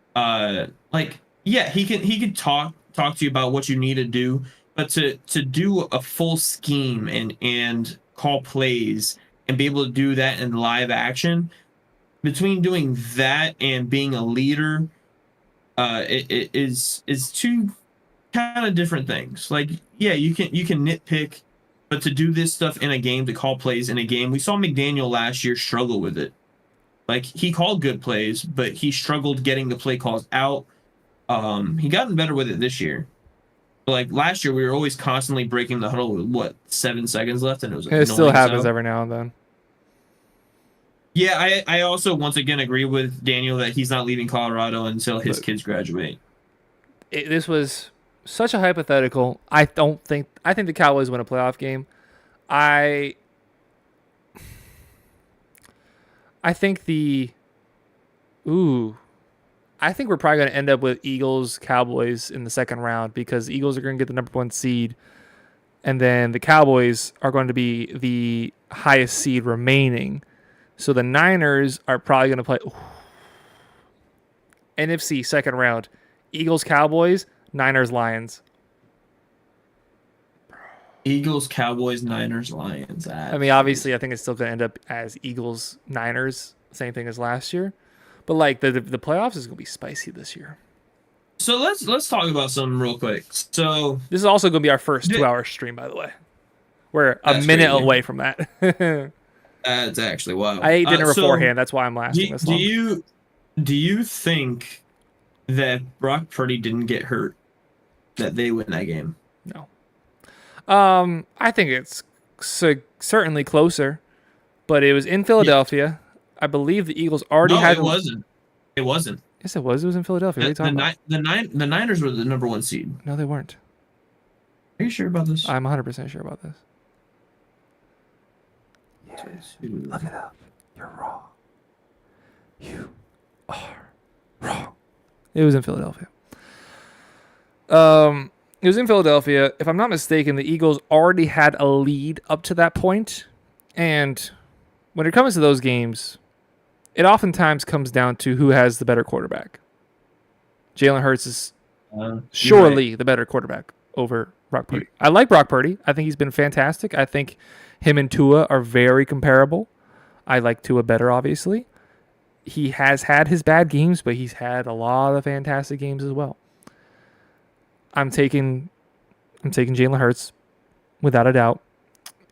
he could talk to you about what you need to do, but to do a full scheme and call plays and be able to do that in live action, between doing that and being a leader, it is 2 kind of different things. Like, yeah, you can nitpick, but to do this stuff in a game, to call plays in a game, we saw McDaniel last year struggle with it. Like, he called good plays, but he struggled getting the play calls out. He gotten better with it this year. But like last year, we were always constantly breaking the huddle with 7 seconds left, and it was it still happens every now and then. Yeah, I also once again agree with Daniel that he's not leaving Colorado until his kids graduate. This was such a hypothetical. I think the Cowboys win a playoff game. I think I think we're probably going to end up with Eagles Cowboys in the second round, because the Eagles are going to get the number 1 seed, and then the Cowboys are going to be the highest seed remaining. So the Niners are probably going to play NFC second round. Eagles Cowboys, Niners Lions. Eagles, Cowboys, Niners, Lions. I mean, obviously, I think it's still going to end up as Eagles, Niners, same thing as last year. But like the playoffs is going to be spicy this year. So let's talk about something real quick. So this is also going to be our first 2-hour stream, by the way. We're a minute away from that. That's actually wild. I ate dinner beforehand. That's why I'm lasting this long. Do you think that Brock Purdy didn't get hurt, that they win that game? No. I think it's certainly closer, but it was in Philadelphia. Yeah. I believe the Eagles already had. It wasn't. It wasn't. Yes, it was. It was in Philadelphia. What are you talking about? The Niners were the number 1 seed. No, they weren't. Are you sure about this? I'm 100% sure about this. Yes. Look it up. You're wrong. You are wrong. It was in Philadelphia. It was in Philadelphia. If I'm not mistaken, the Eagles already had a lead up to that point. And when it comes to those games, it oftentimes comes down to who has the better quarterback. Jalen Hurts is surely the better quarterback over Brock Purdy. I like Brock Purdy. I think he's been fantastic. I think him and Tua are very comparable. I like Tua better, obviously. He has had his bad games, but he's had a lot of fantastic games as well. I'm taking Jalen Hurts without a doubt.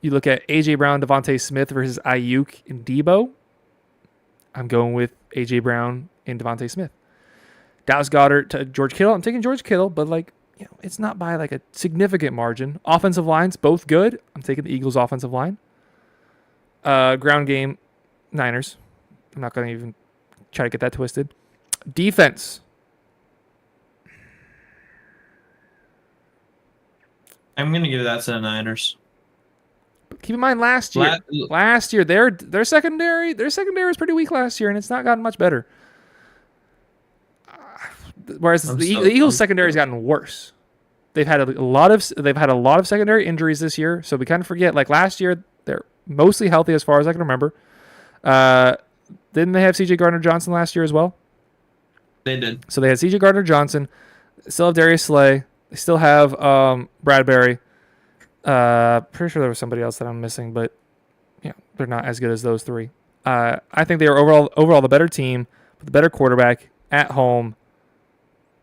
You look at A.J. Brown, Devontae Smith versus Ayuk and Debo. I'm going with A.J. Brown and Devontae Smith. Dallas Goedert to George Kittle. I'm taking George Kittle, but it's not by like a significant margin. Offensive lines, both good. I'm taking the Eagles' offensive line. Ground game, Niners. I'm not going to even try to get that twisted. Defense. I'm going to give that to the Niners. Keep in mind last year their secondary was pretty weak last year, and it's not gotten much better. Whereas the Eagles' secondary has gotten worse. they've had a lot of secondary injuries this year, so we kind of forget. Like last year, they're mostly healthy as far as I can remember. Uh, didn't they have C.J. Gardner-Johnson last year as well? They did. So they had C.J. Gardner-Johnson. They still have Darius Slay. They still have Bradbury. Pretty sure there was somebody else that I'm missing, but they're not as good as those three. I think they were overall the better team, with the better quarterback at home.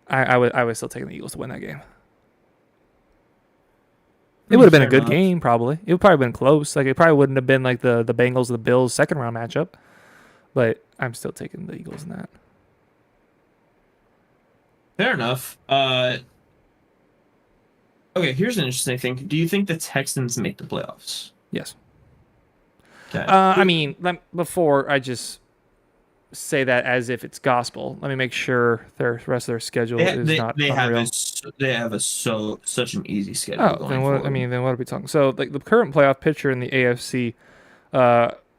I was still taking the Eagles to win that game. It would have been a good game, probably. It would probably have been close. Like it probably wouldn't have been like the Bengals or the Bills second round matchup. But I'm still taking the Eagles in that. Fair enough. Okay, here's an interesting thing. Do you think the Texans make the playoffs? Yes. Okay. I mean, before I just say that as if it's gospel, let me make sure the rest of their schedule is not unreal. They have such an easy schedule. Oh, then what? I mean, then what are we talking? So, like the current playoff picture in the AFC,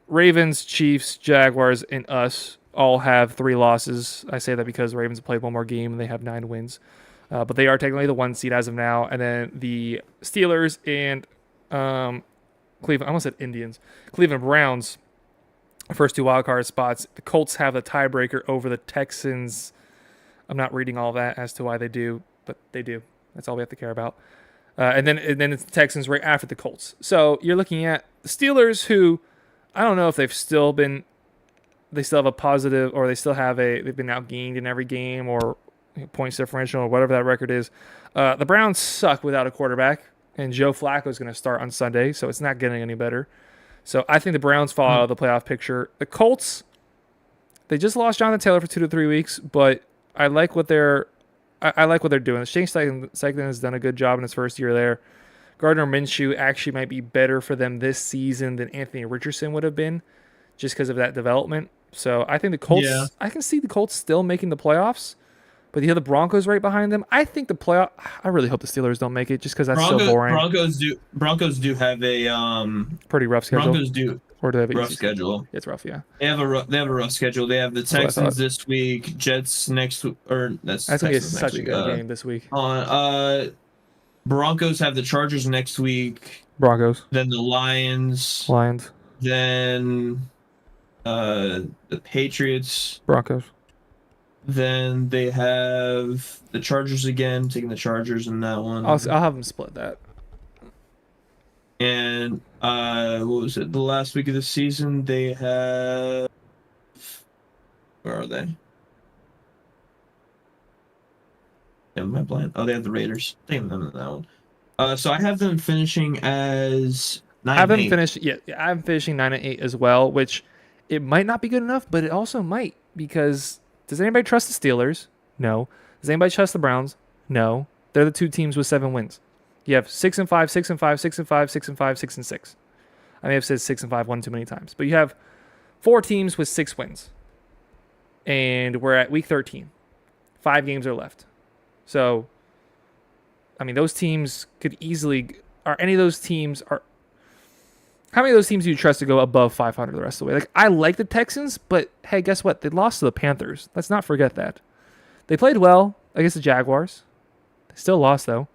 Ravens, Chiefs, Jaguars, and us all have 3 losses. I say that because the Ravens have played one more game and they have 9 wins, but they are technically the 1 seed as of now. And then the Steelers and Cleveland. I almost said Indians. Cleveland Browns. First 2 wildcard spots. The Colts have the tiebreaker over the Texans. I'm not reading all that as to why they do, but they do. That's all we have to care about. And then it's the Texans right after the Colts. So you're looking at the Steelers, who I don't know if they still have a positive, or they've been outgained in every game, or points differential, or whatever that record is. The Browns suck without a quarterback, and Joe Flacco is going to start on Sunday, so it's not getting any better. So I think the Browns fall out of the playoff picture. The Colts, they just lost Jonathan Taylor for 2 to 3 weeks, but I like what they're doing. Shane Steichen has done a good job in his first year there. Gardner Minshew actually might be better for them this season than Anthony Richardson would have been, just because of that development. So I think the Colts. Yeah. I can see the Colts still making the playoffs, but you have the Broncos right behind them. I think the playoff. I really hope the Steelers don't make it, just because that's so boring. Broncos do have a pretty rough schedule. Broncos do. Or do they have rough schedule? It's rough, yeah. They have a rough schedule. They have the Texans this week, Jets next week, or that's gonna be such a good game this week. Broncos have the Chargers next week. Broncos. Then the Lions. Then the Patriots. Broncos. Then they have the Chargers again, taking the Chargers in that one. I'll have them split that. And what was it? The last week of the season, they have. Where are they? Yeah, my blind. Oh, they have the Raiders. Taking them in that one. So I have them finishing as 9-8. I haven't finished yet. Yeah, I'm finishing 9-8 as well, which it might not be good enough, but it also might, because does anybody trust the Steelers? No. Does anybody trust the Browns? No. They're the 2 teams with 7 wins. You have 6-5, 6-5, 6-5, 6-5, 6-6. I may have said 6-5 one too many times, but you have 4 teams with 6 wins, and we're at week 13. 5 games are left. So, I mean, those teams could easily. How many of those teams do you trust to go above 500 the rest of the way? Like, I like the Texans, but hey, guess what? They lost to the Panthers. Let's not forget that. They played well against the Jaguars. They still lost though.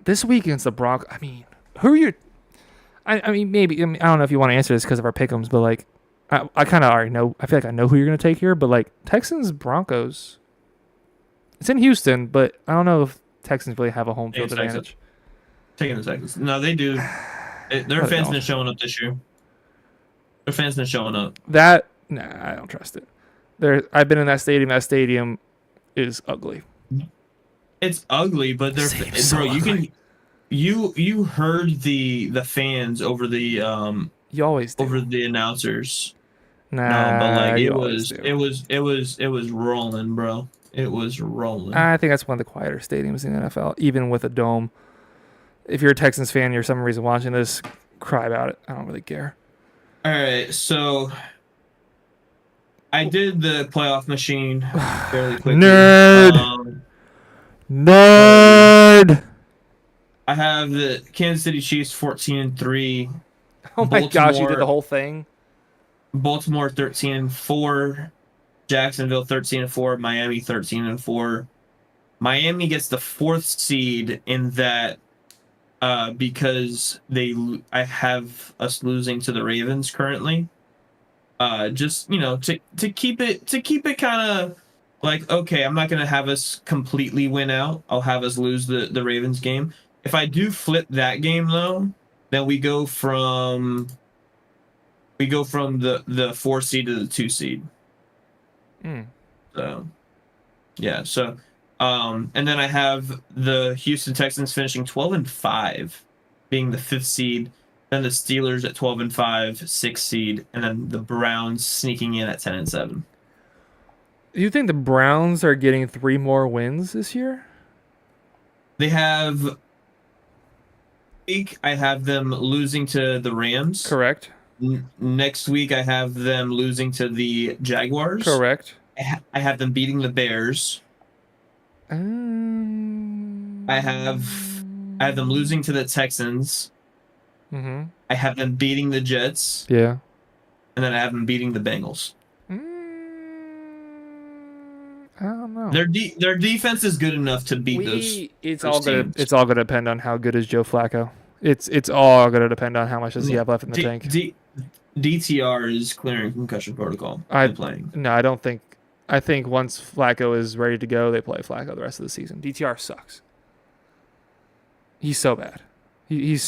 This week against the Broncos, I mean, who are you? I mean, maybe. I don't know if you want to answer this because of our pick'ems, but like, I kind of already know. I feel like I know who you're going to take here, but like Texans, Broncos. It's in Houston, but I don't know if Texans really have a home field advantage. Taking the Texans. No, they do. Their fans been showing up this year. Their fans been showing up. Nah, I don't trust it. I've been in that stadium. That stadium is ugly. It's ugly, but they're bro. You can, you heard the fans over the You always do. Over the announcers. Nah, no, but like it was rolling, bro. It was rolling. I think that's one of the quieter stadiums in the NFL, even with a dome. If you're a Texans fan, you're for some reason watching this, cry about it. I don't really care. All right, so I did the playoff machine fairly quickly. Nerd. I have the Kansas City Chiefs 14-3. Oh my gosh, you did the whole thing. Baltimore 13-4. Jacksonville 13-4. Miami 13-4. Miami gets the 4th seed in that because I have us losing to the Ravens currently. Just to keep it kind of like, okay, I'm not gonna have us completely win out. I'll have us lose the Ravens game. If I do flip that game though, then we go from the 4 seed to the 2 seed. So yeah, and then I have the Houston Texans finishing 12-5, being the 5th seed. Then the Steelers at 12-5, 6th seed, and then the Browns sneaking in at 10-7. Do you think the Browns are getting 3 more wins this year? They have. I have them losing to the Rams. Correct. Next week, I have them losing to the Jaguars. Correct. I have them beating the Bears. I have them losing to the Texans. Mm-hmm. I have them beating the Jets. Yeah. And then I have them beating the Bengals. I don't know. Their defense is good enough to beat those. It's all gonna depend on how good is Joe Flacco. It's all gonna depend on how much does he have left in the tank. DTR is clearing concussion protocol. Playing. No, I don't think. I think once Flacco is ready to go, they play Flacco the rest of the season. DTR sucks. He's so bad. He is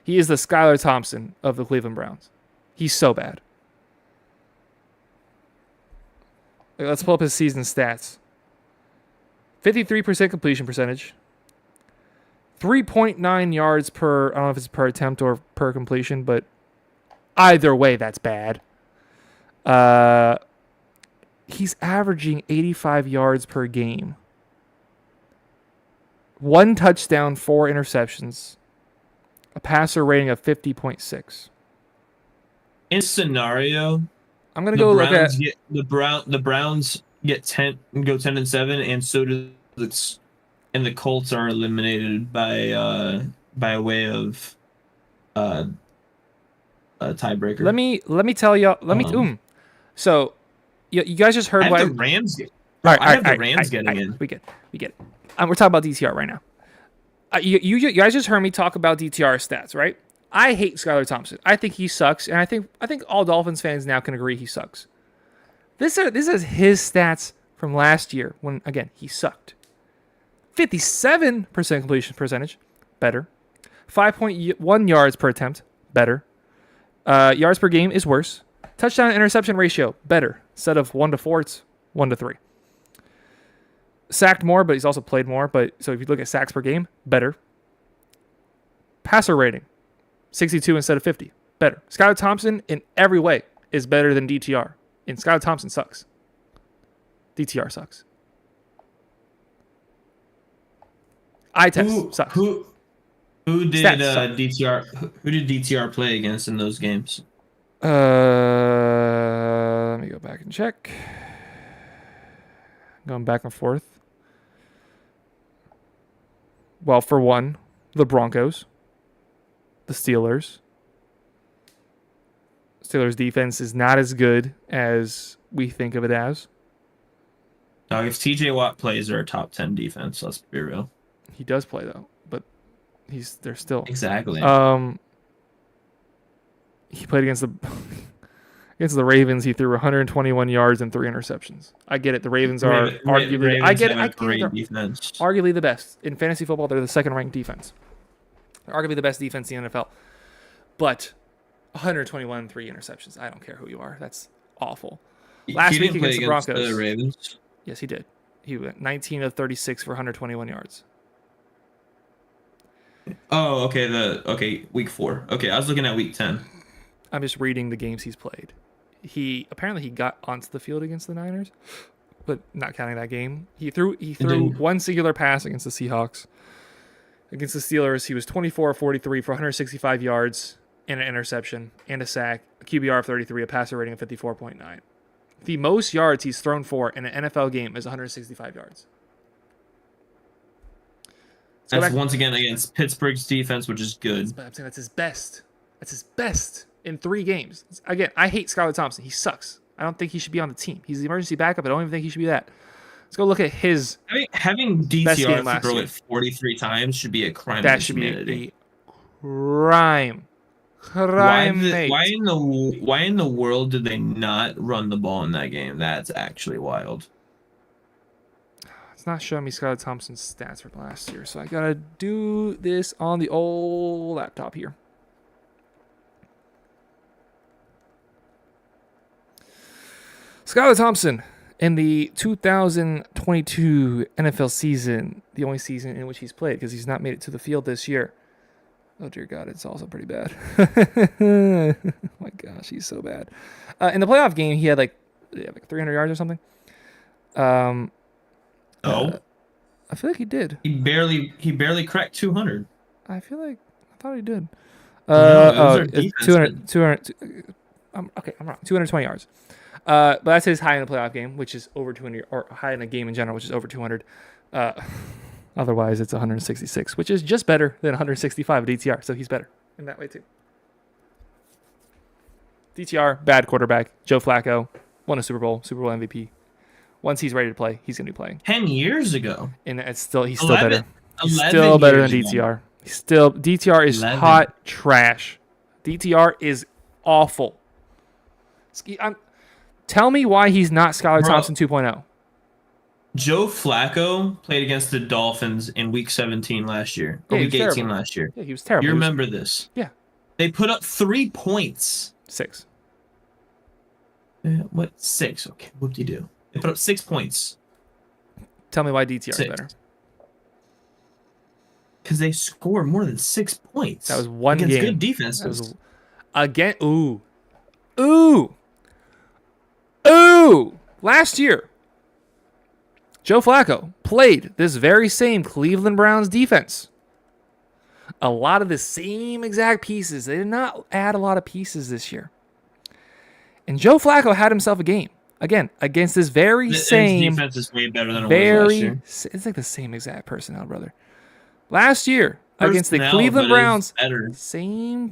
the Skylar Thompson of the Cleveland Browns. He's so bad. Let's pull up his season stats. 53% completion percentage. 3.9 yards per, I don't know if it's per attempt or per completion, but either way, that's bad. He's averaging 85 yards per game. 1 touchdown, 4 interceptions. A passer rating of 50.6. In scenario, I'm gonna go look at the Browns get 10-7, and so do the Colts are eliminated by way of a tiebreaker. Let me tell y'all. So you guys just heard I why have the Rams. I have the Rams getting in. We get it. We're talking about DTR right now. You guys just heard me talk about DTR stats, right? I hate Skylar Thompson. I think he sucks, and I think all Dolphins fans now can agree he sucks. This is his stats from last year when, again, he sucked. 57% completion percentage, better. 5.1 yards per attempt, better. Yards per game is worse. Touchdown interception ratio, better. Instead of 1-4, it's 1-3. Sacked more, but he's also played more. But so if you look at sacks per game, better. Passer rating, 62 instead of 50, better. Skylar Thompson in every way is better than DTR. And Skylar Thompson sucks. DTR sucks. Eye test sucks. Who did DTR? Who did DTR play against in those games? Let me go back and check. Going back and forth. Well, for one, the Broncos, the Steelers. Steelers defense is not as good as we think of it as. Now, if TJ Watt plays, they're a top 10 defense. Let's be real. He does play though, but they're still exactly. He played against the Ravens. He threw 121 yards and 3 interceptions. I get it. The Ravens are arguably. I get it. Arguably the best in fantasy football. They're the second-ranked defense. They're arguably the best defense in the NFL. But 121 and 3 interceptions. I don't care who you are. That's awful. Last week against the Broncos. The Ravens. Yes, he did. He went 19 of 36 for 121 yards. Oh, okay. Week 4. Okay, I was looking at week 10. I'm just reading the games he's played. He got onto the field against the Niners, but not counting that game. He threw one singular pass against the Seahawks. Against the Steelers, he was 24 of 43 for 165 yards and an interception and a sack, a QBR of 33, a passer rating of 54.9. The most yards he's thrown for in an NFL game is 165 yards. That's once again against Pittsburgh's defense, which is good. I'm saying that's his best. That's his best in 3 games. Again, I hate Skylar Thompson. He sucks. I don't think he should be on the team. He's the emergency backup. I don't even think he should be that. Let's go look at his. Having Best game DTR last throw year. it 43 times should be a crime That against should humanity. be a crime. Crime-mate. Why in the world did they not run the ball in that game? That's actually wild. It's not showing me Skylar Thompson's stats from last year, so I gotta do this on the old laptop here. Skylar Thompson in the 2022 NFL season, the only season in which he's played because he's not made it to the field this year. Oh, dear God, it's also pretty bad. Oh, my gosh, he's so bad. In the playoff game, he had like 300 yards or something. Oh, I feel like he did. he barely cracked 200. I thought he did. No, it was our It's defense 200. Okay, I'm wrong. 220 yards. But that's his high in a playoff game, which is over 200, or high in a game in general, which is over 200. Otherwise, it's 166, which is just better than 165 at DTR. So he's better in that way too. DTR, bad quarterback. Joe Flacco won a Super Bowl MVP. Once he's ready to play, he's going to be playing. 10 years ago. And he's still better. He's 11 still better than years ago. DTR. DTR is 11. hot trash. DTR is awful. Tell me why he's not Skylar Thompson 2.0. Joe Flacco played against the Dolphins in Week 17 last year. Or Week 18 terrible. last year. Yeah, he was terrible. You remember this? Yeah. They put up 3 points. 6. What? 6. Okay. Whoop-de-doo. They put up 6 points. Tell me why DTR is 6. better. Because they scored more than 6 points. That was one against game. Good defenses. Ooh. Last year, Joe Flacco played this very same Cleveland Browns defense. A lot of the same exact pieces. They did not add a lot of pieces this year. And Joe Flacco had himself a game. Again, against this very same... His defense is way better than it was last year. It's like the same exact personnel, brother. Last year, against the Personnel, Cleveland but Browns, better. same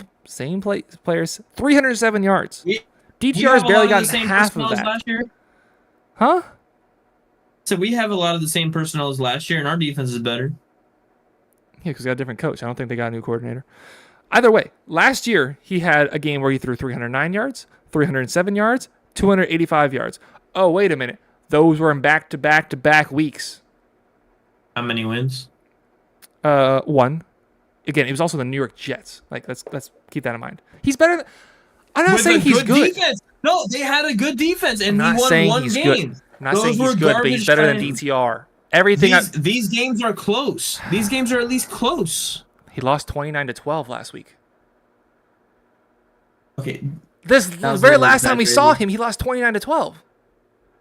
players, 307 yards. You DTR's have a barely lot of gotten the same half of personnel as that. last year? Huh? So we have a lot of the same personnel as last year, and our defense is better. Yeah, because we got a different coach. I don't think they got a new coordinator. Either way, last year he had a game where he threw 309 yards, 307 yards, 285 yards. Oh, wait a minute. Those were in back-to-back-to-back weeks. How many wins? 1. Again, it was also the New York Jets. Like, let's keep that in mind. He's better than... I'm not saying he's good. Defense. No, they had a good defense, and I'm he not won saying one he's game. good. I'm not saying he's good, but he's better than DTR. These games are close. These games are at least close. He lost 29-12 last week. Okay. The very last time we saw him, he lost 29-12.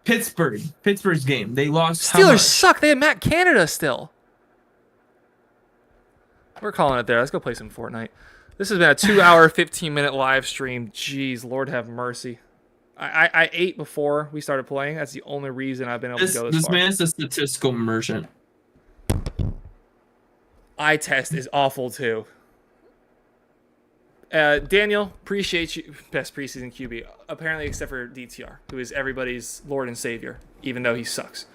Pittsburgh's game. They lost. Steelers suck. They have Matt Canada still. We're calling it there. Let's go play some Fortnite. This has been a 2-hour, 15-minute live stream. Jeez, Lord have mercy. I ate before we started playing. That's the only reason I've been able to go this far. This man's a statistical merchant. Eye test is awful too. Daniel, appreciate you. Best preseason QB, apparently, except for DTR, who is everybody's Lord and Savior, even though he sucks.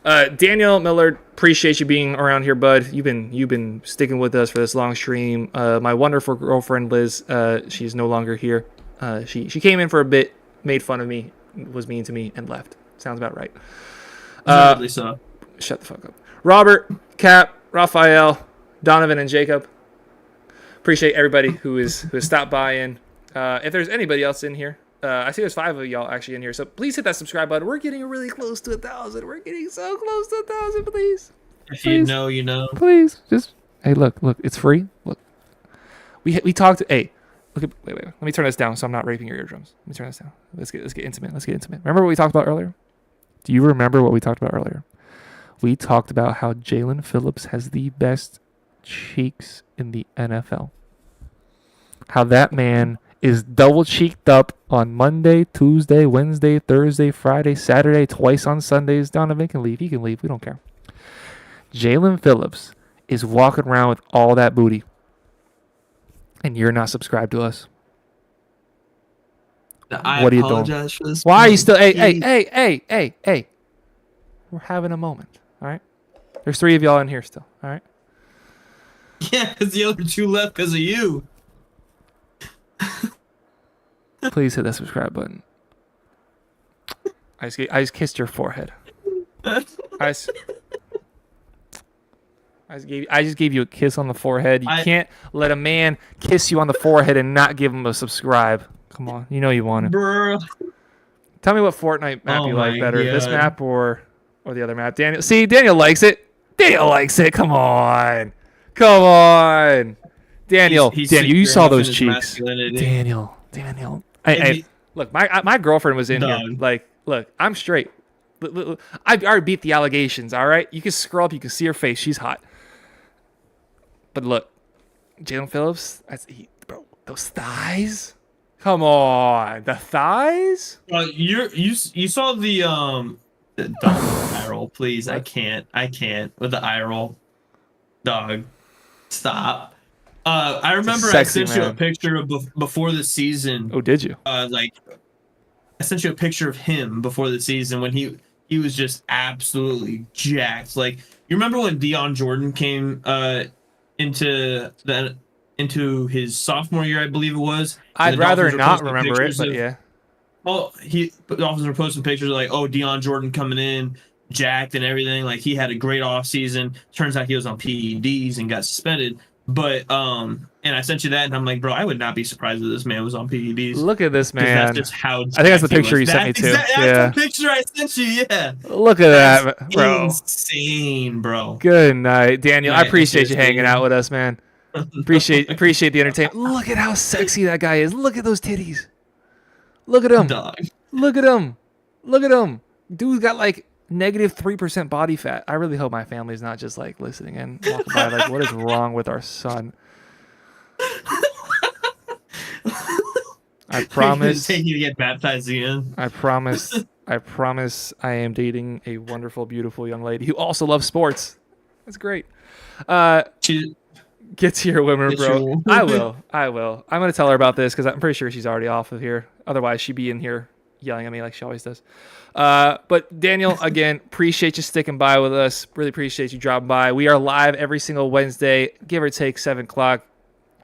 Daniel Millard, appreciate you being around here, bud. You've been sticking with us for this long stream. My wonderful girlfriend Liz, she's no longer here. She came in for a bit, made fun of me, was mean to me, and left. Sounds about right. So. Shut the fuck up. Robert, Cap, Raphael, Donovan, and Jacob. Appreciate everybody who has stopped by in. If there's anybody else in here, I see there's 5 of y'all actually in here, so please hit that subscribe button. We're getting really close to 1,000. We're getting so close to 1,000. Please. If you know, you know. Please, just look. It's free. Look, we talked. Hey, look. Wait. Let me turn this down so I'm not raping your eardrums. Let me turn this down. Let's get intimate. Remember what we talked about earlier? Do you remember what we talked about earlier? We talked about how Jalen Phillips has the best cheeks in the NFL. How that man is double cheeked up on Monday, Tuesday, Wednesday, Thursday, Friday, Saturday, twice on Sundays. Donovan can leave. He can leave. We don't care. Jalen Phillips is walking around with all that booty. And you're not subscribed to us. I what are you doing? For this Why are you still... Hey. We're having a moment. All right. There's 3 of y'all in here still. All right. Yeah, because the other 2 left because of you. Please hit that subscribe button. I just kissed your forehead. I just gave you a kiss on the forehead. You can't let a man kiss you on the forehead and not give him a subscribe. Come on, you know you want it. Bro. Tell me what Fortnite map you like better, God. this map or the other map. Daniel, see, Daniel likes it. Daniel likes it. Come on, Daniel. He's Daniel, you saw those cheeks. masculinity. Daniel. Hey, look, my girlfriend was in here. Like, look, I'm straight. I already beat the allegations. All right, you can scroll up, you can see her face. She's hot. But look, Jalen Phillips, bro, those thighs. Come on, the thighs. You saw the don't eye roll, please. I can't with the eye roll. Dog, stop. I remember I sent you a picture of before the season. Oh, did you? Like, I sent you a picture of him before the season when he was just absolutely jacked. Like, you remember when Dion Jordan came into his sophomore year, I believe it was. I'd rather not remember it, but yeah. Well, the Dolphins were posting pictures of, like, oh, Dion Jordan coming in, jacked and everything. Like, he had a great offseason. Turns out he was on PEDs and got suspended. But and I sent you that, and I'm like, bro, I would not be surprised if this man was on PEDs. Look at this man. That's just how. I think that's the picture you sent me too. That's the picture I sent you. Yeah. Look at that, bro. Insane, bro. Good night, Daniel. I appreciate you hanging out with us, man. Appreciate the entertainment. Look at how sexy that guy is. Look at those titties. Look at him. Dog. Look at him. Look at him. Dude's got like -3% body fat. I really hope my family's not just like listening and walking by like, what is wrong with our son? I promise. Take you to get baptized again. I promise I am dating a wonderful, beautiful young lady who also loves sports. That's great. Get to your women, bro. I will. I'm going to tell her about this because I'm pretty sure she's already off of here. Otherwise, she'd be in here yelling at me like she always does. But Daniel, again, appreciate you sticking by with us. Really appreciate you dropping by. We are live every single Wednesday, give or take 7 o'clock.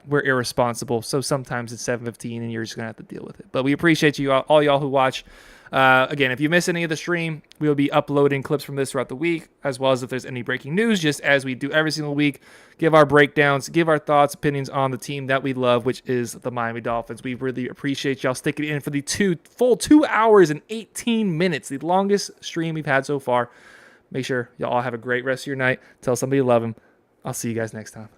We're irresponsible, so sometimes it's 7:15 and you're just going to have to deal with it. But we appreciate you, all y'all who watch. Again, if you miss any of the stream, we will be uploading clips from this throughout the week, as well as if there's any breaking news, just as we do every single week, give our breakdowns, give our thoughts, opinions on the team that we love, which is the Miami Dolphins. We really appreciate y'all sticking in for the full 2 hours and 18 minutes, the longest stream we've had so far. Make sure y'all all have a great rest of your night. Tell somebody you love them. I'll see you guys next time.